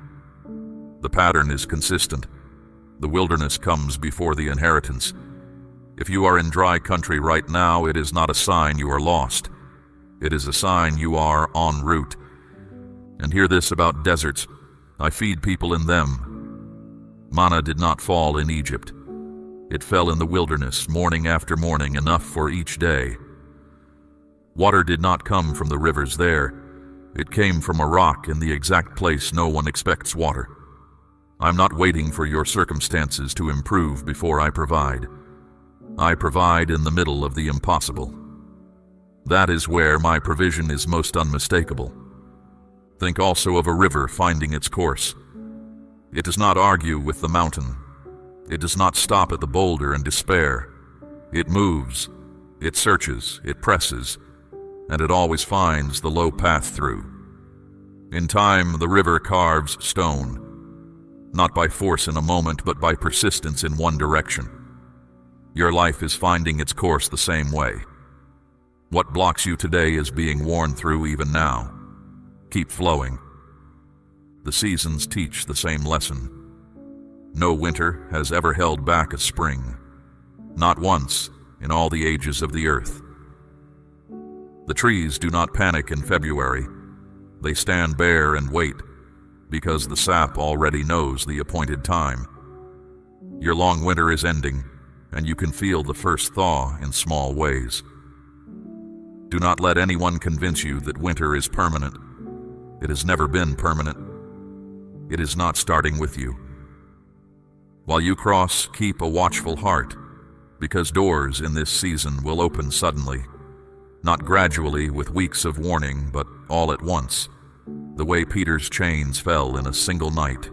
The pattern is consistent. The wilderness comes before the inheritance. If you are in dry country right now, it is not a sign you are lost. It is a sign you are en route. And hear this about deserts: I feed people in them. Manna did not fall in Egypt. It fell in the wilderness, morning after morning, enough for each day. Water did not come from the rivers there. It came from a rock in the exact place no one expects water. I'm not waiting for your circumstances to improve before I provide. I provide in the middle of the impossible. That is where my provision is most unmistakable. Think also of a river finding its course. It does not argue with the mountain. It does not stop at the boulder and despair. It moves, it searches, it presses, and it always finds the low path through. In time, the river carves stone, not by force in a moment, but by persistence in one direction. Your life is finding its course the same way. What blocks you today is being worn through even now. Keep flowing. The seasons teach the same lesson. No winter has ever held back a spring, not once in all the ages of the earth. The trees do not panic in February. They stand bare and wait, because the sap already knows the appointed time. Your long winter is ending, and you can feel the first thaw in small ways. Do not let anyone convince you that winter is permanent. It has never been permanent. It is not starting with you. While you cross, keep a watchful heart, because doors in this season will open suddenly, not gradually with weeks of warning, but all at once, the way Peter's chains fell in a single night.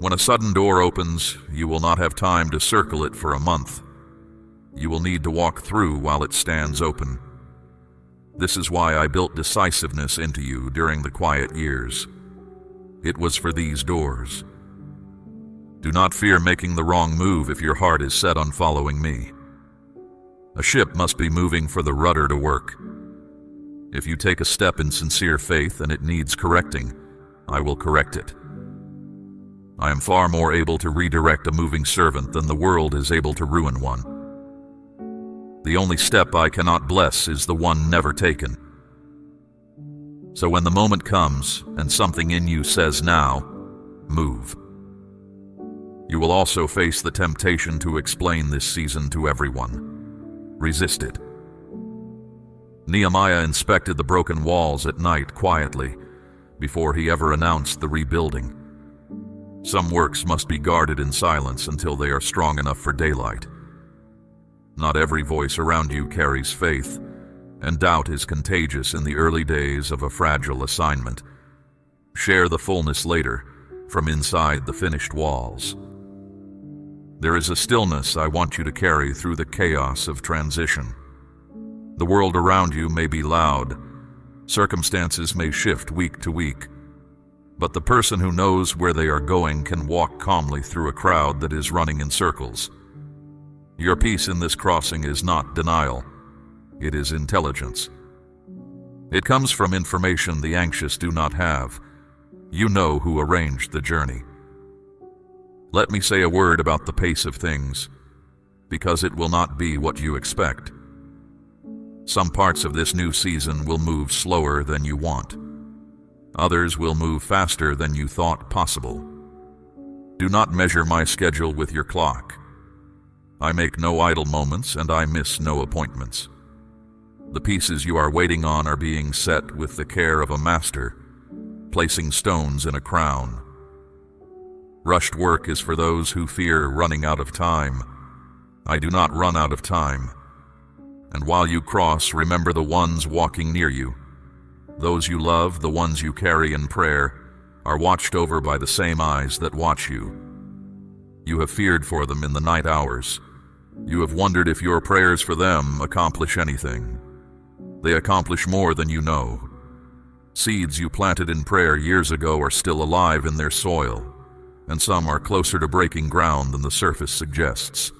When a sudden door opens, you will not have time to circle it for a month. You will need to walk through while it stands open. This is why I built decisiveness into you during the quiet years. It was for these doors. Do not fear making the wrong move if your heart is set on following me. A ship must be moving for the rudder to work. If you take a step in sincere faith and it needs correcting, I will correct it. I am far more able to redirect a moving servant than the world is able to ruin one. The only step I cannot bless is the one never taken. So when the moment comes and something in you says now, move. You will also face the temptation to explain this season to everyone. Resist it. Nehemiah inspected the broken walls at night quietly before he ever announced the rebuilding. Some works must be guarded in silence until they are strong enough for daylight. Not every voice around you carries faith, and doubt is contagious in the early days of a fragile assignment. Share the fullness later, from inside the finished walls. There is a stillness I want you to carry through the chaos of transition. The world around you may be loud, circumstances may shift week to week, but the person who knows where they are going can walk calmly through a crowd that is running in circles. Your peace in this crossing is not denial, it is intelligence. It comes from information the anxious do not have. You know who arranged the journey. Let me say a word about the pace of things, because it will not be what you expect. Some parts of this new season will move slower than you want. Others will move faster than you thought possible. Do not measure my schedule with your clock. I make no idle moments and I miss no appointments. The pieces you are waiting on are being set with the care of a master, placing stones in a crown. Rushed work is for those who fear running out of time. I do not run out of time. And while you cross, remember the ones walking near you. Those you love, the ones you carry in prayer, are watched over by the same eyes that watch you. You have feared for them in the night hours. You have wondered if your prayers for them accomplish anything. They accomplish more than you know. Seeds you planted in prayer years ago are still alive in their soil, and some are closer to breaking ground than the surface suggests.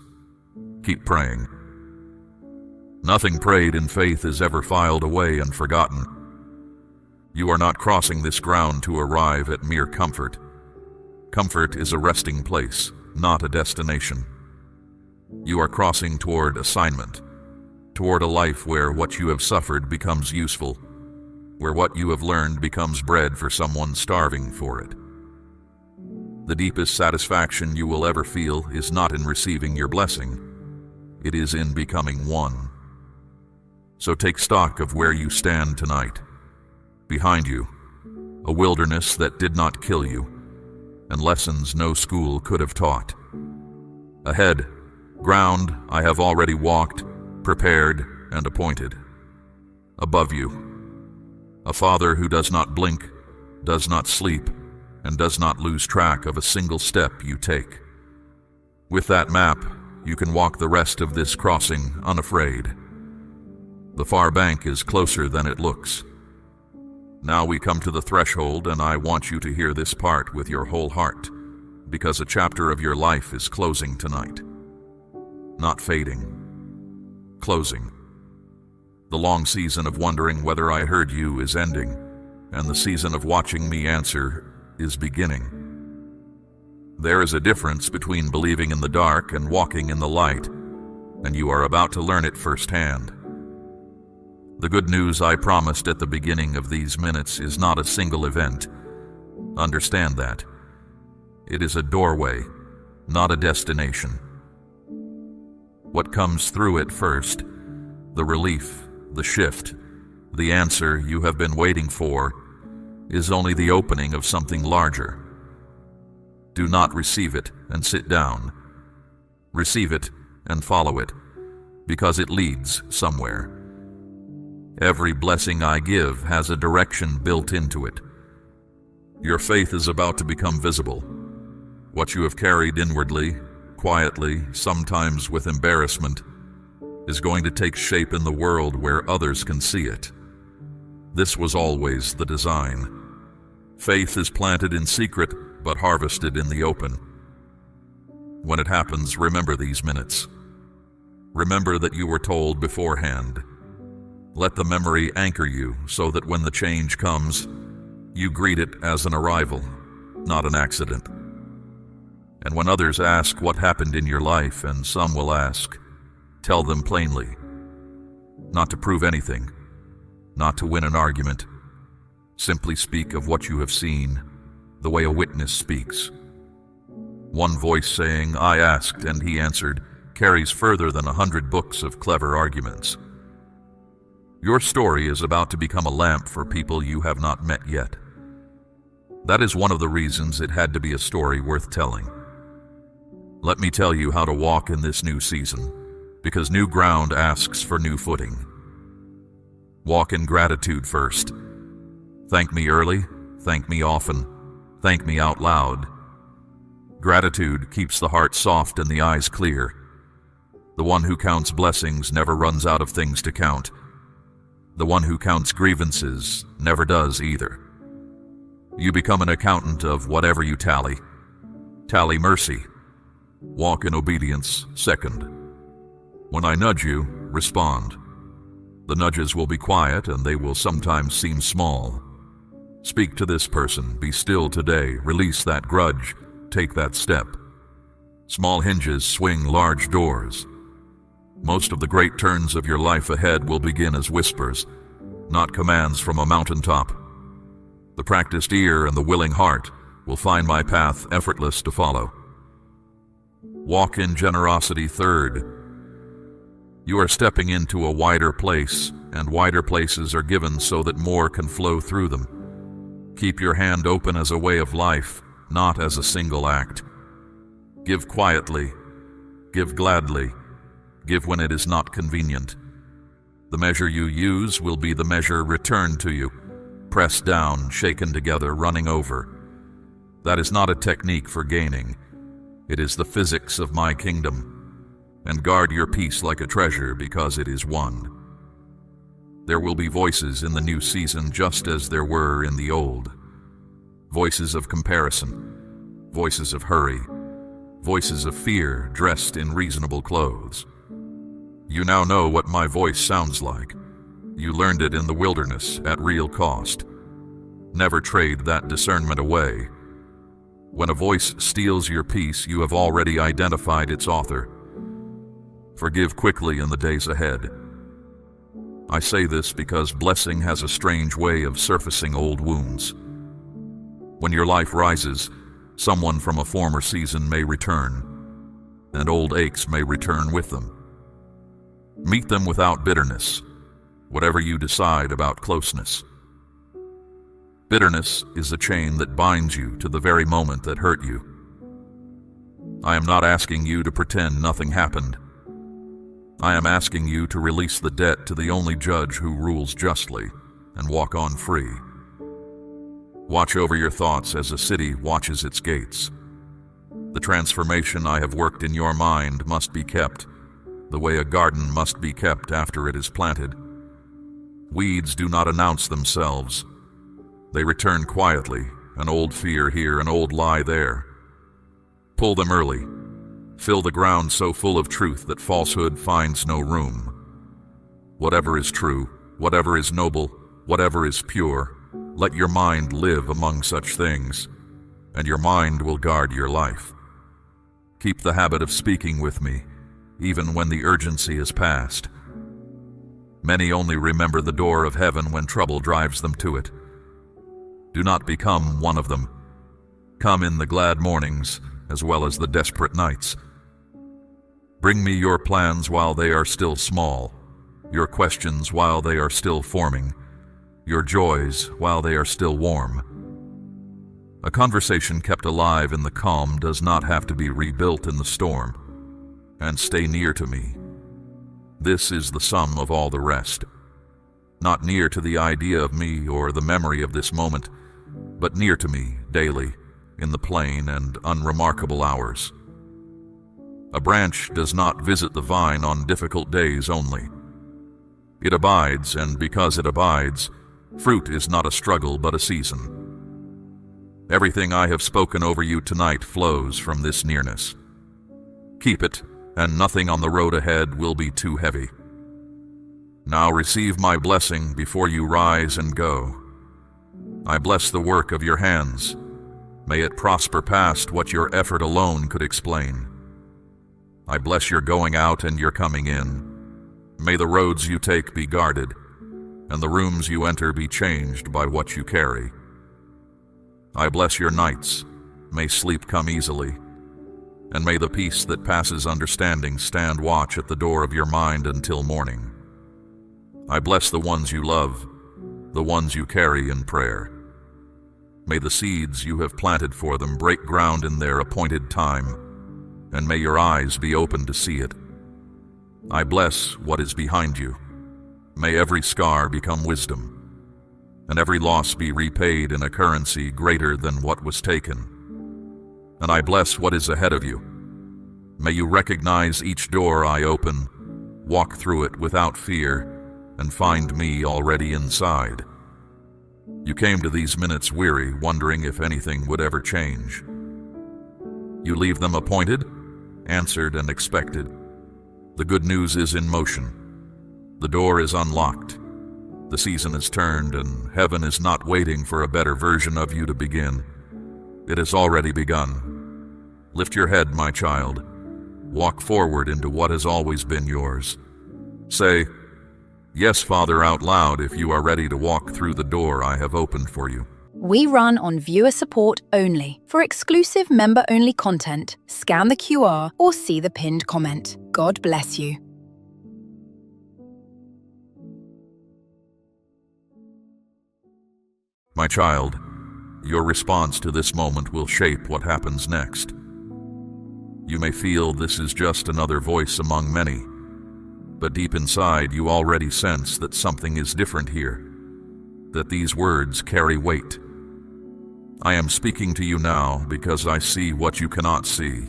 Keep praying. Nothing prayed in faith is ever filed away and forgotten. You are not crossing this ground to arrive at mere comfort. Comfort is a resting place, not a destination. You are crossing toward assignment, toward a life where what you have suffered becomes useful, where what you have learned becomes bread for someone starving for it. The deepest satisfaction you will ever feel is not in receiving your blessing. It is in becoming one. So take stock of where you stand tonight. Behind you, a wilderness that did not kill you, and lessons no school could have taught. Ahead, Ground I have already walked, prepared, and appointed. Above you, a Father who does not blink, does not sleep, and does not lose track of a single step you take. With that map, you can walk the rest of this crossing unafraid. The far bank is closer than it looks. Now we come to the threshold, and I want you to hear this part with your whole heart, because a chapter of your life is closing tonight. Not fading. Closing. The long season of wondering whether I heard you is ending, and the season of watching me answer is beginning. There is a difference between believing in the dark and walking in the light, and you are about to learn it firsthand. The good news I promised at the beginning of these minutes is not a single event. Understand that. It is a doorway, not a destination. What comes through it first, the relief, the shift, the answer you have been waiting for, is only the opening of something larger. Do not receive it and sit down. Receive it and follow it, because it leads somewhere. Every blessing I give has a direction built into it. Your faith is about to become visible. What you have carried inwardly, quietly, sometimes with embarrassment, is going to take shape in the world where others can see it. This was always the design. Faith is planted in secret, but harvested in the open. When it happens, remember these minutes. Remember that you were told beforehand. Let the memory anchor you so that when the change comes, you greet it as an arrival, not an accident. And when others ask what happened in your life, and some will ask, tell them plainly. Not to prove anything, not to win an argument. Simply speak of what you have seen, the way a witness speaks. One voice saying, "I asked and he answered," carries further than 100 books of clever arguments. Your story is about to become a lamp for people you have not met yet. That is one of the reasons it had to be a story worth telling. Let me tell you how to walk in this new season, because new ground asks for new footing. Walk in gratitude first. Thank me early, thank me often, thank me out loud. Gratitude keeps the heart soft and the eyes clear. The one who counts blessings never runs out of things to count. The one who counts grievances never does either. You become an accountant of whatever you tally. Tally mercy. Walk in obedience second. When I nudge you, respond. The nudges will be quiet and they will sometimes seem small. Speak to this person, be still today, release that grudge, take that step. Small hinges swing large doors. Most of the great turns of your life ahead will begin as whispers, not commands from a mountaintop. The practiced ear and the willing heart will find my path effortless to follow. Walk in generosity third. You are stepping into a wider place, and wider places are given so that more can flow through them. Keep your hand open as a way of life, not as a single act. Give quietly, give gladly, give when it is not convenient. The measure you use will be the measure returned to you, pressed down, shaken together, running over. That is not a technique for gaining. It is the physics of my kingdom. And guard your peace like a treasure, because it is won. There will be voices in the new season just as there were in the old. Voices of comparison, voices of hurry, voices of fear dressed in reasonable clothes. You now know what my voice sounds like. You learned it in the wilderness at real cost. Never trade that discernment away. When a voice steals your peace, you have already identified its author. Forgive quickly in the days ahead. I say this because blessing has a strange way of surfacing old wounds. When your life rises, someone from a former season may return, and old aches may return with them. Meet them without bitterness, whatever you decide about closeness. Bitterness is a chain that binds you to the very moment that hurt you. I am not asking you to pretend nothing happened. I am asking you to release the debt to the only judge who rules justly and walk on free. Watch over your thoughts as a city watches its gates. The transformation I have worked in your mind must be kept, the way a garden must be kept after it is planted. Weeds do not announce themselves. They return quietly, an old fear here, an old lie there. Pull them early. Fill the ground so full of truth that falsehood finds no room. Whatever is true, whatever is noble, whatever is pure, let your mind live among such things, and your mind will guard your life. Keep the habit of speaking with me, even when the urgency is past. Many only remember the door of heaven when trouble drives them to it. Do not become one of them. Come in the glad mornings, as well as the desperate nights. Bring me your plans while they are still small, your questions while they are still forming, your joys while they are still warm. A conversation kept alive in the calm does not have to be rebuilt in the storm. And stay near to me. This is the sum of all the rest. Not near to the idea of me or the memory of this moment, but near to me daily, in the plain and unremarkable hours. A branch does not visit the vine on difficult days only. It abides, and because it abides, fruit is not a struggle but a season. Everything I have spoken over you tonight flows from this nearness. Keep it, and nothing on the road ahead will be too heavy. Now receive my blessing before you rise and go. I bless the work of your hands. May it prosper past what your effort alone could explain. I bless your going out and your coming in. May the roads you take be guarded, and the rooms you enter be changed by what you carry. I bless your nights. May sleep come easily, and may the peace that passes understanding stand watch at the door of your mind until morning. I bless the ones you love, the ones you carry in prayer. May the seeds you have planted for them break ground in their appointed time, and may your eyes be open to see it. I bless what is behind you. May every scar become wisdom, and every loss be repaid in a currency greater than what was taken. And I bless what is ahead of you. May you recognize each door I open, walk through it without fear, and find me already inside. You came to these minutes weary, wondering if anything would ever change. You leave them appointed, answered, and expected. The good news is in motion. The door is unlocked. The season is turned, and heaven is not waiting for a better version of you to begin. It has already begun. Lift your head, my child. Walk forward into what has always been yours. Say, "Yes, Father," out loud if you are ready to walk through the door I have opened for you. We run on viewer support only. For exclusive member-only content, scan the QR or see the pinned comment. God bless you. My child, your response to this moment will shape what happens next. You may feel this is just another voice among many, but deep inside you already sense that something is different here, that these words carry weight. I am speaking to you now because I see what you cannot see,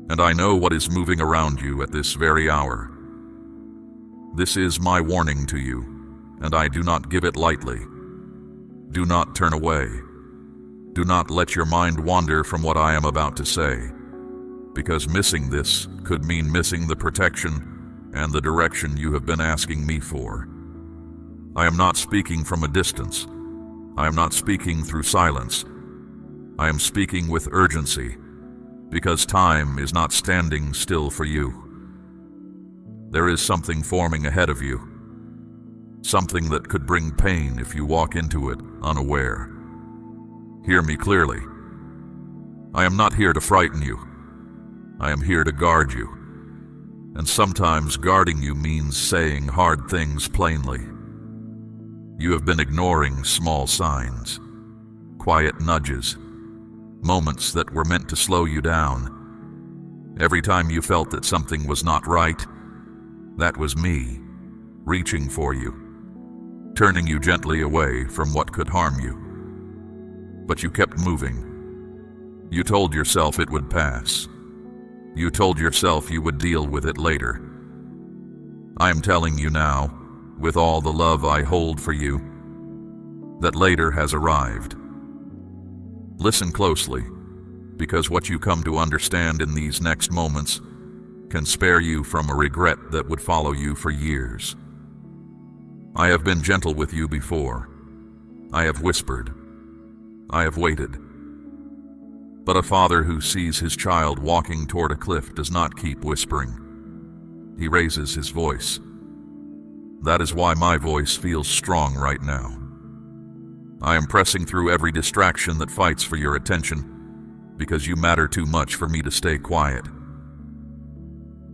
and I know what is moving around you at this very hour. This is my warning to you, and I do not give it lightly. Do not turn away. Do not let your mind wander from what I am about to say, because missing this could mean missing the protection and the direction you have been asking me for. I am not speaking from a distance. I am not speaking through silence. I am speaking with urgency, because time is not standing still for you. There is something forming ahead of you, something that could bring pain if you walk into it unaware. Hear me clearly. I am not here to frighten you. I am here to guard you. And sometimes guarding you means saying hard things plainly. You have been ignoring small signs, quiet nudges, moments that were meant to slow you down. Every time you felt that something was not right, that was me, reaching for you, turning you gently away from what could harm you. But you kept moving. You told yourself it would pass. You told yourself you would deal with it later. I am telling you now, with all the love I hold for you, that later has arrived. Listen closely, because what you come to understand in these next moments can spare you from a regret that would follow you for years. I have been gentle with you before. I have whispered. I have waited. But a father who sees his child walking toward a cliff does not keep whispering. He raises his voice. That is why my voice feels strong right now. I am pressing through every distraction that fights for your attention, because you matter too much for me to stay quiet.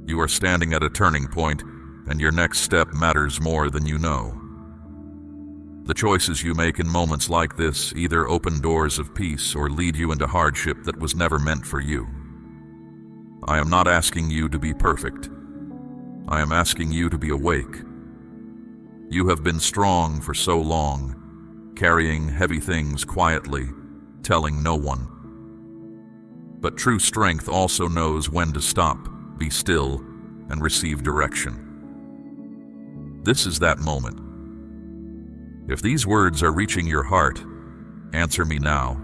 You are standing at a turning point, and your next step matters more than you know. The choices you make in moments like this either open doors of peace or lead you into hardship that was never meant for you. I am not asking you to be perfect. I am asking you to be awake. You have been strong for so long, carrying heavy things quietly, telling no one. But true strength also knows when to stop, be still, and receive direction. This is that moment. If these words are reaching your heart, answer me now.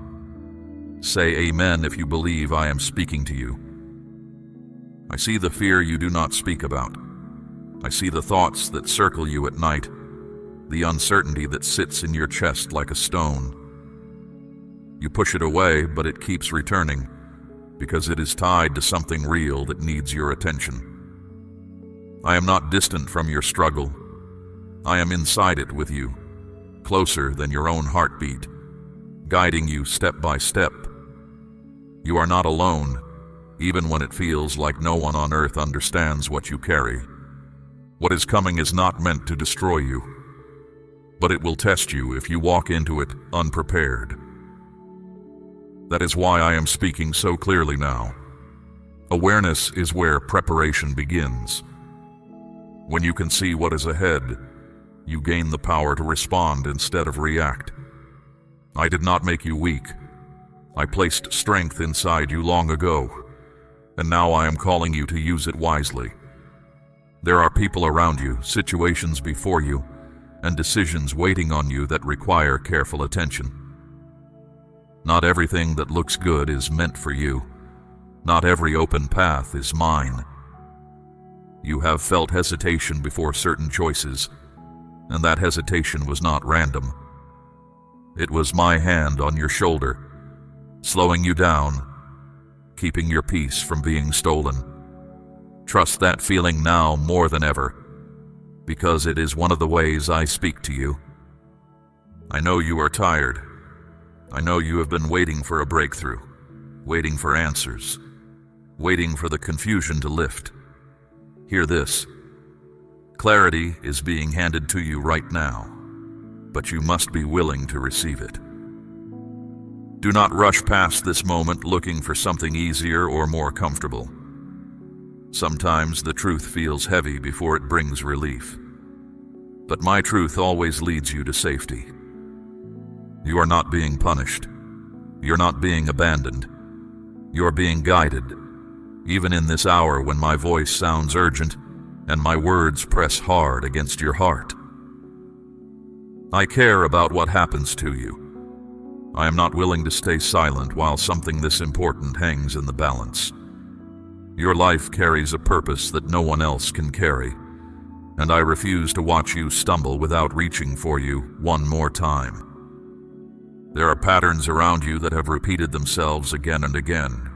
Say amen if you believe I am speaking to you. I see the fear you do not speak about. I see the thoughts that circle you at night, the uncertainty that sits in your chest like a stone. You push it away, but it keeps returning, because it is tied to something real that needs your attention. I am not distant from your struggle. I am inside it with you, closer than your own heartbeat, guiding you step by step. You are not alone, even when it feels like no one on earth understands what you carry. What is coming is not meant to destroy you, but it will test you if you walk into it unprepared. That is why I am speaking so clearly now. Awareness is where preparation begins. When you can see what is ahead, you gain the power to respond instead of react. I did not make you weak. I placed strength inside you long ago, and now I am calling you to use it wisely. There are people around you, situations before you, and decisions waiting on you that require careful attention. Not everything that looks good is meant for you. Not every open path is mine. You have felt hesitation before certain choices, and that hesitation was not random. It was my hand on your shoulder, slowing you down, keeping your peace from being stolen. Trust that feeling now more than ever, because it is one of the ways I speak to you. I know you are tired. I know you have been waiting for a breakthrough, waiting for answers, waiting for the confusion to lift. Hear this. Clarity is being handed to you right now, but you must be willing to receive it. Do not rush past this moment looking for something easier or more comfortable. Sometimes the truth feels heavy before it brings relief, but my truth always leads you to safety. You are not being punished. You're not being abandoned. You're being guided, even in this hour when my voice sounds urgent and my words press hard against your heart. I care about what happens to you. I am not willing to stay silent while something this important hangs in the balance. Your life carries a purpose that no one else can carry, and I refuse to watch you stumble without reaching for you one more time. There are patterns around you that have repeated themselves again and again.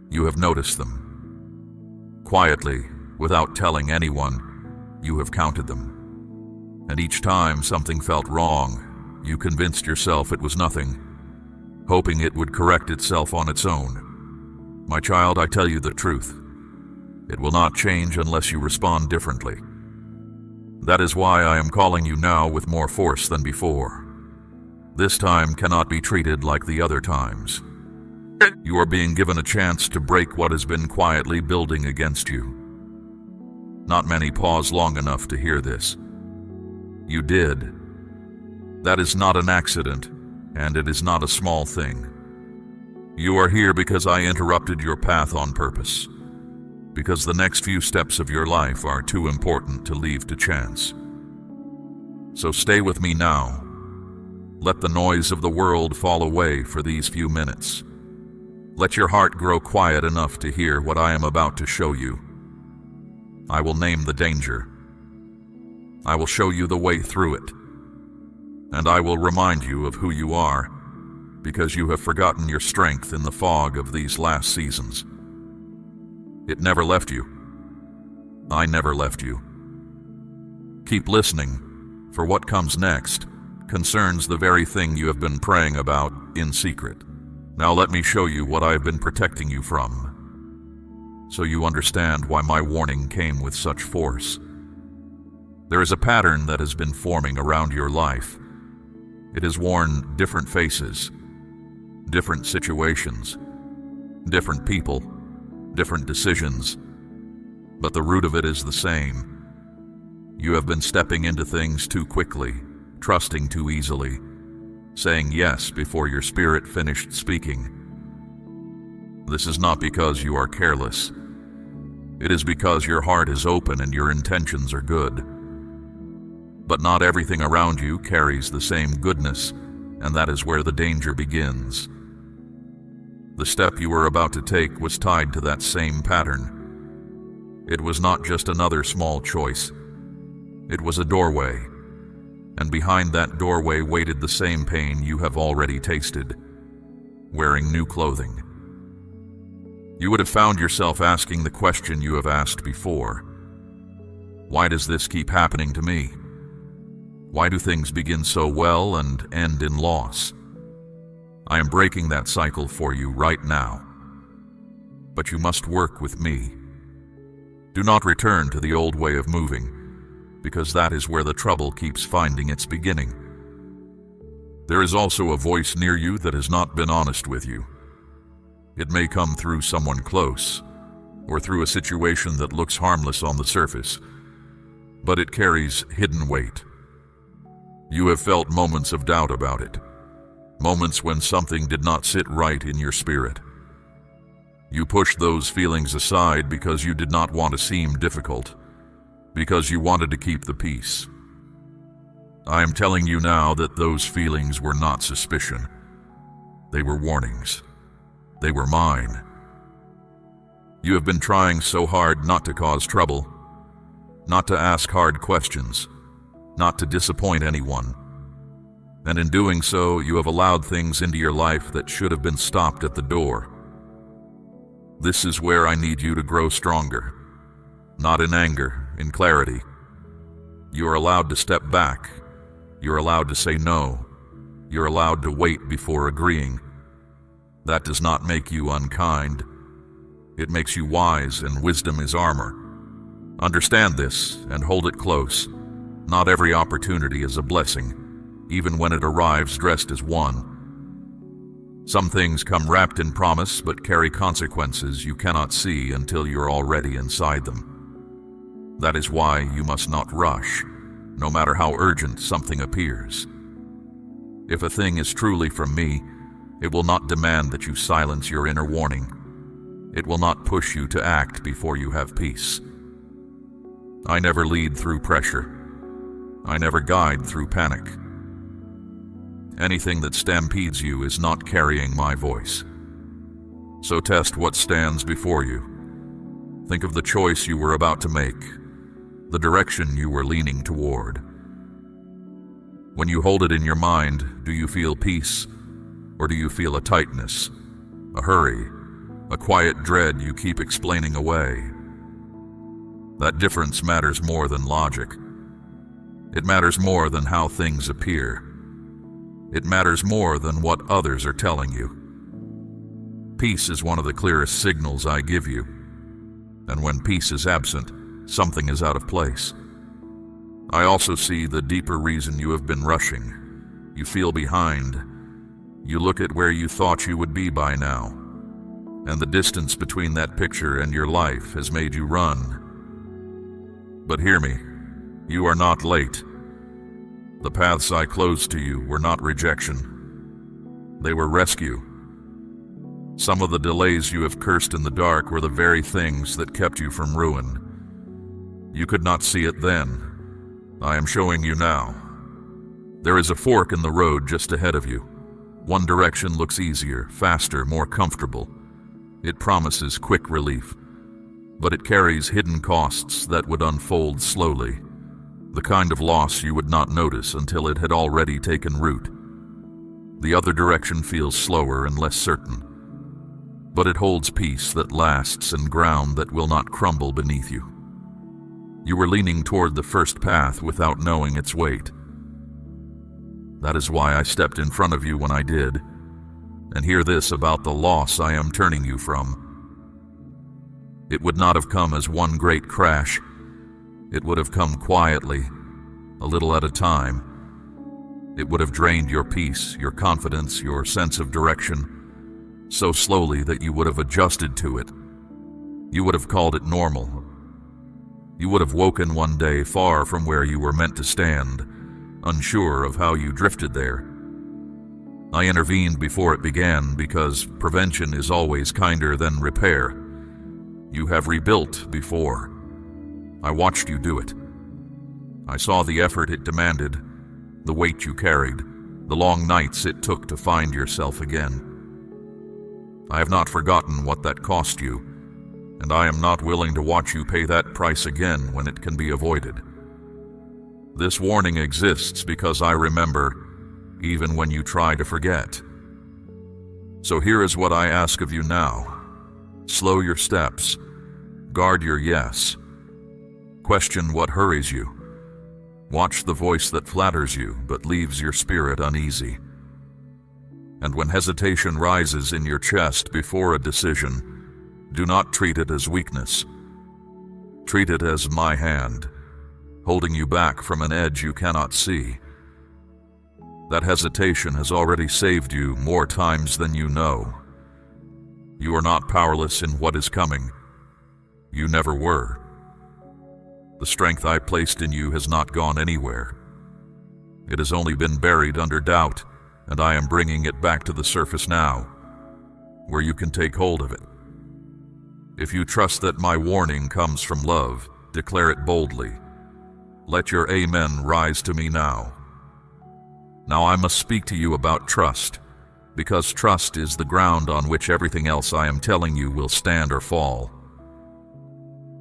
You have noticed them. Quietly, without telling anyone, you have counted them. And each time something felt wrong, you convinced yourself it was nothing, hoping it would correct itself on its own. My child, I tell you the truth. It will not change unless you respond differently. That is why I am calling you now with more force than before. This time cannot be treated like the other times. You are being given a chance to break what has been quietly building against you. Not many pause long enough to hear this. You did. That is not an accident, and it is not a small thing. You are here because I interrupted your path on purpose, because the next few steps of your life are too important to leave to chance. So stay with me now. Let the noise of the world fall away for these few minutes. Let your heart grow quiet enough to hear what I am about to show you. I will name the danger. I will show you the way through it. And I will remind you of who you are, because you have forgotten your strength in the fog of these last seasons. It never left you. I never left you. Keep listening, for what comes next concerns the very thing you have been praying about in secret. Now let me show you what I have been protecting you from, so you understand why my warning came with such force. There is a pattern that has been forming around your life. It has worn different faces, different situations, different people, different decisions, but the root of it is the same. You have been stepping into things too quickly, trusting too easily, saying yes before your spirit finished speaking. This is not because you are careless. It is because your heart is open and your intentions are good. But not everything around you carries the same goodness, and that is where the danger begins. The step you were about to take was tied to that same pattern. It was not just another small choice. It was a doorway, and behind that doorway waited the same pain you have already tasted, wearing new clothing. You would have found yourself asking the question you have asked before. Why does this keep happening to me? Why do things begin so well and end in loss? I am breaking that cycle for you right now. But you must work with me. Do not return to the old way of moving, because that is where the trouble keeps finding its beginning. There is also a voice near you that has not been honest with you. It may come through someone close, or through a situation that looks harmless on the surface, but it carries hidden weight. You have felt moments of doubt about it, moments when something did not sit right in your spirit. You pushed those feelings aside because you did not want to seem difficult, because you wanted to keep the peace. I am telling you now that those feelings were not suspicion. They were warnings. They were mine. You have been trying so hard not to cause trouble, not to ask hard questions, not to disappoint anyone. And in doing so, you have allowed things into your life that should have been stopped at the door. This is where I need you to grow stronger. Not in anger, in clarity. You are allowed to step back. You're allowed to say no. You're allowed to wait before agreeing. That does not make you unkind. It makes you wise, and wisdom is armor. Understand this and hold it close. Not every opportunity is a blessing, even when it arrives dressed as one. Some things come wrapped in promise but carry consequences you cannot see until you're already inside them. That is why you must not rush, no matter how urgent something appears. If a thing is truly from me, it will not demand that you silence your inner warning. It will not push you to act before you have peace. I never lead through pressure. I never guide through panic. Anything that stampedes you is not carrying my voice. So test what stands before you. Think of the choice you were about to make, the direction you were leaning toward. When you hold it in your mind, do you feel peace, or do you feel a tightness, a hurry, a quiet dread you keep explaining away? That difference matters more than logic. It matters more than how things appear. It matters more than what others are telling you. Peace is one of the clearest signals I give you. And when peace is absent, something is out of place. I also see the deeper reason you have been rushing. You feel behind. You look at where you thought you would be by now, and the distance between that picture and your life has made you run. But hear me, you are not late. The paths I closed to you were not rejection. They were rescue. Some of the delays you have cursed in the dark were the very things that kept you from ruin. You could not see it then. I am showing you now. There is a fork in the road just ahead of you. One direction looks easier, faster, more comfortable. It promises quick relief, but it carries hidden costs that would unfold slowly, the kind of loss you would not notice until it had already taken root. The other direction feels slower and less certain, but it holds peace that lasts and ground that will not crumble beneath you. You were leaning toward the first path without knowing its weight. That is why I stepped in front of you when I did. And hear this about the loss I am turning you from. It would not have come as one great crash. It would have come quietly, a little at a time. It would have drained your peace, your confidence, your sense of direction, so slowly that you would have adjusted to it. You would have called it normal. You would have woken one day far from where you were meant to stand, unsure of how you drifted there. I intervened before it began because prevention is always kinder than repair. You have rebuilt before. I watched you do it. I saw the effort it demanded, the weight you carried, the long nights it took to find yourself again. I have not forgotten what that cost you, and I am not willing to watch you pay that price again when it can be avoided. This warning exists because I remember, even when you try to forget. So here is what I ask of you now. Slow your steps. Guard your yes. Question what hurries you. Watch the voice that flatters you but leaves your spirit uneasy. And when hesitation rises in your chest before a decision, do not treat it as weakness. Treat it as my hand, holding you back from an edge you cannot see. That hesitation has already saved you more times than you know. You are not powerless in what is coming. You never were. The strength I placed in you has not gone anywhere. It has only been buried under doubt, and I am bringing it back to the surface now, where you can take hold of it. If you trust that my warning comes from love, declare it boldly. Let your amen rise to me now. Now I must speak to you about trust, because trust is the ground on which everything else I am telling you will stand or fall.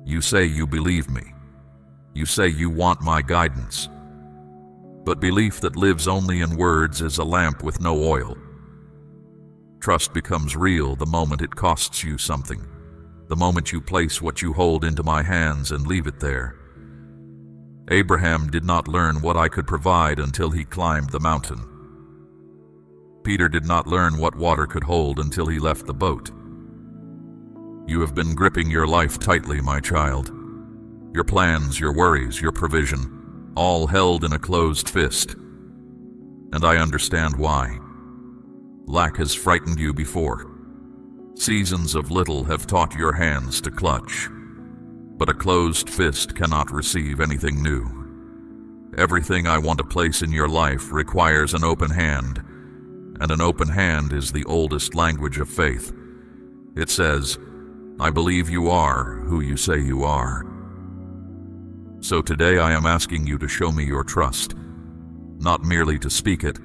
You say you believe me. You say you want my guidance. But belief that lives only in words is a lamp with no oil. Trust becomes real the moment it costs you something, the moment you place what you hold into my hands and leave it there. Abraham did not learn what I could provide until he climbed the mountain. Peter did not learn what water could hold until he left the boat. You have been gripping your life tightly, my child. Your plans, your worries, your provision, all held in a closed fist. And I understand why. Lack has frightened you before. Seasons of little have taught your hands to clutch. But a closed fist cannot receive anything new. Everything I want to place in your life requires an open hand, and an open hand is the oldest language of faith. It says, I believe you are who you say you are. So today I am asking you to show me your trust, not merely to speak it.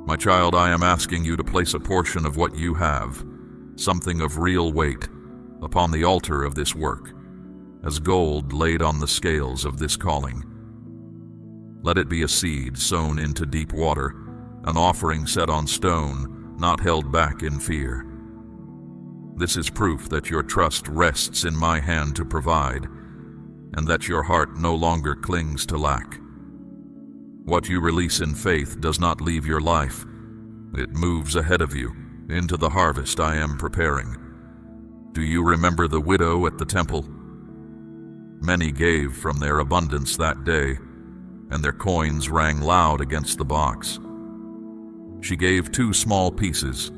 My child, I am asking you to place a portion of what you have, something of real weight, upon the altar of this work, as gold laid on the scales of this calling. Let it be a seed sown into deep water, an offering set on stone, not held back in fear. This is proof that your trust rests in my hand to provide, and that your heart no longer clings to lack. What you release in faith does not leave your life. It moves ahead of you, into the harvest I am preparing. Do you remember the widow at the temple? Many gave from their abundance that day, and their coins rang loud against the box. She gave 2 small pieces,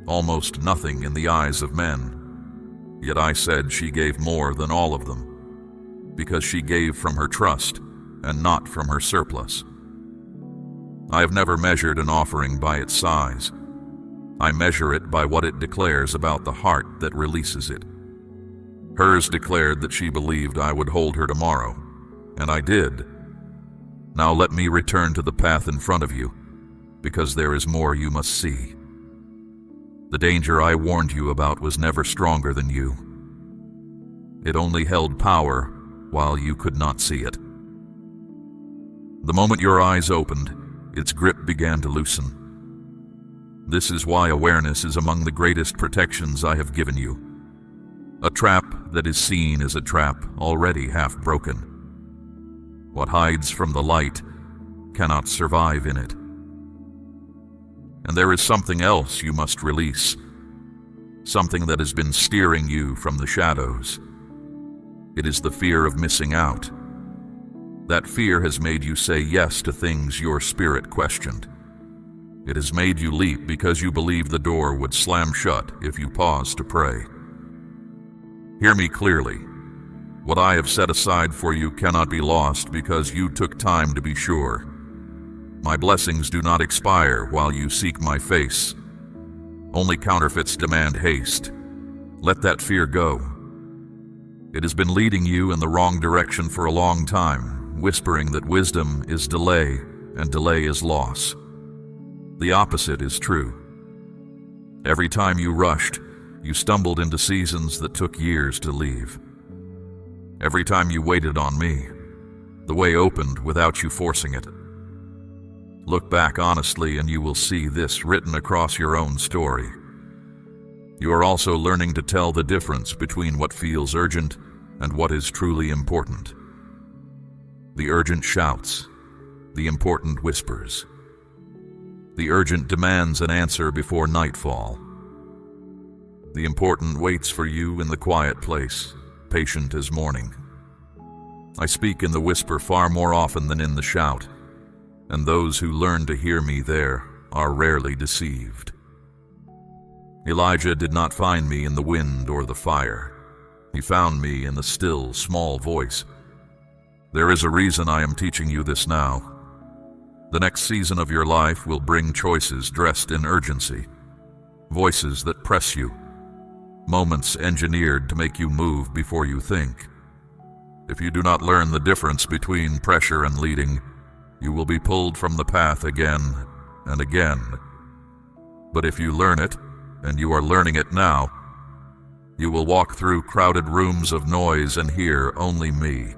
almost nothing in the eyes of men. Yet I said she gave more than all of them, because she gave from her trust and not from her surplus. I have never measured an offering by its size. I measure it by what it declares about the heart that releases it. Hers declared that she believed I would hold her tomorrow, and I did. Now let me return to the path in front of you, because there is more you must see. The danger I warned you about was never stronger than you. It only held power while you could not see it. The moment your eyes opened, its grip began to loosen. This is why awareness is among the greatest protections I have given you. A trap that is seen is a trap already half broken. What hides from the light cannot survive in it. And there is something else you must release, something that has been steering you from the shadows. It is the fear of missing out. That fear has made you say yes to things your spirit questioned. It has made you leap because you believed the door would slam shut if you paused to pray. Hear me clearly. What I have set aside for you cannot be lost because you took time to be sure. My blessings do not expire while you seek my face. Only counterfeits demand haste. Let that fear go. It has been leading you in the wrong direction for a long time, whispering that wisdom is delay and delay is loss. The opposite is true. Every time you rushed, you stumbled into seasons that took years to leave. Every time you waited on me, the way opened without you forcing it. Look back honestly and you will see this written across your own story. You are also learning to tell the difference between what feels urgent and what is truly important. The urgent shouts, the important whispers. The urgent demands an answer before nightfall. The important waits for you in the quiet place, patient as morning. I speak in the whisper far more often than in the shout, and those who learn to hear me there are rarely deceived. Elijah did not find me in the wind or the fire. He found me in the still, small voice. There is a reason I am teaching you this now. The next season of your life will bring choices dressed in urgency, voices that press you, moments engineered to make you move before you think. If you do not learn the difference between pressure and leading, you will be pulled from the path again and again. But if you learn it, and you are learning it now, you will walk through crowded rooms of noise and hear only me.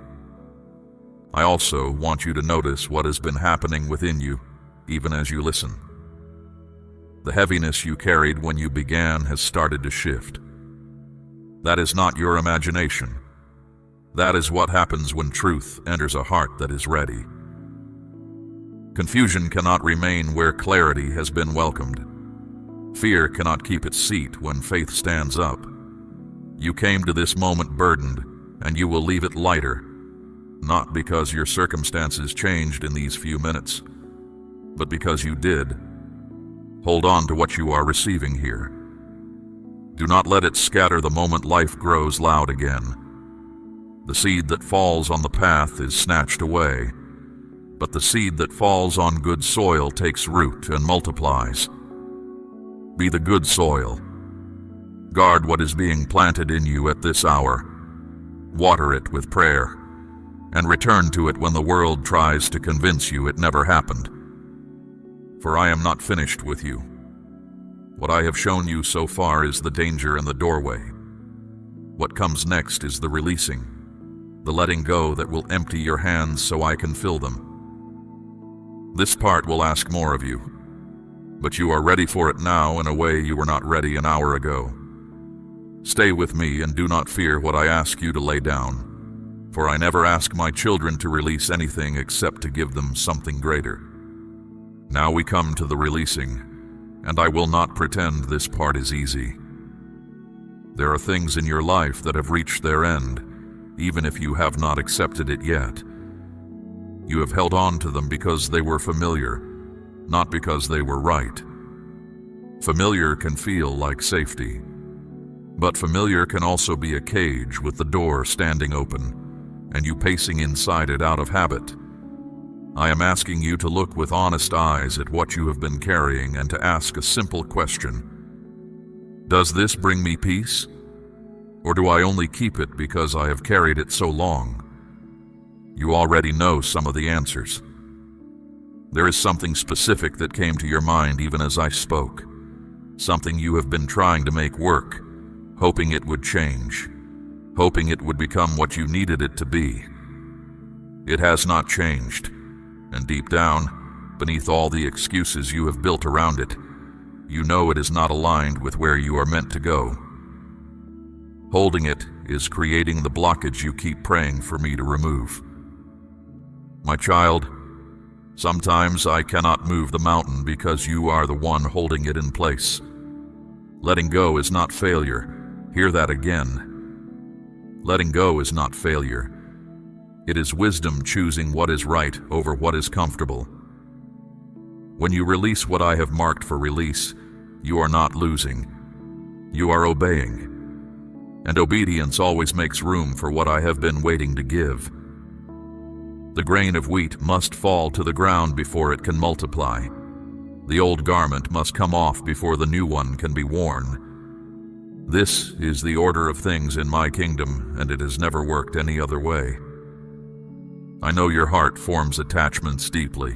I also want you to notice what has been happening within you, even as you listen. The heaviness you carried when you began has started to shift. That is not your imagination. That is what happens when truth enters a heart that is ready. Confusion cannot remain where clarity has been welcomed. Fear cannot keep its seat when faith stands up. You came to this moment burdened, and you will leave it lighter, not because your circumstances changed in these few minutes, but because you did. Hold on to what you are receiving here. Do not let it scatter the moment life grows loud again. The seed that falls on the path is snatched away, but the seed that falls on good soil takes root and multiplies. Be the good soil. Guard what is being planted in you at this hour. Water it with prayer, and return to it when the world tries to convince you it never happened. For I am not finished with you. What I have shown you so far is the danger in the doorway. What comes next is the releasing, the letting go that will empty your hands so I can fill them. This part will ask more of you, but you are ready for it now in a way you were not ready an hour ago. Stay with me and do not fear what I ask you to lay down, for I never ask my children to release anything except to give them something greater. Now we come to the releasing, and I will not pretend this part is easy. There are things in your life that have reached their end, even if you have not accepted it yet. You have held on to them because they were familiar, not because they were right. Familiar can feel like safety, but familiar can also be a cage with the door standing open and you pacing inside it out of habit. I am asking you to look with honest eyes at what you have been carrying and to ask a simple question. Does this bring me peace? Or do I only keep it because I have carried it so long? You already know some of the answers. There is something specific that came to your mind even as I spoke. Something you have been trying to make work, hoping it would change, hoping it would become what you needed it to be. It has not changed, and deep down, beneath all the excuses you have built around it, you know it is not aligned with where you are meant to go. Holding it is creating the blockage you keep praying for me to remove. My child, sometimes I cannot move the mountain because you are the one holding it in place. Letting go is not failure. Hear that again. Letting go is not failure. It is wisdom choosing what is right over what is comfortable. When you release what I have marked for release, you are not losing. You are obeying. And obedience always makes room for what I have been waiting to give. The grain of wheat must fall to the ground before it can multiply. The old garment must come off before the new one can be worn. This is the order of things in my kingdom, and it has never worked any other way. I know your heart forms attachments deeply.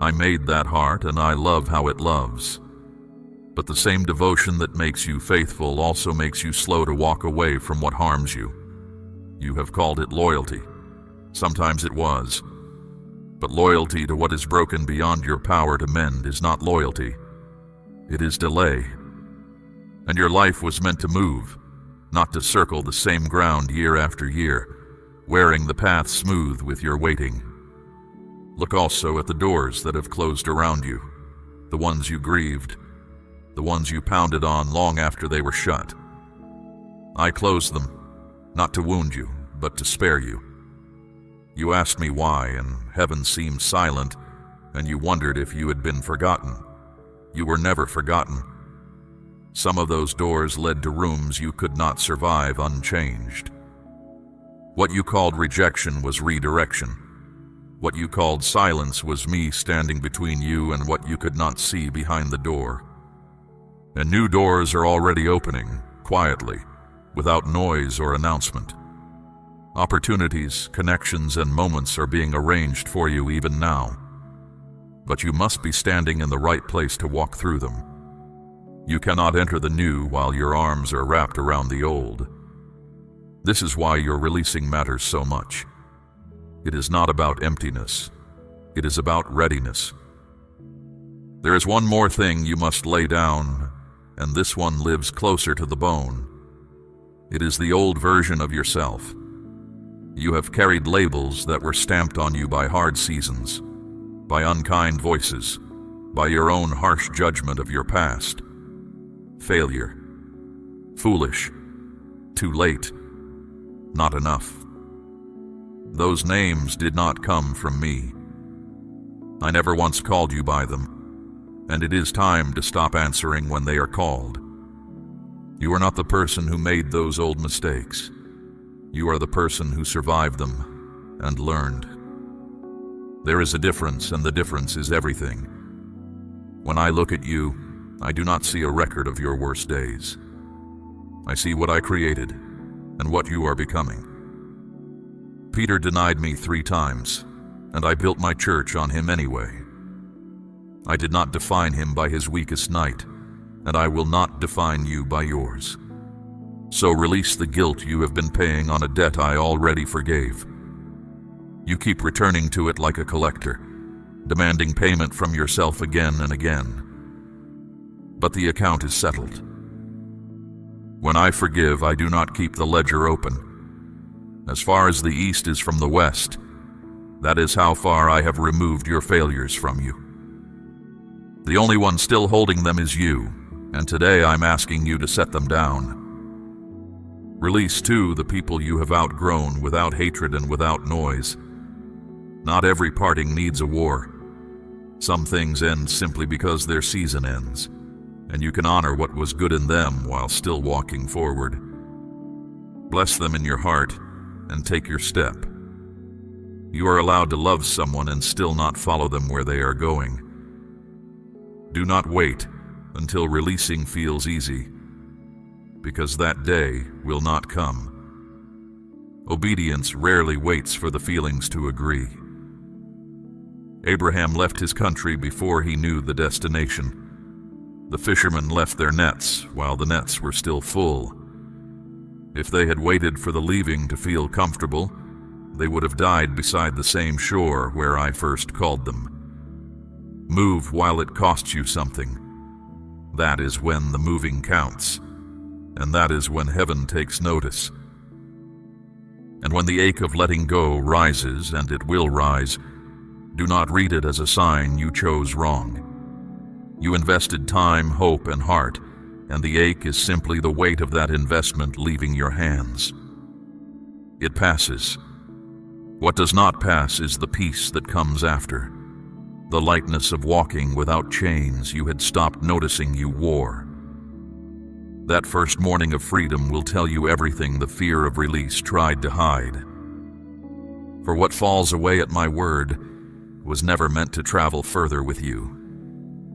I made that heart, and I love how it loves. But the same devotion that makes you faithful also makes you slow to walk away from what harms you. You have called it loyalty. Sometimes it was. But loyalty to what is broken beyond your power to mend is not loyalty. It is delay. And your life was meant to move, not to circle the same ground year after year, wearing the path smooth with your waiting. Look also at the doors that have closed around you, the ones you grieved, the ones you pounded on long after they were shut. I closed them, not to wound you, but to spare you. You asked me why, and heaven seemed silent, and you wondered if you had been forgotten. You were never forgotten. Some of those doors led to rooms you could not survive unchanged. What you called rejection was redirection. What you called silence was me standing between you and what you could not see behind the door. And new doors are already opening, quietly, without noise or announcement. Opportunities, connections, and moments are being arranged for you even now. But you must be standing in the right place to walk through them. You cannot enter the new while your arms are wrapped around the old. This is why your releasing matters so much. It is not about emptiness. It is about readiness. There is one more thing you must lay down, and this one lives closer to the bone. It is the old version of yourself. You have carried labels that were stamped on you by hard seasons, by unkind voices, by your own harsh judgment of your past. Failure, foolish, too late, not enough. Those names did not come from me. I never once called you by them, and it is time to stop answering when they are called. You are not the person who made those old mistakes. You are the person who survived them and learned. There is a difference, and the difference is everything. When I look at you, I do not see a record of your worst days. I see what I created and what you are becoming. Peter denied me 3 times, and I built my church on him anyway. I did not define him by his weakest night, and I will not define you by yours. So release the guilt you have been paying on a debt I already forgave. You keep returning to it like a collector, demanding payment from yourself again and again. But the account is settled. When I forgive, I do not keep the ledger open. As far as the east is from the west, that is how far I have removed your failures from you. The only one still holding them is you, and today I'm asking you to set them down. Release, too, the people you have outgrown without hatred and without noise. Not every parting needs a war. Some things end simply because their season ends, and you can honor what was good in them while still walking forward. Bless them in your heart and take your step. You are allowed to love someone and still not follow them where they are going. Do not wait until releasing feels easy, because that day will not come. Obedience rarely waits for the feelings to agree. Abraham left his country before he knew the destination. The fishermen left their nets while the nets were still full. If they had waited for the leaving to feel comfortable, they would have died beside the same shore where I first called them. Move while it costs you something. That is when the moving counts, and that is when heaven takes notice. And when the ache of letting go rises, and it will rise, do not read it as a sign you chose wrong. You invested time, hope, and heart, and the ache is simply the weight of that investment leaving your hands. It passes. What does not pass is the peace that comes after, the lightness of walking without chains you had stopped noticing you wore. That first morning of freedom will tell you everything the fear of release tried to hide. For what falls away at my word was never meant to travel further with you.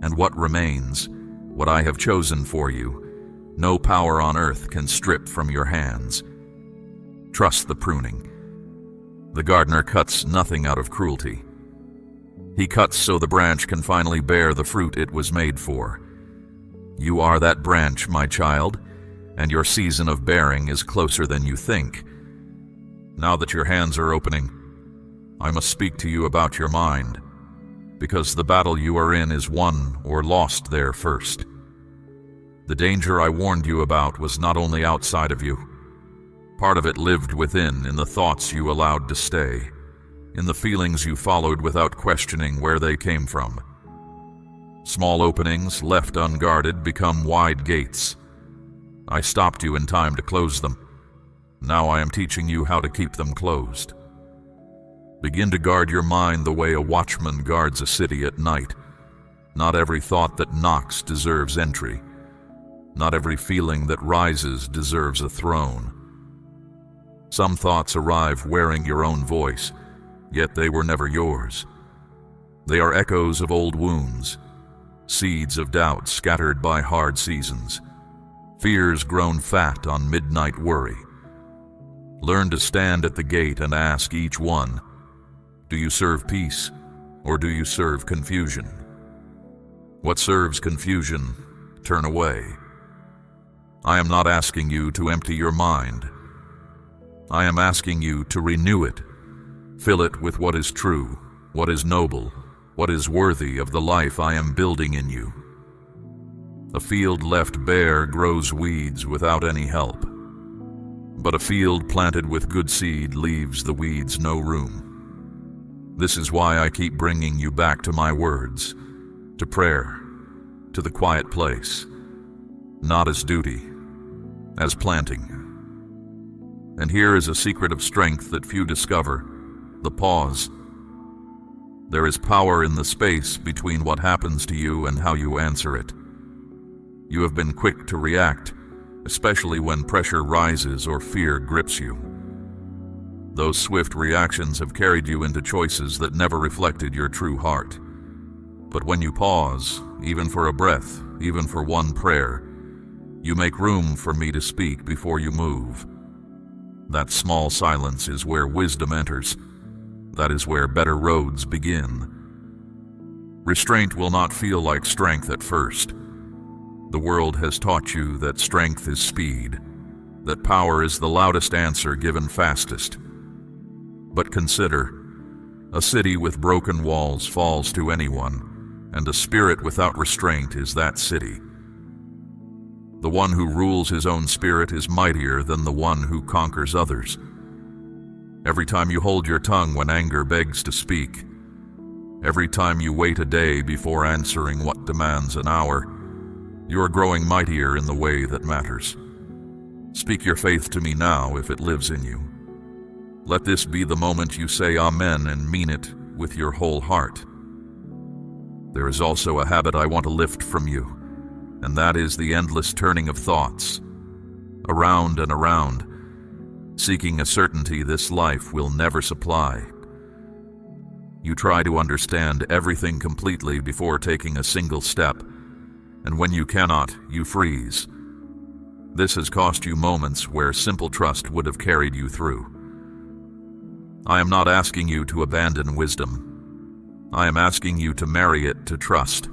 And what remains, what I have chosen for you, no power on earth can strip from your hands. Trust the pruning. The gardener cuts nothing out of cruelty. He cuts so the branch can finally bear the fruit it was made for. You are that branch, my child, and your season of bearing is closer than you think. Now that your hands are opening, I must speak to you about your mind, because the battle you are in is won or lost there first. The danger I warned you about was not only outside of you. Part of it lived within, in the thoughts you allowed to stay, in the feelings you followed without questioning where they came from. Small openings, left unguarded, become wide gates. I stopped you in time to close them. Now I am teaching you how to keep them closed. Begin to guard your mind the way a watchman guards a city at night. Not every thought that knocks deserves entry. Not every feeling that rises deserves a throne. Some thoughts arrive wearing your own voice, yet they were never yours. They are echoes of old wounds, seeds of doubt scattered by hard seasons, fears grown fat on midnight worry. Learn to stand at the gate and ask each one, do you serve peace, or do you serve confusion? What serves confusion, turn away. I am not asking you to empty your mind. I am asking you to renew it. Fill it with what is true, what is noble, what is worthy of the life I am building in you. A field left bare grows weeds without any help, but a field planted with good seed leaves the weeds no room. This is why I keep bringing you back to my words, to prayer, to the quiet place, not as duty, as planting. And here is a secret of strength that few discover, the pause. There is power in the space between what happens to you and how you answer it. You have been quick to react, especially when pressure rises or fear grips you. Those swift reactions have carried you into choices that never reflected your true heart. But when you pause, even for a breath, even for one prayer, you make room for me to speak before you move. That small silence is where wisdom enters. That is where better roads begin. Restraint will not feel like strength at first. The world has taught you that strength is speed, that power is the loudest answer given fastest. But consider, a city with broken walls falls to anyone, and a spirit without restraint is that city. The one who rules his own spirit is mightier than the one who conquers others. Every time you hold your tongue when anger begs to speak, every time you wait a day before answering what demands an hour, you are growing mightier in the way that matters. Speak your faith to me now if it lives in you. Let this be the moment you say Amen and mean it with your whole heart. There is also a habit I want to lift from you. and that is the endless turning of thoughts, around and around, seeking a certainty this life will never supply. You try to understand everything completely before taking a single step, and when you cannot, you freeze. This has cost you moments where simple trust would have carried you through. I am not asking you to abandon wisdom. I am asking you to marry it to trust.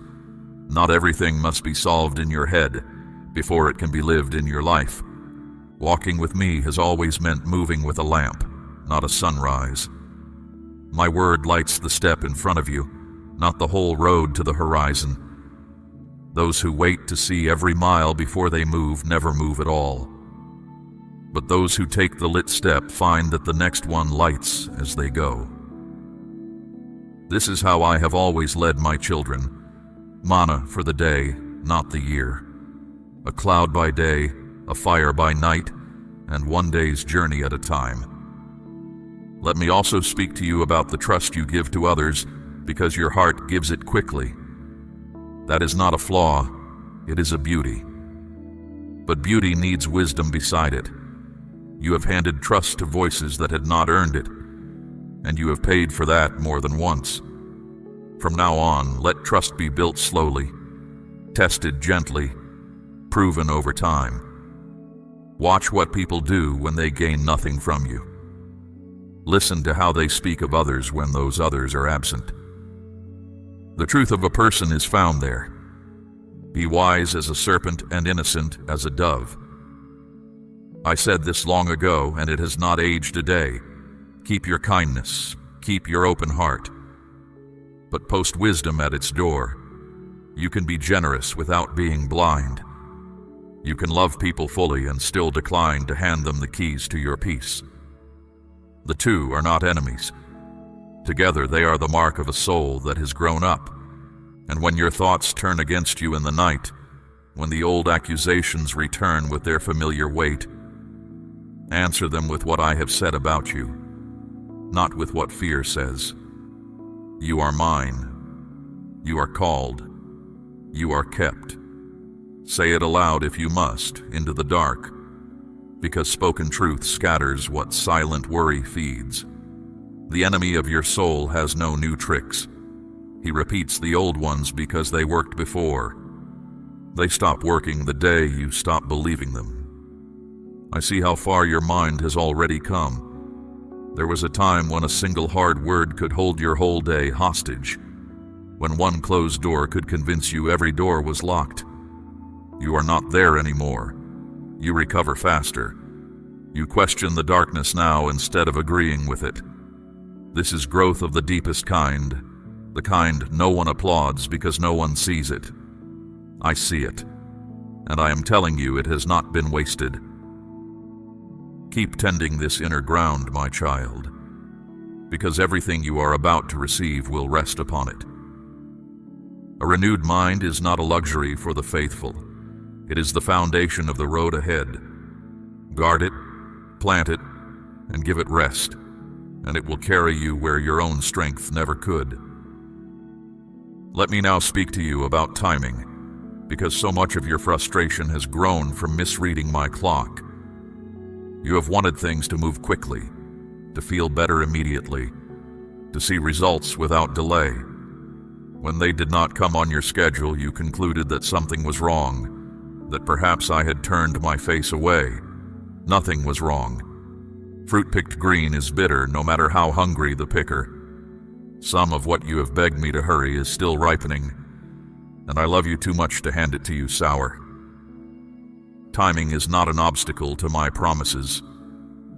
Not everything must be solved in your head before it can be lived in your life. Walking with me has always meant moving with a lamp, not a sunrise. My word lights the step in front of you, not the whole road to the horizon. Those who wait to see every mile before they move never move at all. But those who take the lit step find that the next one lights as they go. This is how I have always led my children. Manna for the day, not the year. A cloud by day, a fire by night, and one day's journey at a time. Let me also speak to you about the trust you give to others, because your heart gives it quickly. That is not a flaw, it is a beauty. But beauty needs wisdom beside it. You have handed trust to voices that had not earned it, and you have paid for that more than once. From now on, let trust be built slowly, tested gently, proven over time. Watch what people do when they gain nothing from you. Listen to how they speak of others when those others are absent. The truth of a person is found there. Be wise as a serpent and innocent as a dove. I said this long ago, and it has not aged a day. Keep your kindness, keep your open heart. But post wisdom at its door. You can be generous without being blind. You can love people fully and still decline to hand them the keys to your peace. The two are not enemies. Together they are the mark of a soul that has grown up. And when your thoughts turn against you in the night, when the old accusations return with their familiar weight, answer them with what I have said about you, not with what fear says. You are mine. You are called. You are kept. Say it aloud if you must, into the dark, because spoken truth scatters what silent worry feeds. The enemy of your soul has no new tricks. He repeats the old ones because they worked before. They stop working the day you stop believing them. I see how far your mind has already come. There was a time when a single hard word could hold your whole day hostage, when one closed door could convince you every door was locked. You are not there anymore. You recover faster. You question the darkness now instead of agreeing with it. This is growth of the deepest kind, the kind no one applauds because no one sees it. I see it, and I am telling you it has not been wasted. Keep tending this inner ground, my child, because everything you are about to receive will rest upon it. A renewed mind is not a luxury for the faithful. It is the foundation of the road ahead. Guard it, plant it, and give it rest, and it will carry you where your own strength never could. Let me now speak to you about timing, because so much of your frustration has grown from misreading my clock. You have wanted things to move quickly, to feel better immediately, to see results without delay. When they did not come on your schedule, you concluded that something was wrong, that perhaps I had turned my face away. Nothing was wrong. Fruit picked green is bitter, no matter how hungry the picker. Some of what you have begged me to hurry is still ripening, and I love you too much to hand it to you sour. Timing is not an obstacle to my promises.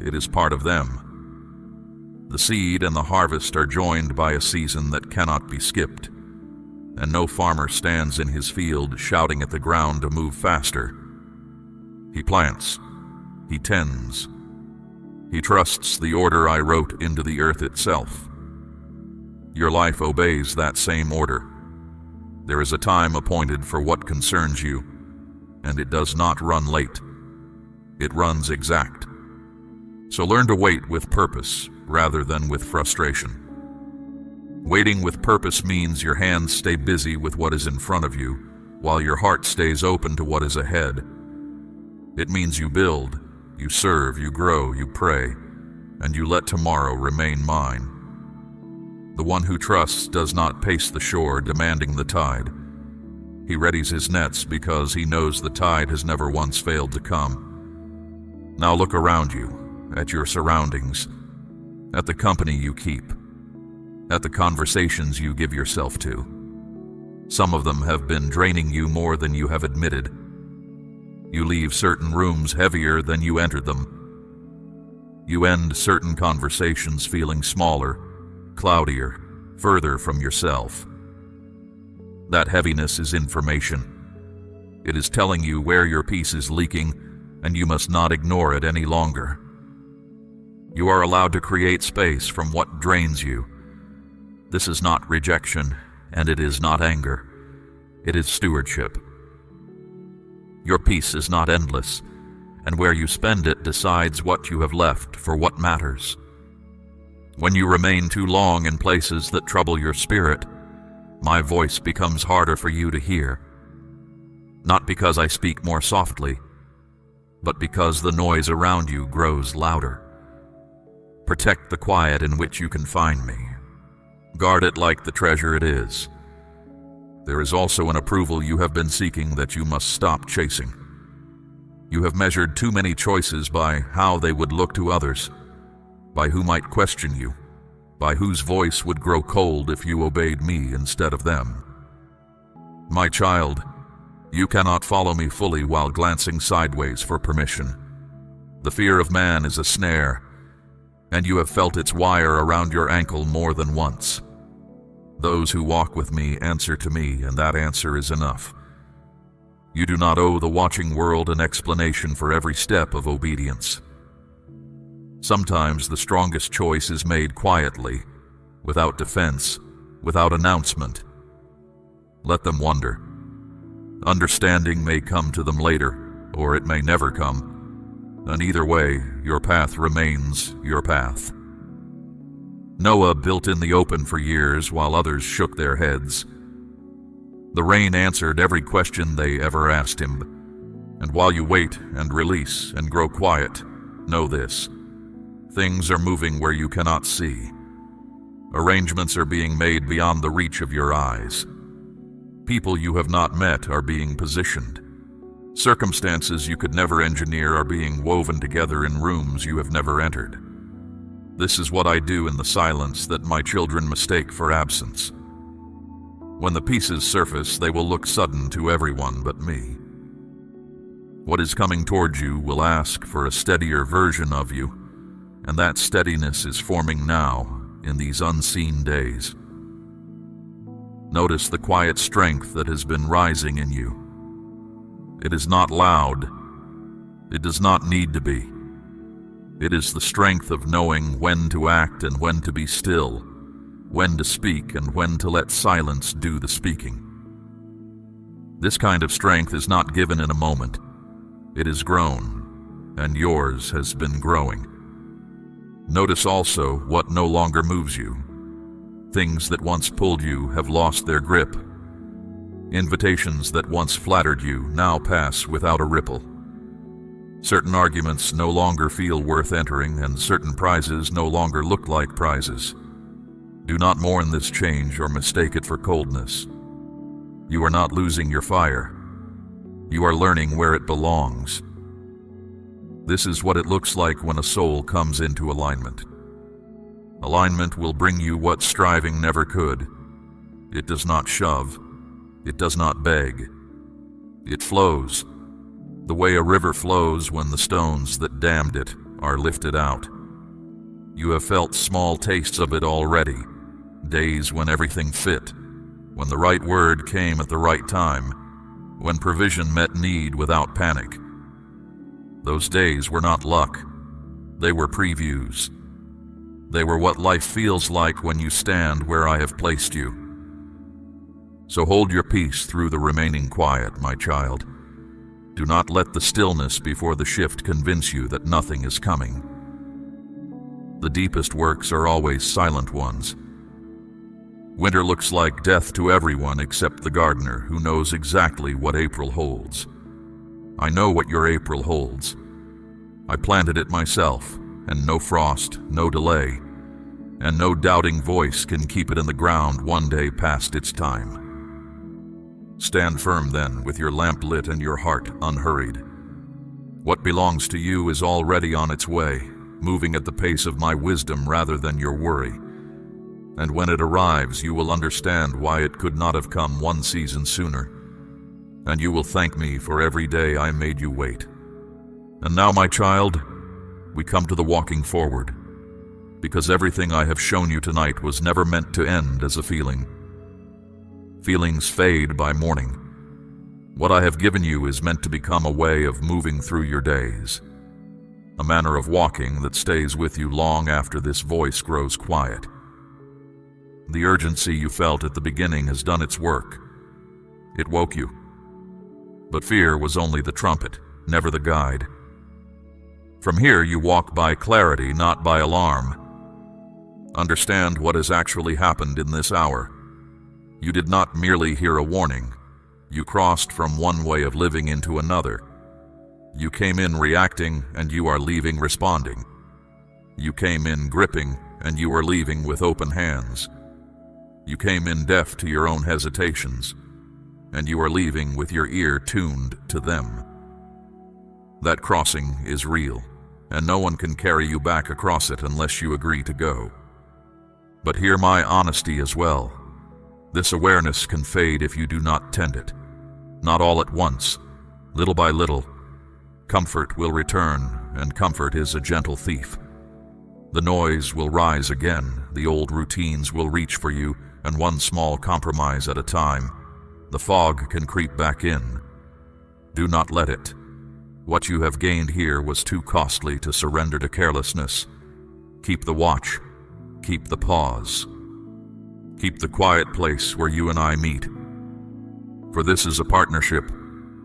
It is part of them. The seed and the harvest are joined by a season that cannot be skipped, and no farmer stands in his field shouting at the ground to move faster. He plants. He tends. He trusts the order I wrote into the earth itself. Your life obeys that same order. There is a time appointed for what concerns you, and it does not run late. It runs exact. So learn to wait with purpose rather than with frustration. Waiting with purpose means your hands stay busy with what is in front of you, while your heart stays open to what is ahead. It means you build, you serve, you grow, you pray, and you let tomorrow remain mine. The one who trusts does not pace the shore demanding the tide. He readies his nets because he knows the tide has never once failed to come. Now look around you, at your surroundings, at the company you keep, at the conversations you give yourself to. Some of them have been draining you more than you have admitted. You leave certain rooms heavier than you entered them. You end certain conversations feeling smaller, cloudier, further from yourself. That heaviness is information. It is telling you where your peace is leaking, and you must not ignore it any longer. You are allowed to create space from what drains you. This is not rejection, and it is not anger. It is stewardship. Your peace is not endless, and where you spend it decides what you have left for what matters. When you remain too long in places that trouble your spirit, my voice becomes harder for you to hear. Not because I speak more softly, but because the noise around you grows louder. Protect the quiet in which you can find me. Guard it like the treasure it is. There is also an approval you have been seeking that you must stop chasing. You have measured too many choices by how they would look to others, by who might question you, by whose voice would grow cold if you obeyed me instead of them. My child, you cannot follow me fully while glancing sideways for permission. The fear of man is a snare, and you have felt its wire around your ankle more than once. Those who walk with me answer to me, and that answer is enough. You do not owe the watching world an explanation for every step of obedience. Sometimes the strongest choice is made quietly, without defense, without announcement. Let them wonder. Understanding may come to them later, or it may never come, and either way, your path remains your path. Noah built in the open for years while others shook their heads. The rain answered every question they ever asked him. And while you wait and release and grow quiet, know this: things are moving where you cannot see. Arrangements are being made beyond the reach of your eyes. People you have not met are being positioned. Circumstances you could never engineer are being woven together in rooms you have never entered. This is what I do in the silence that my children mistake for absence. When the pieces surface, they will look sudden to everyone but me. What is coming towards you will ask for a steadier version of you, and that steadiness is forming now in these unseen days. Notice the quiet strength that has been rising in you. It is not loud. It does not need to be. It is the strength of knowing when to act and when to be still, when to speak and when to let silence do the speaking. This kind of strength is not given in a moment. It is grown, and yours has been growing. Notice also what no longer moves you. Things that once pulled you have lost their grip. Invitations that once flattered you now pass without a ripple. Certain arguments no longer feel worth entering, and certain prizes no longer look like prizes. Do not mourn this change or mistake it for coldness. You are not losing your fire. You are learning where it belongs. This is what it looks like when a soul comes into alignment. Alignment will bring you what striving never could. It does not shove. It does not beg. It flows, the way a river flows when the stones that dammed it are lifted out. You have felt small tastes of it already, days when everything fit, when the right word came at the right time, when provision met need without panic. Those days were not luck. They were previews. They were what life feels like when you stand where I have placed you. So hold your peace through the remaining quiet, my child. Do not let the stillness before the shift convince you that nothing is coming. The deepest works are always silent ones. Winter looks like death to everyone except the gardener, who knows exactly what April holds. I know what your April holds. I planted it myself, and no frost, no delay, and no doubting voice can keep it in the ground one day past its time. Stand firm then, with your lamp lit and your heart unhurried. What belongs to you is already on its way, moving at the pace of my wisdom rather than your worry. And when it arrives, you will understand why it could not have come one season sooner. And you will thank me for every day I made you wait. And now, my child, we come to the walking forward, because everything I have shown you tonight was never meant to end as a feeling. Feelings fade by morning. What I have given you is meant to become a way of moving through your days, a manner of walking that stays with you long after this voice grows quiet. The urgency you felt at the beginning has done its work. It woke you. But fear was only the trumpet, never the guide. From here you walk by clarity, not by alarm. Understand what has actually happened in this hour. You did not merely hear a warning. You crossed from one way of living into another. You came in reacting, and you are leaving responding. You came in gripping, and you are leaving with open hands. You came in deaf to your own hesitations, and you are leaving with your ear tuned to them. That crossing is real, and no one can carry you back across it unless you agree to go. But hear my honesty as well. This awareness can fade if you do not tend it. Not all at once, little by little. Comfort will return, and comfort is a gentle thief. The noise will rise again, the old routines will reach for you, and one small compromise at a time, the fog can creep back in. Do not let it. What you have gained here was too costly to surrender to carelessness. Keep the watch. Keep the pause. Keep the quiet place where you and I meet. For this is a partnership,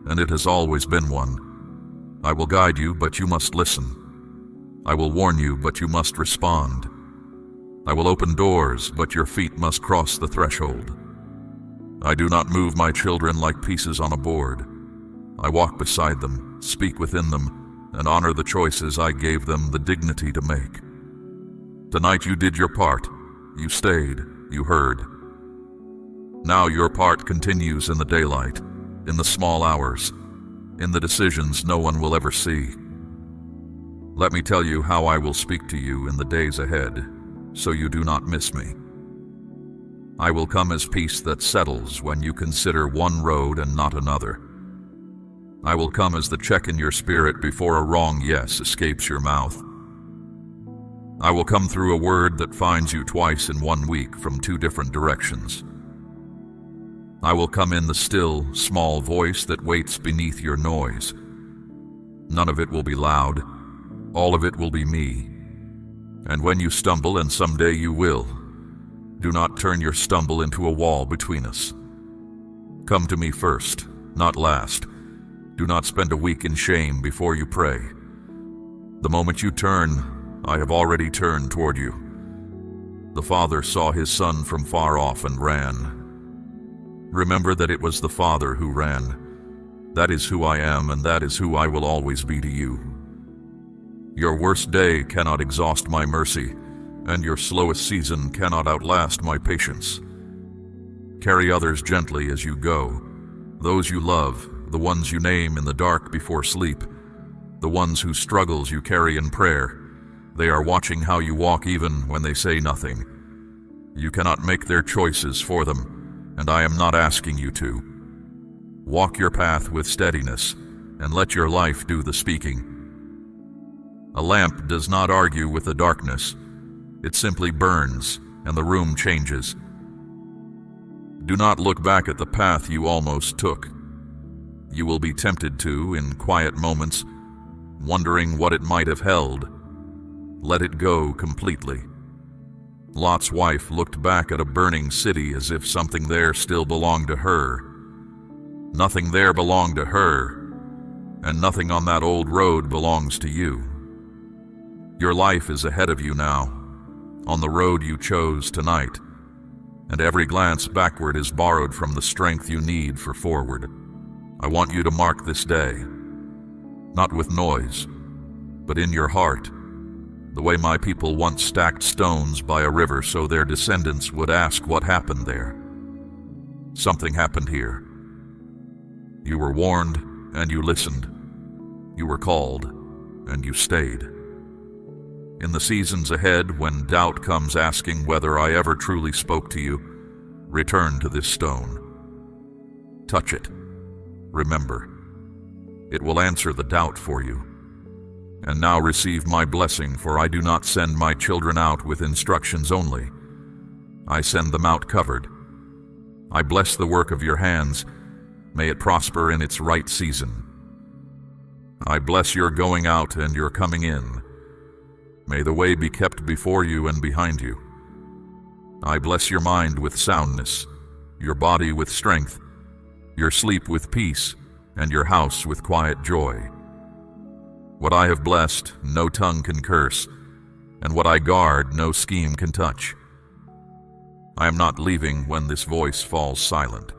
and it has always been one. I will guide you, but you must listen. I will warn you, but you must respond. I will open doors, but your feet must cross the threshold. I do not move my children like pieces on a board. I walk beside them, speak within them, and honor the choices I gave them the dignity to make. Tonight you did your part. You stayed. You heard. Now your part continues in the daylight, in the small hours, in the decisions no one will ever see. Let me tell you how I will speak to you in the days ahead, so you do not miss me. I will come as peace that settles when you consider one road and not another. I will come as the check in your spirit before a wrong yes escapes your mouth. I will come through a word that finds you twice in 1 week from 2 different directions. I will come in the still, small voice that waits beneath your noise. None of it will be loud. All of it will be me. And when you stumble, and someday you will, do not turn your stumble into a wall between us. Come to me first, not last. Do not spend a week in shame before you pray. The moment you turn, I have already turned toward you. The Father saw his Son from far off and ran. Remember that it was the Father who ran. That is who I am, and that is who I will always be to you. Your worst day cannot exhaust my mercy, and your slowest season cannot outlast my patience. Carry others gently as you go, those you love, the ones you name in the dark before sleep, the ones whose struggles you carry in prayer. They are watching how you walk even when they say nothing. You cannot make their choices for them, and I am not asking you to. Walk your path with steadiness, and let your life do the speaking. A lamp does not argue with the darkness. It simply burns, and the room changes. Do not look back at the path you almost took. You will be tempted to in quiet moments, wondering what it might have held. Let it go completely. Lot's wife looked back at a burning city as if something there still belonged to her. Nothing there belonged to her, and nothing on that old road belongs to you. Your life is ahead of you now, on the road you chose tonight, and every glance backward is borrowed from the strength you need for forward. I want you to mark this day, not with noise, but in your heart, the way my people once stacked stones by a river so their descendants would ask what happened there. Something happened here. You were warned, and you listened. You were called, and you stayed. In the seasons ahead, when doubt comes asking whether I ever truly spoke to you, return to this stone. Touch it. Remember. It will answer the doubt for you. And now receive my blessing, for I do not send my children out with instructions only. I send them out covered. I bless the work of your hands. May it prosper in its right season. I bless your going out and your coming in. May the way be kept before you and behind you. I bless your mind with soundness, your body with strength, your sleep with peace, and your house with quiet joy. What I have blessed, no tongue can curse, and what I guard, no scheme can touch. I am not leaving when this voice falls silent.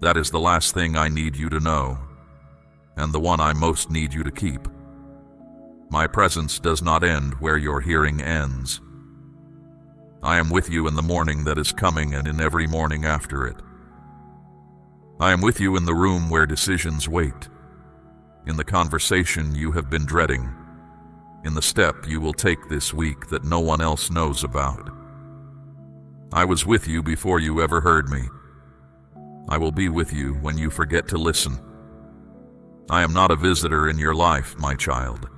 That is the last thing I need you to know, and the one I most need you to keep. My presence does not end where your hearing ends. I am with you in the morning that is coming and in every morning after it. I am with you in the room where decisions wait, in the conversation you have been dreading, in the step you will take this week that no one else knows about. I was with you before you ever heard me. I will be with you when you forget to listen. I am not a visitor in your life, my child.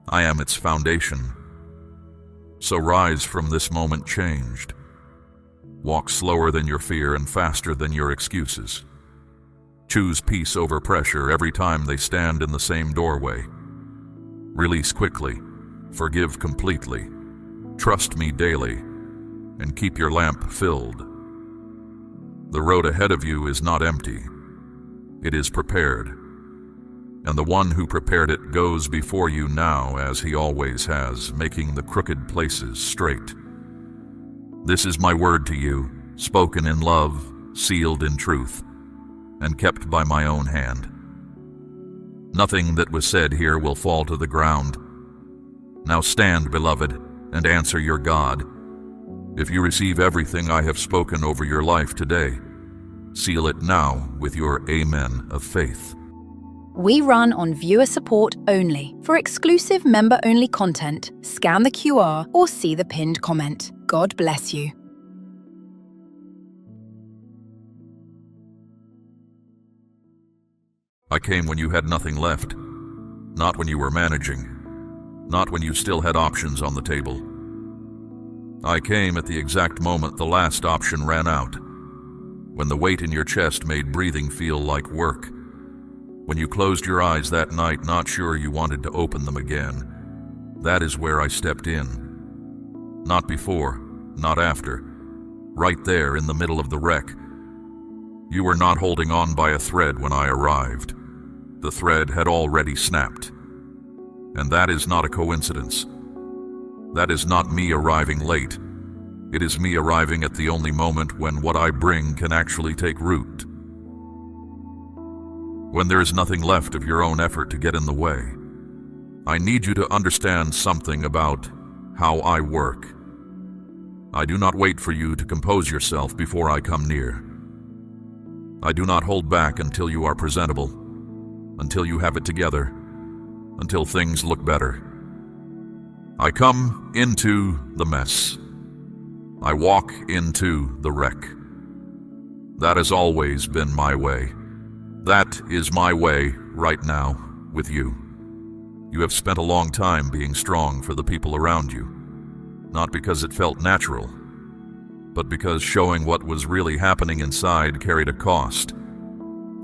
I am its foundation. So rise from this moment changed. Walk slower than your fear and faster than your excuses. Choose peace over pressure every time they stand in the same doorway. Release quickly. Forgive completely. Trust me daily, and keep your lamp filled. The road ahead of you is not empty. It is prepared. And the one who prepared it goes before you now, as he always has, making the crooked places straight. This is my word to you, spoken in love, sealed in truth, and kept by my own hand. Nothing that was said here will fall to the ground. Now stand, beloved, and answer your God. If you receive everything I have spoken over your life today, seal it now with your amen of faith. We run on viewer support only. For exclusive member-only content, scan the QR or see the pinned comment. God bless you. I came when you had nothing left, not when you were managing, not when you still had options on the table. I came at the exact moment the last option ran out, when the weight in your chest made breathing feel like work, when you closed your eyes that night not sure you wanted to open them again. That is where I stepped in. Not before, not after, right there in the middle of the wreck. You were not holding on by a thread when I arrived. The thread had already snapped. And that is not a coincidence. That is not me arriving late. It is me arriving at the only moment when what I bring can actually take root. When there is nothing left of your own effort to get in the way. I need you to understand something about how I work. I do not wait for you to compose yourself before I come near. I do not hold back until you are presentable, until you have it together, until things look better. I come into the mess. I walk into the wreck. That has always been my way. That is my way right now with you. You have spent a long time being strong for the people around you, not because it felt natural, but because showing what was really happening inside carried a cost.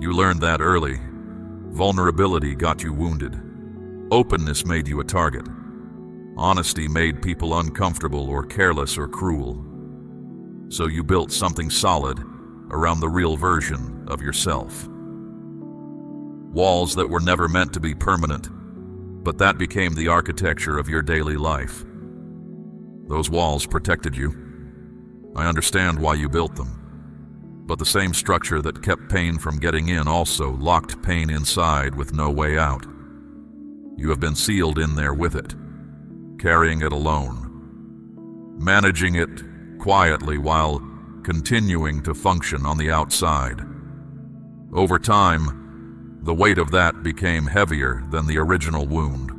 You learned that early. Vulnerability got you wounded. Openness made you a target. Honesty made people uncomfortable or careless or cruel. So you built something solid around the real version of yourself. Walls that were never meant to be permanent, but that became the architecture of your daily life. Those walls protected you. I understand why you built them. But the same structure that kept pain from getting in also locked pain inside with no way out. You have been sealed in there with it, carrying it alone, managing it quietly while continuing to function on the outside. Over time, the weight of that became heavier than the original wound.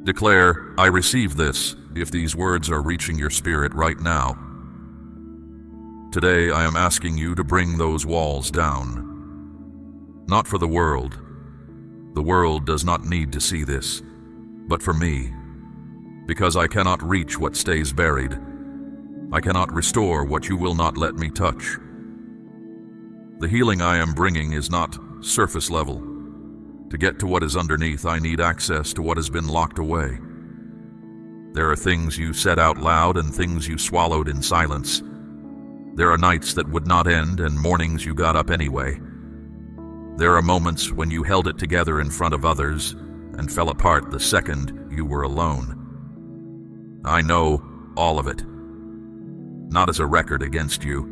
Declare, "I receive this," if these words are reaching your spirit right now. Today I am asking you to bring those walls down. Not for the world. The world does not need to see this, but for me. Because I cannot reach what stays buried. I cannot restore what you will not let me touch. The healing I am bringing is not surface level. To get to what is underneath, I need access to what has been locked away. There are things you said out loud and things you swallowed in silence. There are nights that would not end and mornings you got up anyway. There are moments when you held it together in front of others and fell apart the second you were alone. I know all of it. Not as a record against you.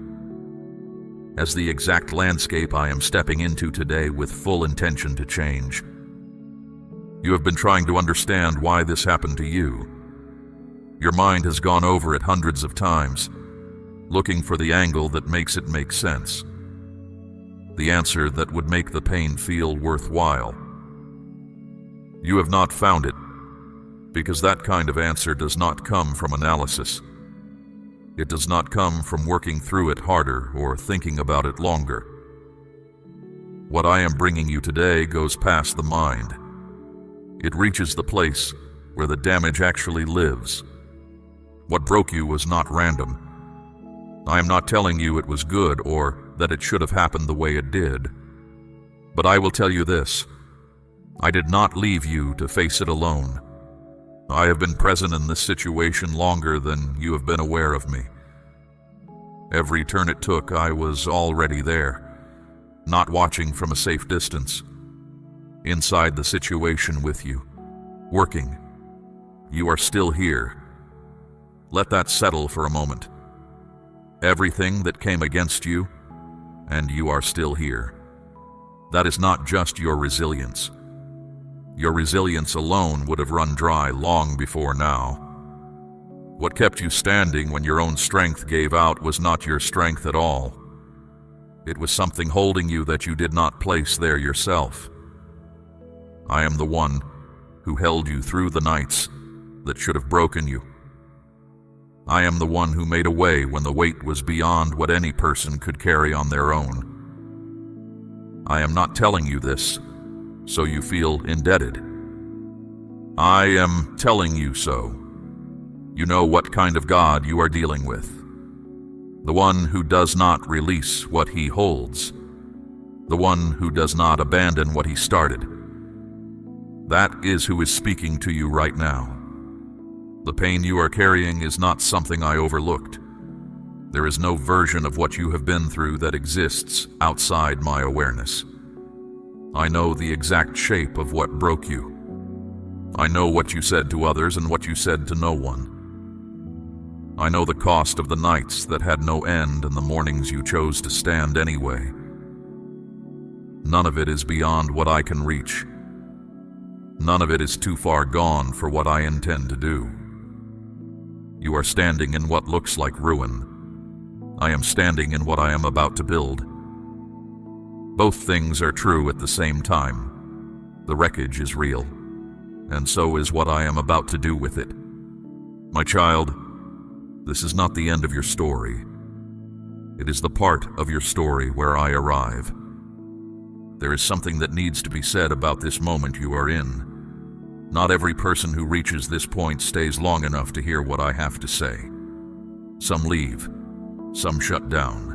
As the exact landscape I am stepping into today with full intention to change. You have been trying to understand why this happened to you. Your mind has gone over it hundreds of times, looking for the angle that makes it make sense. The answer that would make the pain feel worthwhile. You have not found it, because that kind of answer does not come from analysis. It does not come from working through it harder or thinking about it longer. What I am bringing you today goes past the mind. It reaches the place where the damage actually lives. What broke you was not random. I am not telling you it was good or that it should have happened the way it did. But I will tell you this. I did not leave you to face it alone. I have been present in this situation longer than you have been aware of me. Every turn it took, I was already there, not watching from a safe distance. Inside the situation with you, working. You are still here. Let that settle for a moment. Everything that came against you, and you are still here. That is not just your resilience. Your resilience alone would have run dry long before now. What kept you standing when your own strength gave out was not your strength at all. It was something holding you that you did not place there yourself. I am the one who held you through the nights that should have broken you. I am the one who made a way when the weight was beyond what any person could carry on their own. I am not telling you this so you feel indebted. I am telling you so. You know what kind of God you are dealing with. The one who does not release what he holds. The one who does not abandon what he started. That is who is speaking to you right now. The pain you are carrying is not something I overlooked. There is no version of what you have been through that exists outside my awareness. I know the exact shape of what broke you. I know what you said to others and what you said to no one. I know the cost of the nights that had no end and the mornings you chose to stand anyway. None of it is beyond what I can reach. None of it is too far gone for what I intend to do. You are standing in what looks like ruin. I am standing in what I am about to build. Both things are true at the same time. The wreckage is real, and so is what I am about to do with it. My child, this is not the end of your story. It is the part of your story where I arrive. There is something that needs to be said about this moment you are in. Not every person who reaches this point stays long enough to hear what I have to say. Some leave, some shut down.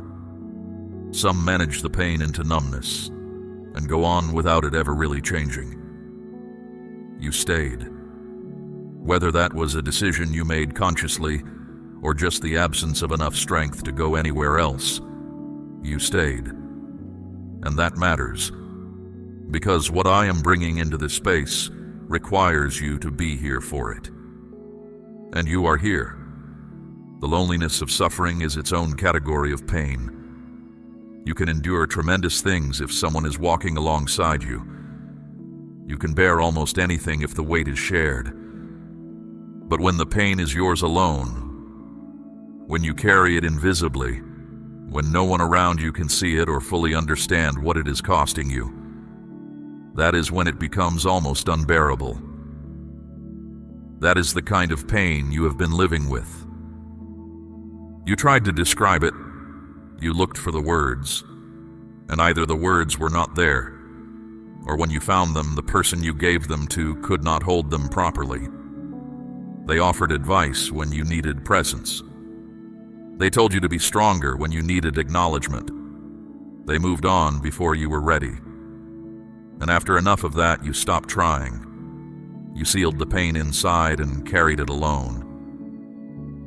Some manage the pain into numbness and go on without it ever really changing. You stayed. Whether that was a decision you made consciously or just the absence of enough strength to go anywhere else, you stayed. And that matters, because what I am bringing into this space requires you to be here for it. And you are here. The loneliness of suffering is its own category of pain. You can endure tremendous things if someone is walking alongside you. You can bear almost anything if the weight is shared. But when the pain is yours alone, when you carry it invisibly, when no one around you can see it or fully understand what it is costing you, that is when it becomes almost unbearable. That is the kind of pain you have been living with. You tried to describe it. You looked for the words, and either the words were not there, or when you found them, the person you gave them to could not hold them properly. They offered advice when you needed presence. They told you to be stronger when you needed acknowledgement. They moved on before you were ready. And after enough of that, you stopped trying. You sealed the pain inside and carried it alone.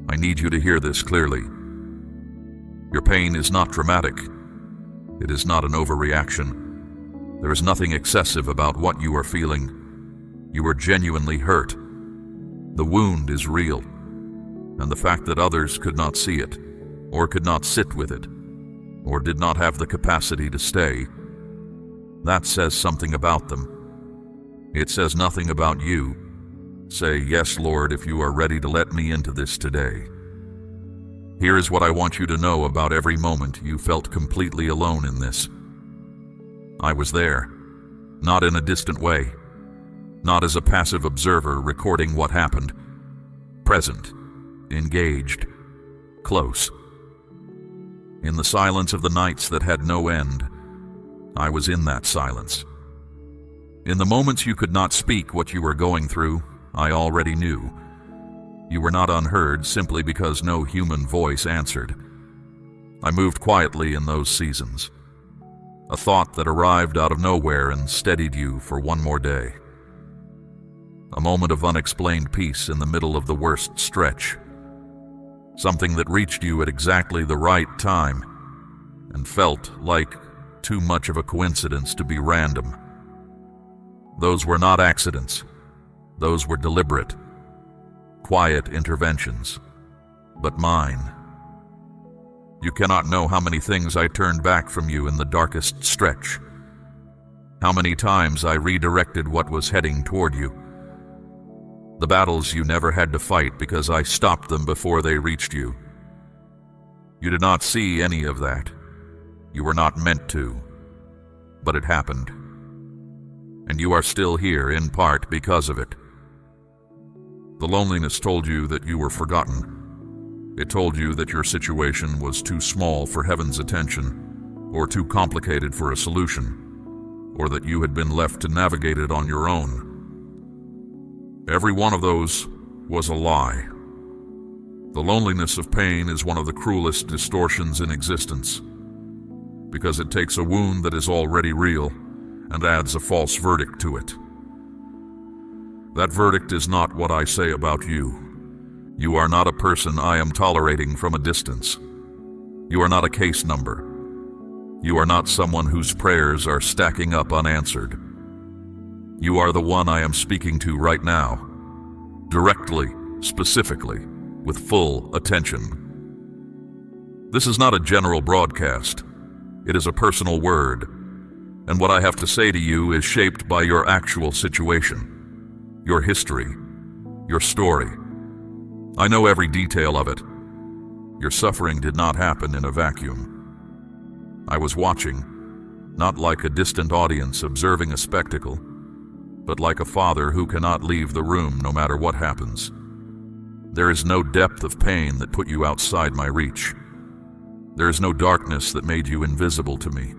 I need you to hear this clearly. Your pain is not dramatic. It is not an overreaction. There is nothing excessive about what you are feeling. You are genuinely hurt. The wound is real, and the fact that others could not see it, or could not sit with it, or did not have the capacity to stay, that says something about them. It says nothing about you. Say, "Yes, Lord, if you are ready to let me into this today." Here is what I want you to know about every moment you felt completely alone in this. I was there, not in a distant way, not as a passive observer recording what happened. Present, engaged, close. In the silence of the nights that had no end, I was in that silence. In the moments you could not speak what you were going through, I already knew. You were not unheard simply because no human voice answered. I moved quietly in those seasons. A thought that arrived out of nowhere and steadied you for one more day. A moment of unexplained peace in the middle of the worst stretch. Something that reached you at exactly the right time and felt like too much of a coincidence to be random. Those were not accidents. Those were deliberate, quiet interventions, but mine. You cannot know how many things I turned back from you in the darkest stretch. How many times I redirected what was heading toward you. The battles you never had to fight because I stopped them before they reached you. You did not see any of that. You were not meant to, but it happened. And you are still here in part because of it. The loneliness told you that you were forgotten. It told you that your situation was too small for heaven's attention, or too complicated for a solution, or that you had been left to navigate it on your own. Every one of those was a lie. The loneliness of pain is one of the cruelest distortions in existence, because it takes a wound that is already real and adds a false verdict to it. That verdict is not what I say about you. You are not a person I am tolerating from a distance. You are not a case number. You are not someone whose prayers are stacking up unanswered. You are the one I am speaking to right now, directly, specifically, with full attention. This is not a general broadcast. It is a personal word, and what I have to say to you is shaped by your actual situation. Your history, your story. I know every detail of it. Your suffering did not happen in a vacuum. I was watching, not like a distant audience observing a spectacle, but like a father who cannot leave the room no matter what happens. There is no depth of pain that put you outside my reach. There is no darkness that made you invisible to me.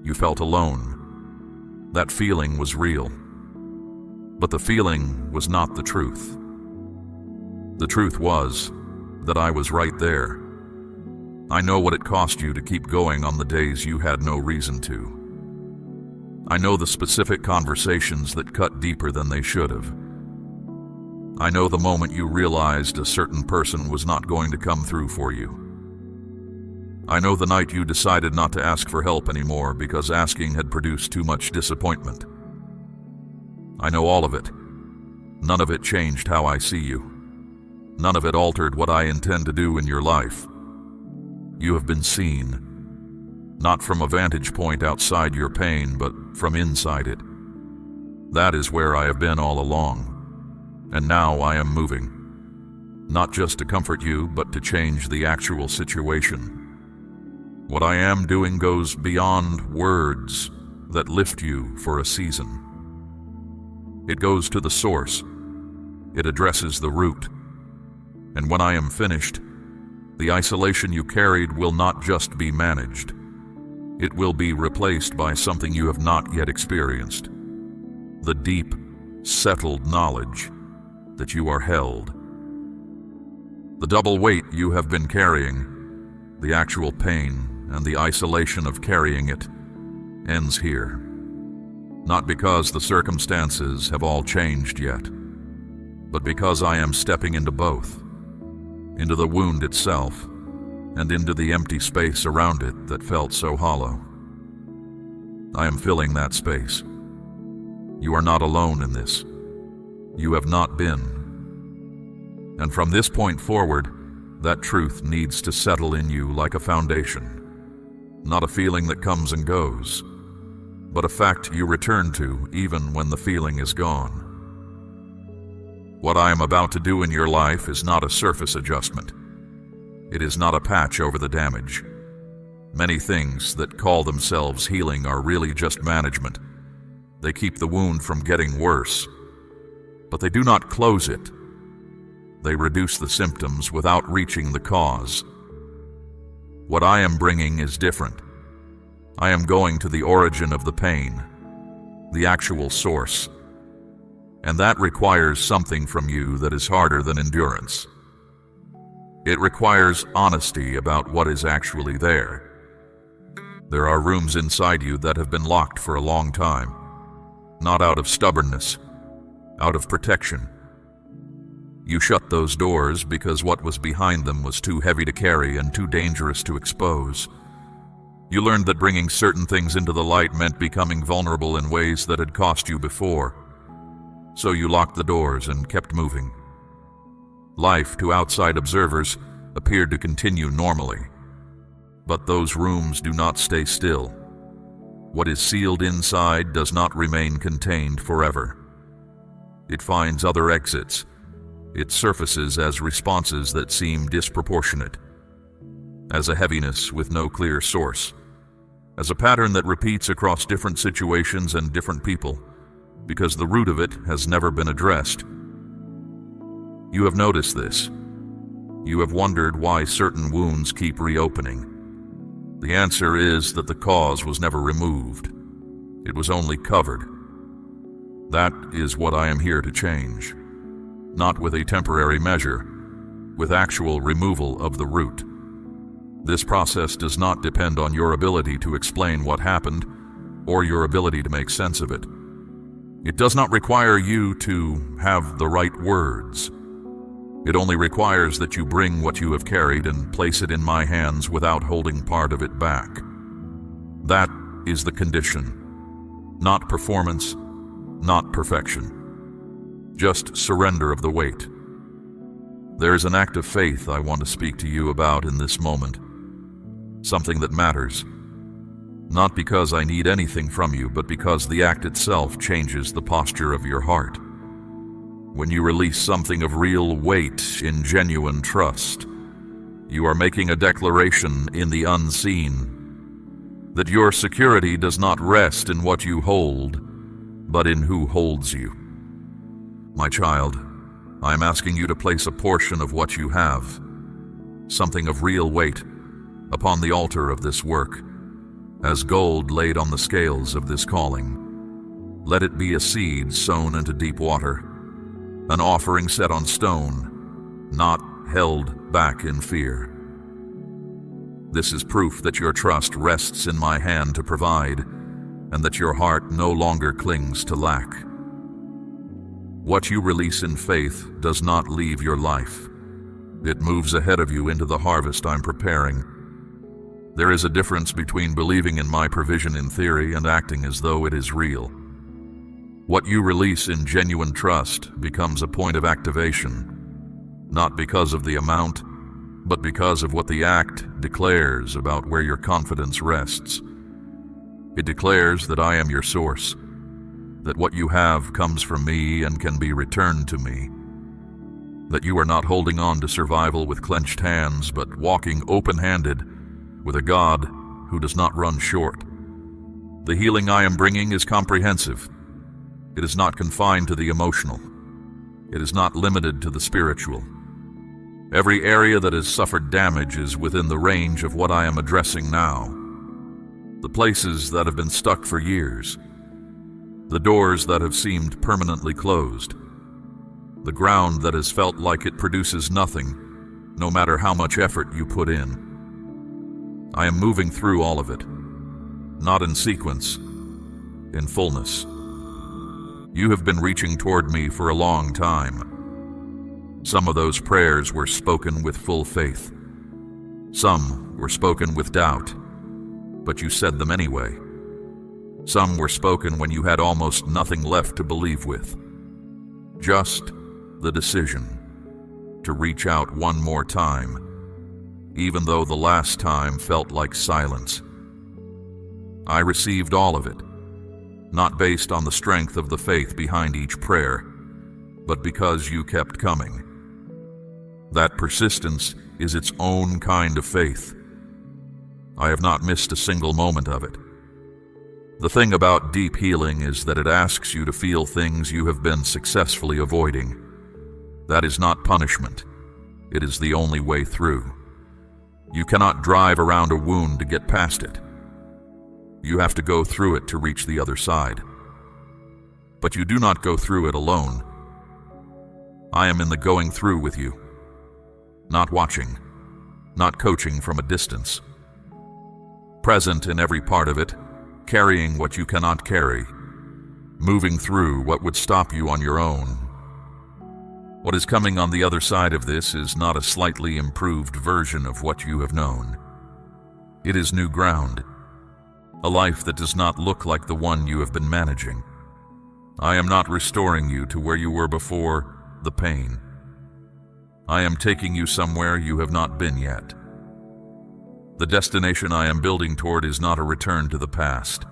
You felt alone. That feeling was real. But the feeling was not the truth. The truth was that I was right there. I know what it cost you to keep going on the days you had no reason to. I know the specific conversations that cut deeper than they should have. I know the moment you realized a certain person was not going to come through for you. I know the night you decided not to ask for help anymore because asking had produced too much disappointment. I know all of it. None of it changed how I see you. None of it altered what I intend to do in your life. You have been seen, not from a vantage point outside your pain, but from inside it. That is where I have been all along, and now I am moving. Not just to comfort you, but to change the actual situation. What I am doing goes beyond words that lift you for a season. It goes to the source. It addresses the root. And when I am finished, the isolation you carried will not just be managed. It will be replaced by something you have not yet experienced. The deep, settled knowledge that you are held. The double weight you have been carrying, the actual pain and the isolation of carrying it, ends here. Not because the circumstances have all changed yet, but because I am stepping into both, into the wound itself, and into the empty space around it that felt so hollow. I am filling that space. You are not alone in this. You have not been. And from this point forward, that truth needs to settle in you like a foundation. Not a feeling that comes and goes, but a fact you return to even when the feeling is gone. What I am about to do in your life is not a surface adjustment. It is not a patch over the damage. Many things that call themselves healing are really just management. They keep the wound from getting worse, but they do not close it. They reduce the symptoms without reaching the cause. What I am bringing is different. I am going to the origin of the pain, the actual source. And that requires something from you that is harder than endurance. It requires honesty about what is actually there. There are rooms inside you that have been locked for a long time, not out of stubbornness, out of protection. You shut those doors because what was behind them was too heavy to carry and too dangerous to expose. You learned that bringing certain things into the light meant becoming vulnerable in ways that had cost you before. So you locked the doors and kept moving. Life, to outside observers, appeared to continue normally. But those rooms do not stay still. What is sealed inside does not remain contained forever. It finds other exits. It surfaces as responses that seem disproportionate, as a heaviness with no clear source, as a pattern that repeats across different situations and different people, because the root of it has never been addressed. You have noticed this. You have wondered why certain wounds keep reopening. The answer is that the cause was never removed. It was only covered. That is what I am here to change. Not with a temporary measure, with actual removal of the root. This process does not depend on your ability to explain what happened or your ability to make sense of it. It does not require you to have the right words. It only requires that you bring what you have carried and place it in my hands without holding part of it back. That is the condition. Not performance, not perfection. Just surrender of the weight. There is an act of faith I want to speak to you about in this moment. Something that matters. Not because I need anything from you, but because the act itself changes the posture of your heart. When you release something of real weight in genuine trust, you are making a declaration in the unseen that your security does not rest in what you hold, but in who holds you. My child, I am asking you to place a portion of what you have, something of real weight, upon the altar of this work, as gold laid on the scales of this calling. Let it be a seed sown into deep water, an offering set on stone, not held back in fear. This is proof that your trust rests in my hand to provide, and that your heart no longer clings to lack. What you release in faith does not leave your life. It moves ahead of you into the harvest I'm preparing. There is a difference between believing in my provision in theory and acting as though it is real. What you release in genuine trust becomes a point of activation. not because of the amount, but because of what the act declares about where your confidence rests. It declares that I am your source, that what you have comes from me and can be returned to me, that you are not holding on to survival with clenched hands, but walking open-handed with a God who does not run short. The healing I am bringing is comprehensive. It is not confined to the emotional. It is not limited to the spiritual. Every area that has suffered damage is within the range of what I am addressing now. The places that have been stuck for years, the doors that have seemed permanently closed, the ground that has felt like it produces nothing, no matter how much effort you put in. I am moving through all of it, not in sequence, in fullness. You have been reaching toward me for a long time. Some of those prayers were spoken with full faith. Some were spoken with doubt, but you said them anyway. Some were spoken when you had almost nothing left to believe with. Just the decision to reach out one more time, even though the last time felt like silence. I received all of it, not based on the strength of the faith behind each prayer, but because you kept coming. That persistence is its own kind of faith. I have not missed a single moment of it. The thing about deep healing is that it asks you to feel things you have been successfully avoiding. That is not punishment. It is the only way through. You cannot drive around a wound to get past it. You have to go through it to reach the other side. But you do not go through it alone. I am in the going through with you. Not watching, not coaching from a distance. Present in every part of it, carrying what you cannot carry, moving through what would stop you on your own. What is coming on the other side of this is not a slightly improved version of what you have known. It is new ground, a life that does not look like the one you have been managing. I am not restoring you to where you were before the pain. I am taking you somewhere you have not been yet. The destination I am building toward is not a return to the past.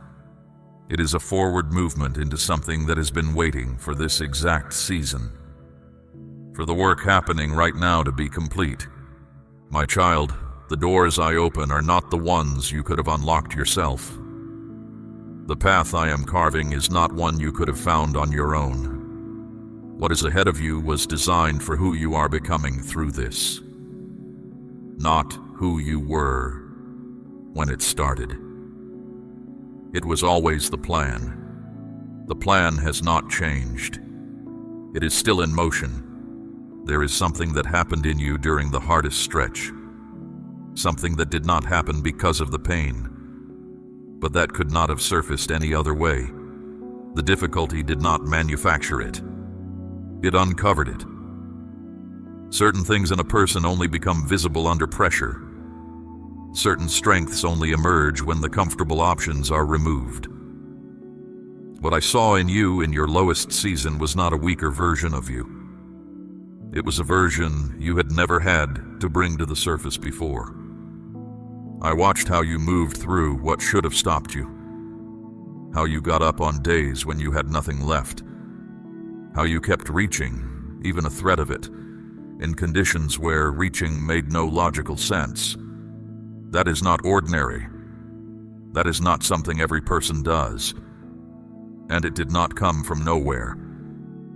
It is a forward movement into something that has been waiting for this exact season, for the work happening right now to be complete. My child, the doors I open are not the ones you could have unlocked yourself. The path I am carving is not one you could have found on your own. What is ahead of you was designed for who you are becoming through this, not who you were when it started. It was always the plan. The plan has not changed. It is still in motion. There is something that happened in you during the hardest stretch, something that did not happen because of the pain, but that could not have surfaced any other way. The difficulty did not manufacture it. It uncovered it. Certain things in a person only become visible under pressure. Certain strengths only emerge when the comfortable options are removed. What I saw in you in your lowest season was not a weaker version of you. It was a version you had never had to bring to the surface before. I watched how you moved through what should have stopped you, how you got up on days when you had nothing left, how you kept reaching, even a threat of it, in conditions where reaching made no logical sense. That is not ordinary. That is not something every person does. And it did not come from nowhere.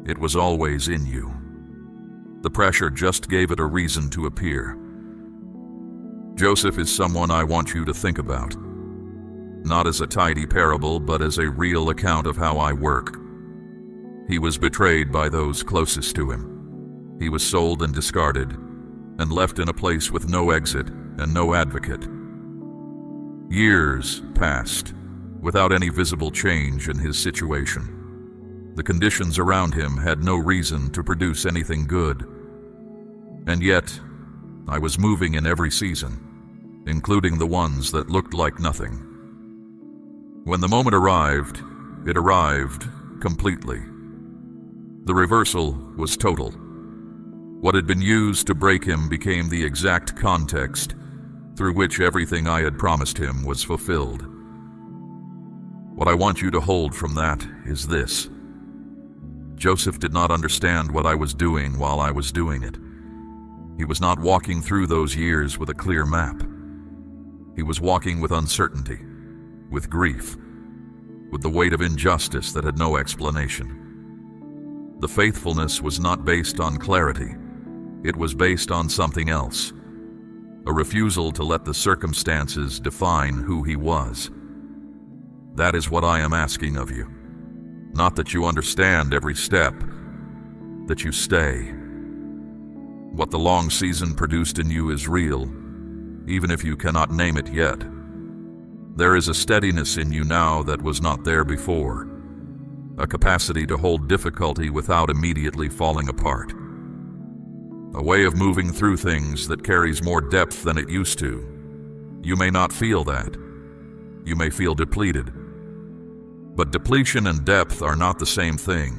It was always in you. The pressure just gave it a reason to appear. Joseph is someone I want you to think about, not as a tidy parable, but as a real account of how I work. He was betrayed by those closest to him. He was sold and discarded, and left in a place with no exit and no advocate. Years passed without any visible change in his situation. The conditions around him had no reason to produce anything good. And yet, I was moving in every season, including the ones that looked like nothing. When the moment arrived, it arrived completely. The reversal was total. What had been used to break him became the exact context through which everything I had promised him was fulfilled. What I want you to hold from that is this. Joseph did not understand what I was doing while I was doing it. He was not walking through those years with a clear map. He was walking with uncertainty, with grief, with the weight of injustice that had no explanation. The faithfulness was not based on clarity. It was based on something else. A refusal to let the circumstances define who he was. That is what I am asking of you. Not that you understand every step, that you stay. What the long season produced in you is real, even if you cannot name it yet. There is a steadiness in you now that was not there before, a capacity to hold difficulty without immediately falling apart. A way of moving through things that carries more depth than it used to. You may not feel that. You may feel depleted. But depletion and depth are not the same thing.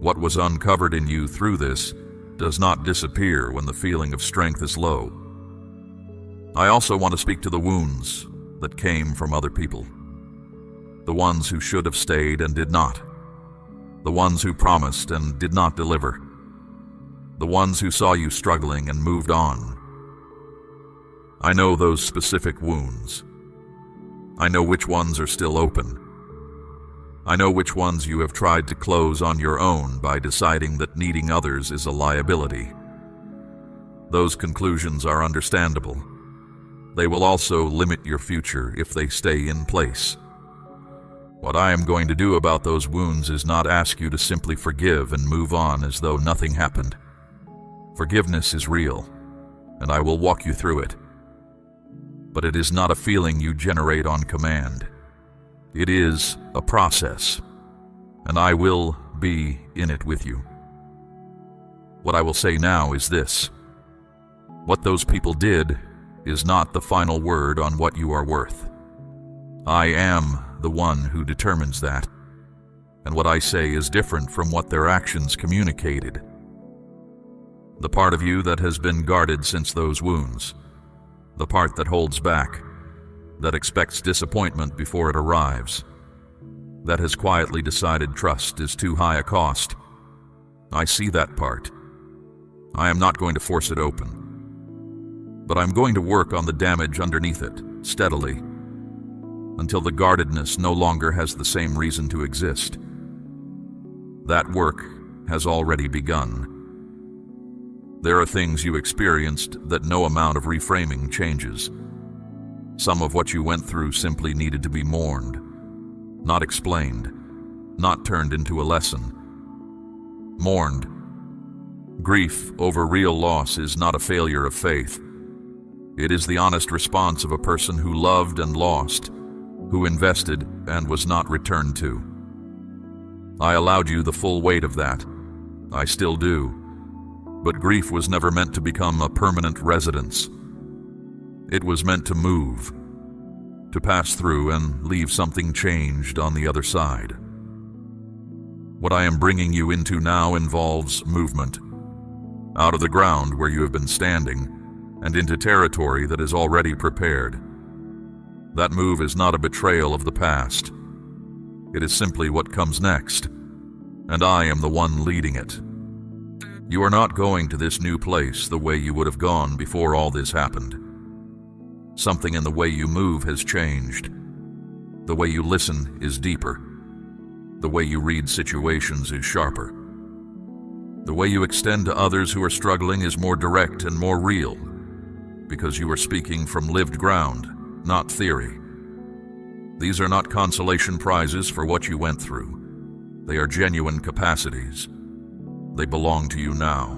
What was uncovered in you through this does not disappear when the feeling of strength is low. I also want to speak to the wounds that came from other people. The ones who should have stayed and did not. The ones who promised and did not deliver. The ones who saw you struggling and moved on. I know those specific wounds. I know which ones are still open. I know which ones you have tried to close on your own by deciding that needing others is a liability. Those conclusions are understandable. They will also limit your future if they stay in place. What I am going to do about those wounds is not ask you to simply forgive and move on as though nothing happened. Forgiveness is real, and I will walk you through it. But it is not a feeling you generate on command. It is a process, and I will be in it with you. What I will say now is this. What those people did is not the final word on what you are worth. I am the one who determines that, and what I say is different from what their actions communicated. The part of you that has been guarded since those wounds, the part that holds back, that expects disappointment before it arrives, that has quietly decided trust is too high a cost. I see that part. I am not going to force it open, but I'm going to work on the damage underneath it, steadily, until the guardedness no longer has the same reason to exist. That work has already begun. There are things you experienced that no amount of reframing changes. Some of what you went through simply needed to be mourned, not explained, not turned into a lesson. Mourned. Grief over real loss is not a failure of faith. It is the honest response of a person who loved and lost, who invested and was not returned to. I allowed you the full weight of that. I still do. But grief was never meant to become a permanent residence. It was meant to move, to pass through and leave something changed on the other side. What I am bringing you into now involves movement, out of the ground where you have been standing, and into territory that is already prepared. That move is not a betrayal of the past. It is simply what comes next, and I am the one leading it. You are not going to this new place the way you would have gone before all this happened. Something in the way you move has changed. The way you listen is deeper. The way you read situations is sharper. The way you extend to others who are struggling is more direct and more real, because you are speaking from lived ground, not theory. These are not consolation prizes for what you went through. They are genuine capacities. They belong to you now.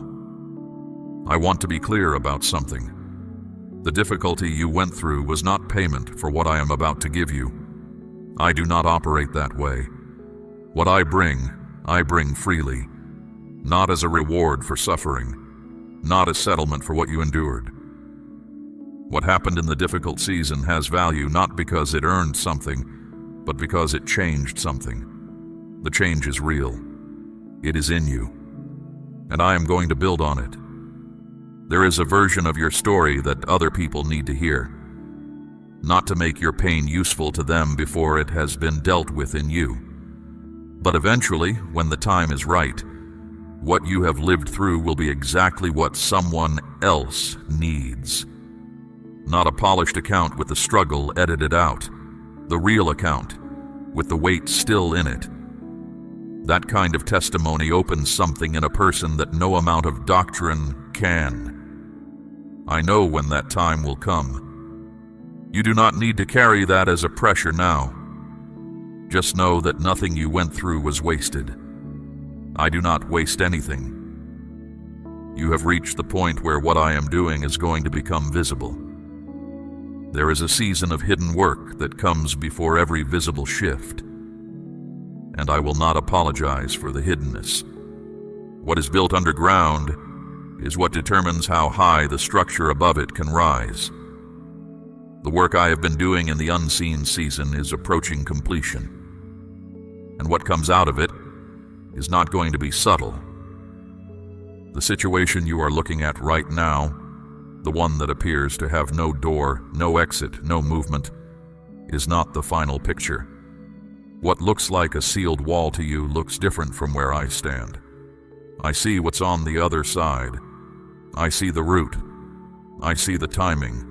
I want to be clear about something. The difficulty you went through was not payment for what I am about to give you. I do not operate that way. What I bring freely, not as a reward for suffering, not a settlement for what you endured. What happened in the difficult season has value not because it earned something, but because it changed something. The change is real. It is in you. and I am going to build on it. There is a version of your story that other people need to hear, not to make your pain useful to them before it has been dealt with in you. But eventually, when the time is right, what you have lived through will be exactly what someone else needs. Not a polished account with the struggle edited out, the real account, with the weight still in it. That kind of testimony opens something in a person that no amount of doctrine can. I know when that time will come. You do not need to carry that as a pressure now. Just know that nothing you went through was wasted. I do not waste anything. You have reached the point where what I am doing is going to become visible. There is a season of hidden work that comes before every visible shift, and I will not apologize for the hiddenness. What is built underground is what determines how high the structure above it can rise. The work I have been doing in the unseen season is approaching completion, and what comes out of it is not going to be subtle. The situation you are looking at right now, the one that appears to have no door, no exit, no movement, is not the final picture. What looks like a sealed wall to you looks different from where I stand. I see what's on the other side. I see the route. I see the timing,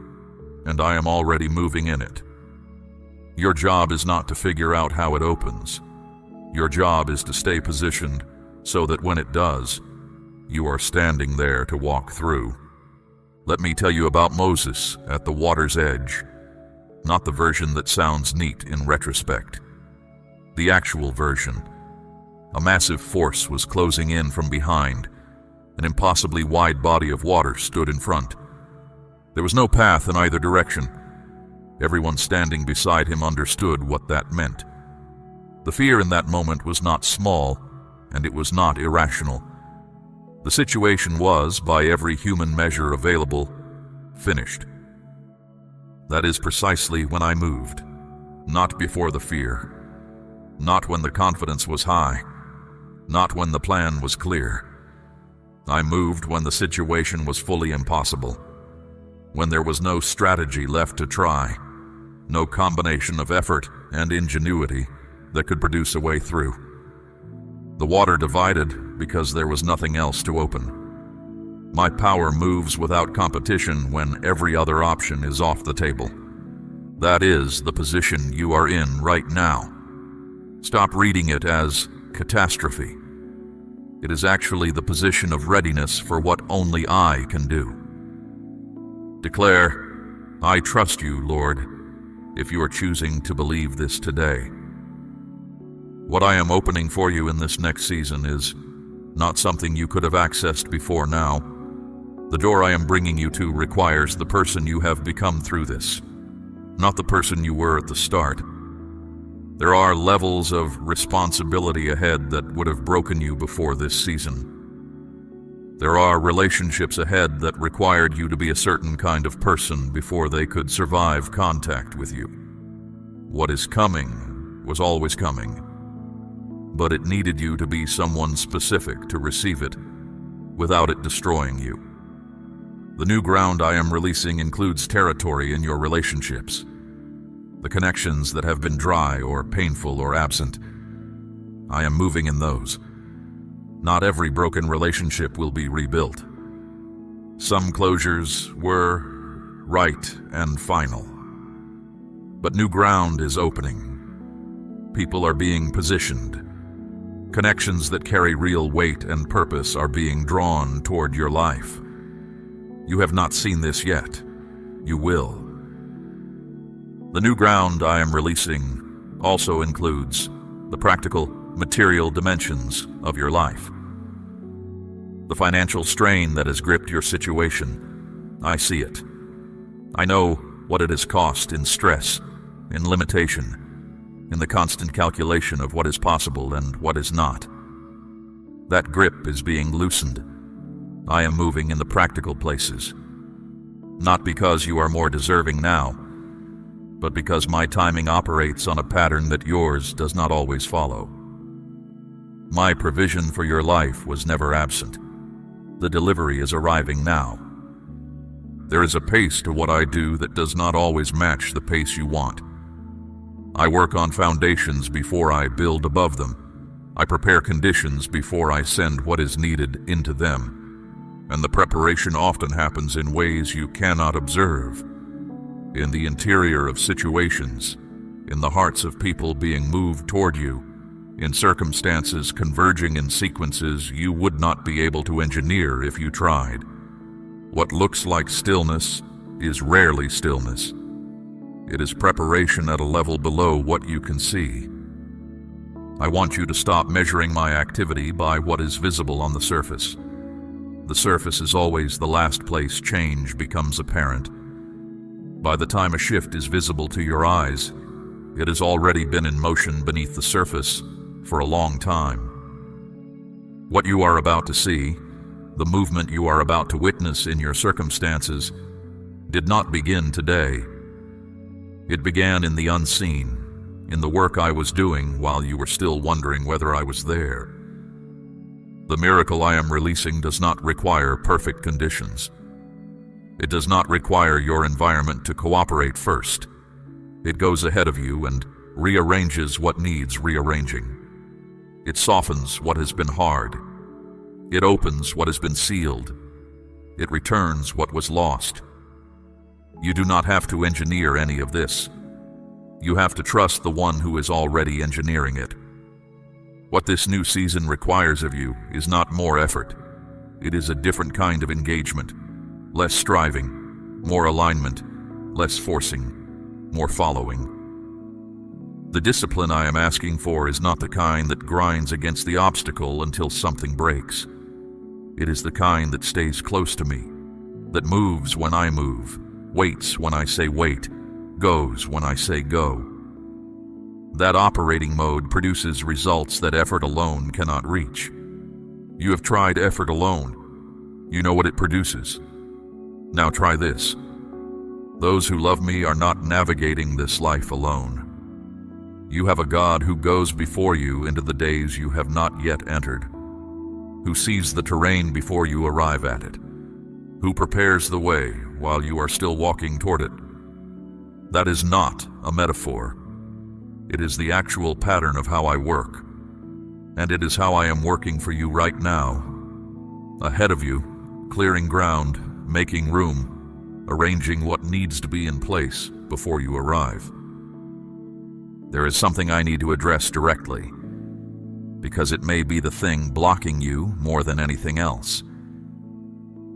and I am already moving in it. Your job is not to figure out how it opens. Your job is to stay positioned so that when it does, you are standing there to walk through. Let me tell you about Moses at the water's edge, not the version that sounds neat in retrospect. The actual version. A massive force was closing in from behind. An impossibly wide body of water stood in front. There was no path in either direction. Everyone standing beside him understood what that meant. The fear in that moment was not small, and it was not irrational. The situation was, by every human measure available, finished. That is precisely when I moved. Not before the fear. Not when the confidence was high. Not when the plan was clear. I moved when the situation was fully impossible. When there was no strategy left to try. No combination of effort and ingenuity that could produce a way through. The water divided because there was nothing else to open. My power moves without competition when every other option is off the table. That is the position you are in right now. Stop reading it as catastrophe. It is actually the position of readiness for what only I can do. Declare, I trust you, Lord, if you are choosing to believe this today. What I am opening for you in this next season is not something you could have accessed before now. The door I am bringing you to requires the person you have become through this, not the person you were at the start. There are levels of responsibility ahead that would have broken you before this season. There are relationships ahead that required you to be a certain kind of person before they could survive contact with you. What is coming was always coming, but it needed you to be someone specific to receive it without it destroying you. The new ground I am releasing includes territory in your relationships. The connections that have been dry or painful or absent. I am moving in those. Not every broken relationship will be rebuilt. Some closures were right and final. But new ground is opening. People are being positioned. Connections that carry real weight and purpose are being drawn toward your life. You have not seen this yet. You will. The new ground I am releasing also includes the practical, material dimensions of your life. The financial strain that has gripped your situation, I see it. I know what it has cost in stress, in limitation, in the constant calculation of what is possible and what is not. That grip is being loosened. I am moving in the practical places. Not because you are more deserving now, but because my timing operates on a pattern that yours does not always follow. My provision for your life was never absent. The delivery is arriving now. There is a pace to what I do that does not always match the pace you want. I work on foundations before I build above them. I prepare conditions before I send what is needed into them. And the preparation often happens in ways you cannot observe. In the interior of situations, in the hearts of people being moved toward you, in circumstances converging in sequences you would not be able to engineer if you tried. What looks like stillness is rarely stillness. It is preparation at a level below what you can see. I want you to stop measuring my activity by what is visible on the surface. The surface is always the last place change becomes apparent. By the time a shift is visible to your eyes, it has already been in motion beneath the surface for a long time. What you are about to see, the movement you are about to witness in your circumstances, did not begin today. It began in the unseen, in the work I was doing while you were still wondering whether I was there. The miracle I am releasing does not require perfect conditions. It does not require your environment to cooperate first. It goes ahead of you and rearranges what needs rearranging. It softens what has been hard. It opens what has been sealed. It returns what was lost. You do not have to engineer any of this. You have to trust the one who is already engineering it. What this new season requires of you is not more effort. It is a different kind of engagement. Less striving, more alignment, less forcing, more following. The discipline I am asking for is not the kind that grinds against the obstacle until something breaks. It is the kind that stays close to me, that moves when I move, waits when I say wait, goes when I say go. That operating mode produces results that effort alone cannot reach. You have tried effort alone. You know what it produces. Now try this. Those who love me are not navigating this life alone. You have a God who goes before you into the days you have not yet entered, who sees the terrain before you arrive at it, who prepares the way while you are still walking toward it. That is not a metaphor. It is the actual pattern of how I work, and it is how I am working for you right now. Ahead of you, clearing ground, making room, arranging what needs to be in place before you arrive. There is something I need to address directly, because it may be the thing blocking you more than anything else.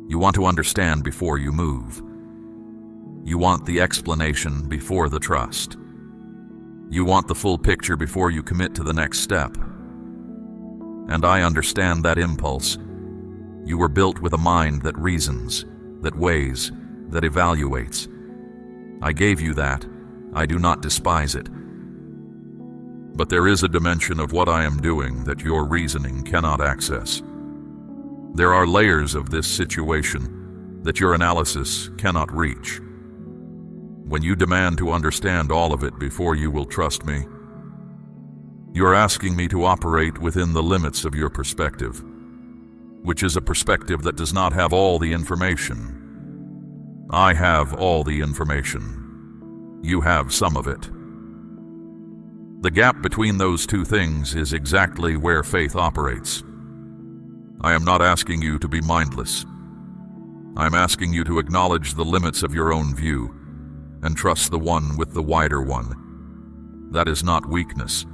You want to understand before you move. You want the explanation before the trust. You want the full picture before you commit to the next step. And I understand that impulse. You were built with a mind that reasons, that weighs, that evaluates. I gave you that. I do not despise it. But there is a dimension of what I am doing that your reasoning cannot access. There are layers of this situation that your analysis cannot reach. When you demand to understand all of it before you will trust me, you are asking me to operate within the limits of your perspective, which is a perspective that does not have all the information. I have all the information. You have some of it. The gap between those two things is exactly where faith operates. I am not asking you to be mindless. I am asking you to acknowledge the limits of your own view and trust the one with the wider one. That is not weakness.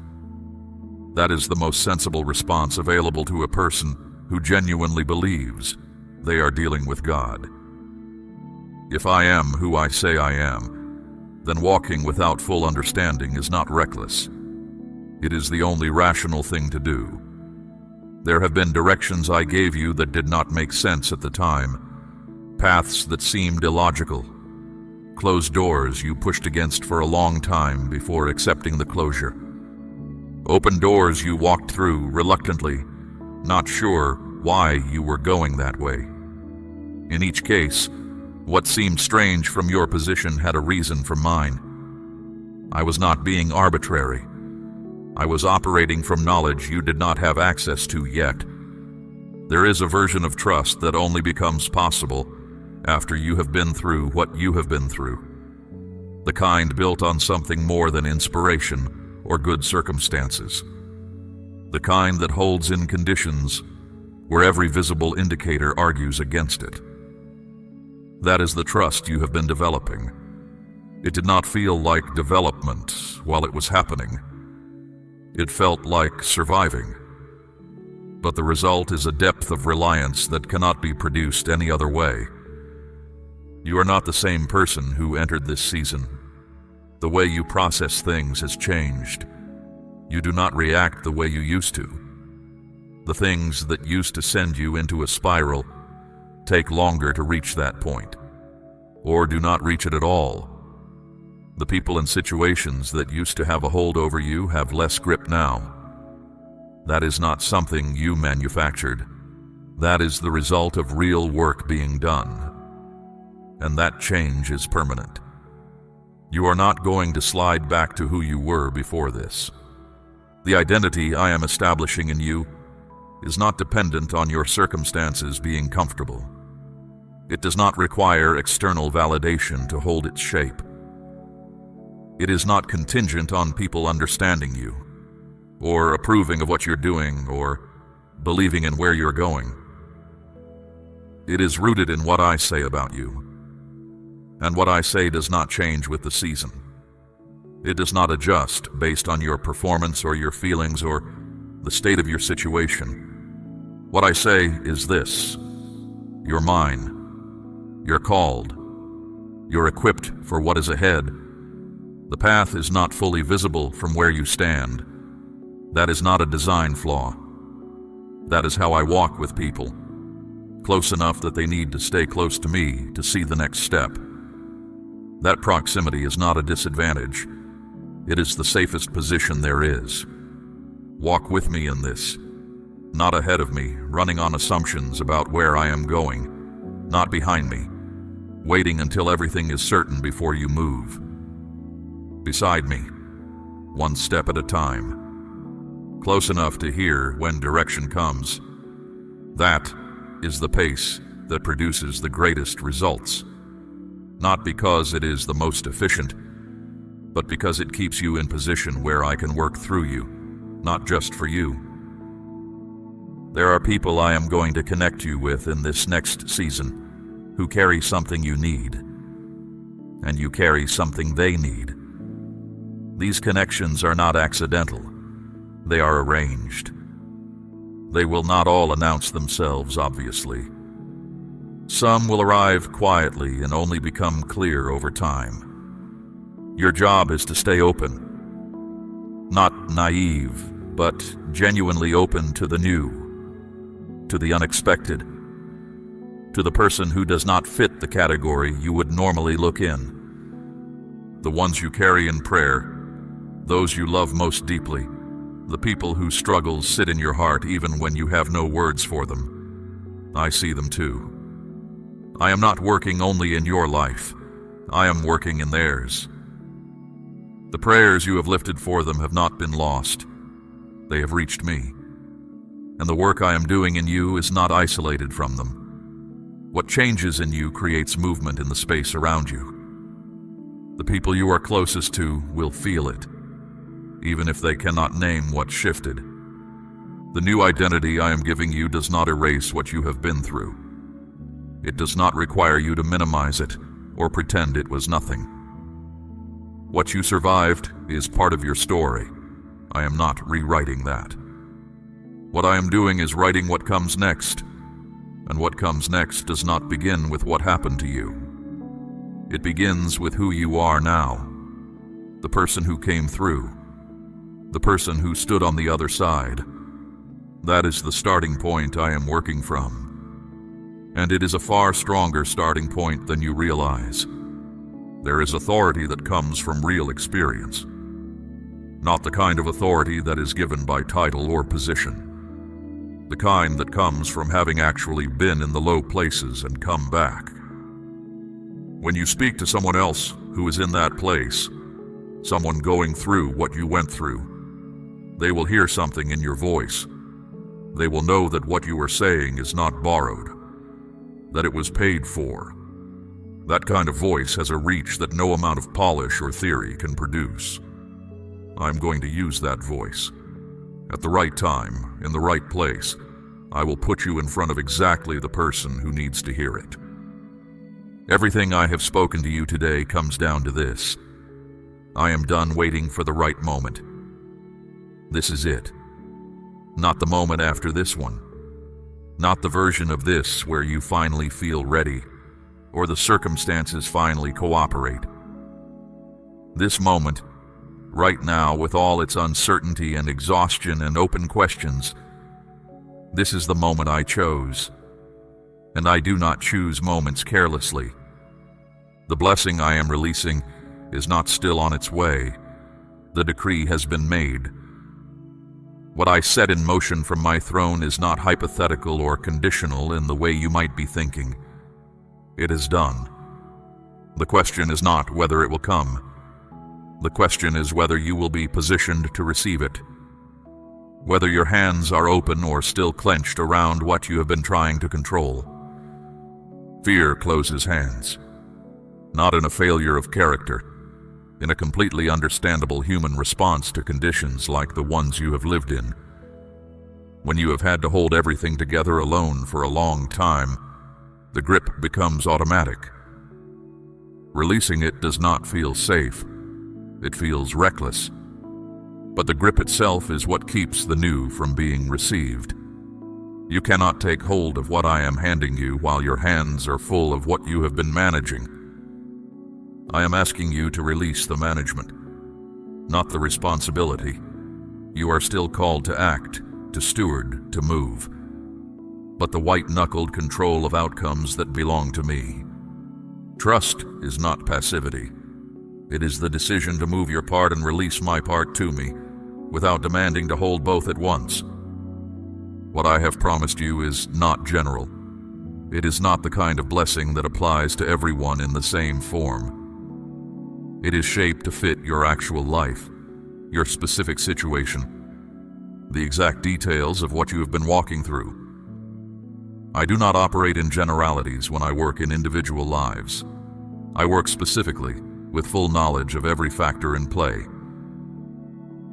That is the most sensible response available to a person who genuinely believes they are dealing with God. If I am who I say I am, then walking without full understanding is not reckless. It is the only rational thing to do. There have been directions I gave you that did not make sense at the time, paths that seemed illogical, closed doors you pushed against for a long time before accepting the closure, open doors you walked through reluctantly, not sure why you were going that way. In each case, what seemed strange from your position had a reason from mine. I was not being arbitrary. I was operating from knowledge you did not have access to yet. There is a version of trust that only becomes possible after you have been through what you have been through. The kind built on something more than inspiration or good circumstances. The kind that holds in conditions where every visible indicator argues against it. That is the trust you have been developing. It did not feel like development while it was happening. It felt like surviving. But the result is a depth of reliance that cannot be produced any other way. You are not the same person who entered this season. The way you process things has changed. You do not react the way you used to. The things that used to send you into a spiral take longer to reach that point, or do not reach it at all. The people and situations that used to have a hold over you have less grip now. That is not something you manufactured. That is the result of real work being done. And that change is permanent. You are not going to slide back to who you were before this. The identity I am establishing in you is not dependent on your circumstances being comfortable. It does not require external validation to hold its shape. It is not contingent on people understanding you, or approving of what you're doing, or believing in where you're going. It is rooted in what I say about you. And what I say does not change with the season. It does not adjust based on your performance or your feelings or the state of your situation. What I say is this: you're mine. You're called. You're equipped for what is ahead. The path is not fully visible from where you stand. That is not a design flaw. That is how I walk with people, close enough that they need to stay close to me to see the next step. That proximity is not a disadvantage. It is the safest position there is. Walk with me in this, not ahead of me, running on assumptions about where I am going, not behind me, waiting until everything is certain before you move. Beside me, one step at a time, close enough to hear when direction comes. That is the pace that produces the greatest results. Not because it is the most efficient, but because it keeps you in position where I can work through you, not just for you. There are people I am going to connect you with in this next season who carry something you need, and you carry something they need. These connections are not accidental. They are arranged. They will not all announce themselves, obviously. Some will arrive quietly and only become clear over time. Your job is to stay open. Not naive, but genuinely open to the new, to the unexpected, to the person who does not fit the category you would normally look in. The ones you carry in prayer, those you love most deeply, the people whose struggles sit in your heart even when you have no words for them. I see them too. I am not working only in your life. I am working in theirs. The prayers you have lifted for them have not been lost. They have reached me. And the work I am doing in you is not isolated from them. What changes in you creates movement in the space around you. The people you are closest to will feel it, even if they cannot name what shifted. The new identity I am giving you does not erase what you have been through. It does not require you to minimize it or pretend it was nothing. What you survived is part of your story. I am not rewriting that. What I am doing is writing what comes next, and what comes next does not begin with what happened to you. It begins with who you are now, the person who came through, the person who stood on the other side. That is the starting point I am working from. And it is a far stronger starting point than you realize. There is authority that comes from real experience, not the kind of authority that is given by title or position, the kind that comes from having actually been in the low places and come back. When you speak to someone else who is in that place, someone going through what you went through, they will hear something in your voice. They will know that what you are saying is not borrowed, that it was paid for. That kind of voice has a reach that no amount of polish or theory can produce. I'm going to use that voice. At the right time, in the right place, I will put you in front of exactly the person who needs to hear it. Everything I have spoken to you today comes down to this. I am done waiting for the right moment. This is it. Not the moment after this one. Not the version of this where you finally feel ready, or the circumstances finally cooperate. This moment, right now, with all its uncertainty and exhaustion and open questions, this is the moment I chose, and I do not choose moments carelessly. The blessing I am releasing is not still on its way. The decree has been made. What I set in motion from my throne is not hypothetical or conditional in the way you might be thinking. It is done. The question is not whether it will come. The question is whether you will be positioned to receive it. Whether your hands are open or still clenched around what you have been trying to control. Fear closes hands. Not in a failure of character, in a completely understandable human response to conditions like the ones you have lived in. When you have had to hold everything together alone for a long time, the grip becomes automatic. Releasing it does not feel safe. It feels reckless. But the grip itself is what keeps the new from being received. You cannot take hold of what I am handing you while your hands are full of what you have been managing. I am asking you to release the management, not the responsibility. You are still called to act, to steward, to move, but the white-knuckled control of outcomes that belong to me. Trust is not passivity. It is the decision to move your part and release my part to me, without demanding to hold both at once. What I have promised you is not general. It is not the kind of blessing that applies to everyone in the same form. It is shaped to fit your actual life, your specific situation, the exact details of what you have been walking through. I do not operate in generalities when I work in individual lives. I work specifically, with full knowledge of every factor in play.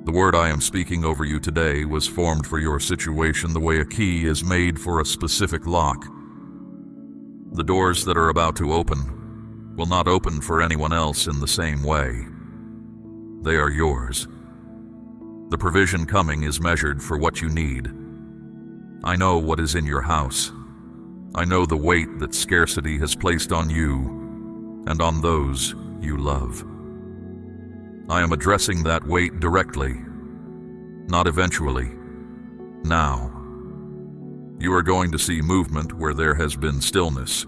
The word I am speaking over you today was formed for your situation the way a key is made for a specific lock. The doors that are about to open will not open for anyone else in the same way. They are yours. The provision coming is measured for what you need. I know what is in your house. I know the weight that scarcity has placed on you and on those you love. I am addressing that weight directly, not eventually, now. You are going to see movement where there has been stillness.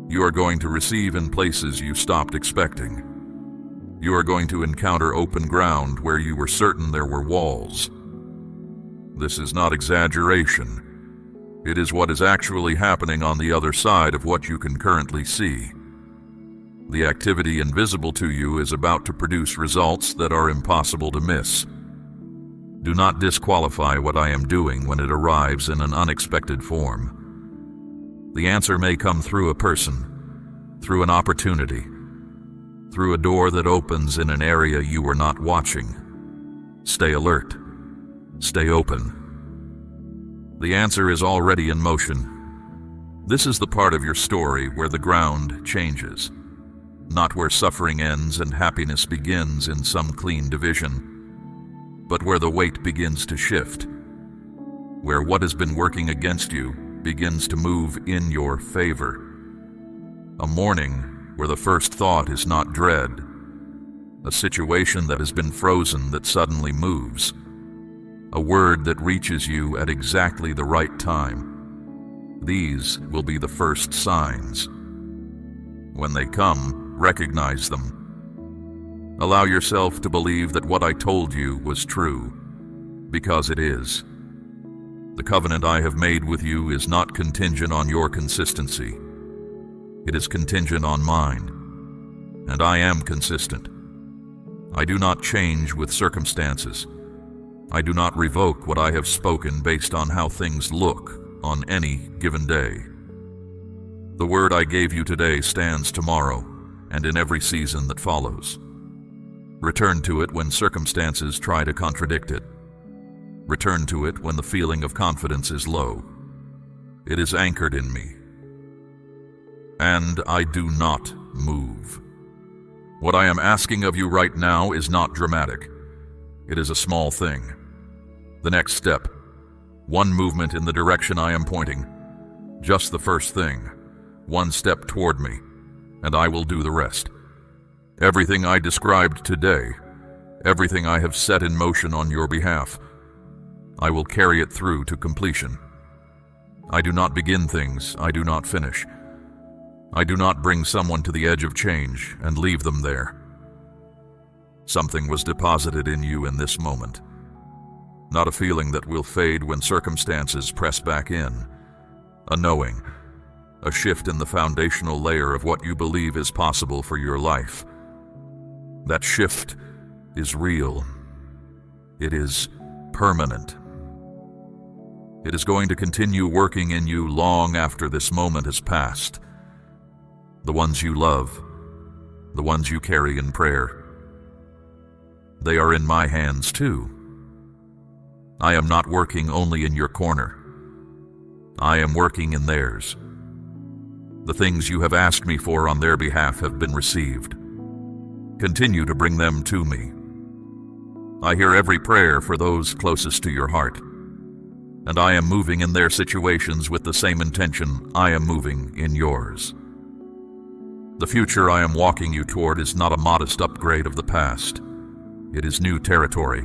You are going to receive in places you stopped expecting. You are going to encounter open ground where you were certain there were walls. This is not exaggeration. It is what is actually happening on the other side of what you can currently see. The activity invisible to you is about to produce results that are impossible to miss. Do not disqualify what I am doing when it arrives in an unexpected form. The answer may come through a person, through an opportunity, through a door that opens in an area you were not watching. Stay alert. Stay open. The answer is already in motion. This is the part of your story where the ground changes, not where suffering ends and happiness begins in some clean division, but where the weight begins to shift, where what has been working against you begins to move in your favor. A morning where the first thought is not dread, a situation that has been frozen that suddenly moves, a word that reaches you at exactly the right time. These will be the first signs. When they come, recognize them. Allow yourself to believe that what I told you was true, because it is. The covenant I have made with you is not contingent on your consistency. It is contingent on mine, and I am consistent. I do not change with circumstances. I do not revoke what I have spoken based on how things look on any given day. The word I gave you today stands tomorrow and in every season that follows. Return to it when circumstances try to contradict it. Return to it when the feeling of confidence is low. It is anchored in me. And I do not move. What I am asking of you right now is not dramatic. It is a small thing. The next step. One movement in the direction I am pointing. Just the first thing. One step toward me, and I will do the rest. Everything I described today, everything I have set in motion on your behalf, I will carry it through to completion. I do not begin things I do not finish. I do not bring someone to the edge of change and leave them there. Something was deposited in you in this moment. Not a feeling that will fade when circumstances press back in. A knowing. A shift in the foundational layer of what you believe is possible for your life. That shift is real. It is permanent. It is going to continue working in you long after this moment has passed. The ones you love, the ones you carry in prayer, they are in my hands too. I am not working only in your corner. I am working in theirs. The things you have asked me for on their behalf have been received. Continue to bring them to me. I hear every prayer for those closest to your heart, and I am moving in their situations with the same intention I am moving in yours. The future I am walking you toward is not a modest upgrade of the past. It is new territory,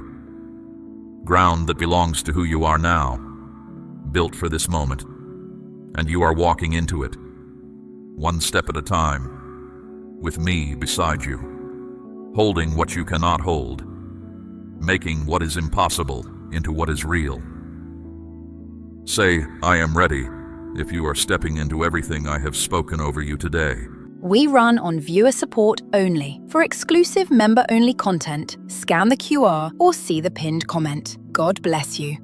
ground that belongs to who you are now, built for this moment, and you are walking into it, one step at a time, with me beside you, holding what you cannot hold, making what is impossible into what is real. Say, I am ready, if you are stepping into everything I have spoken over you today. We run on viewer support only. For exclusive member-only content, scan the QR or see the pinned comment. God bless you.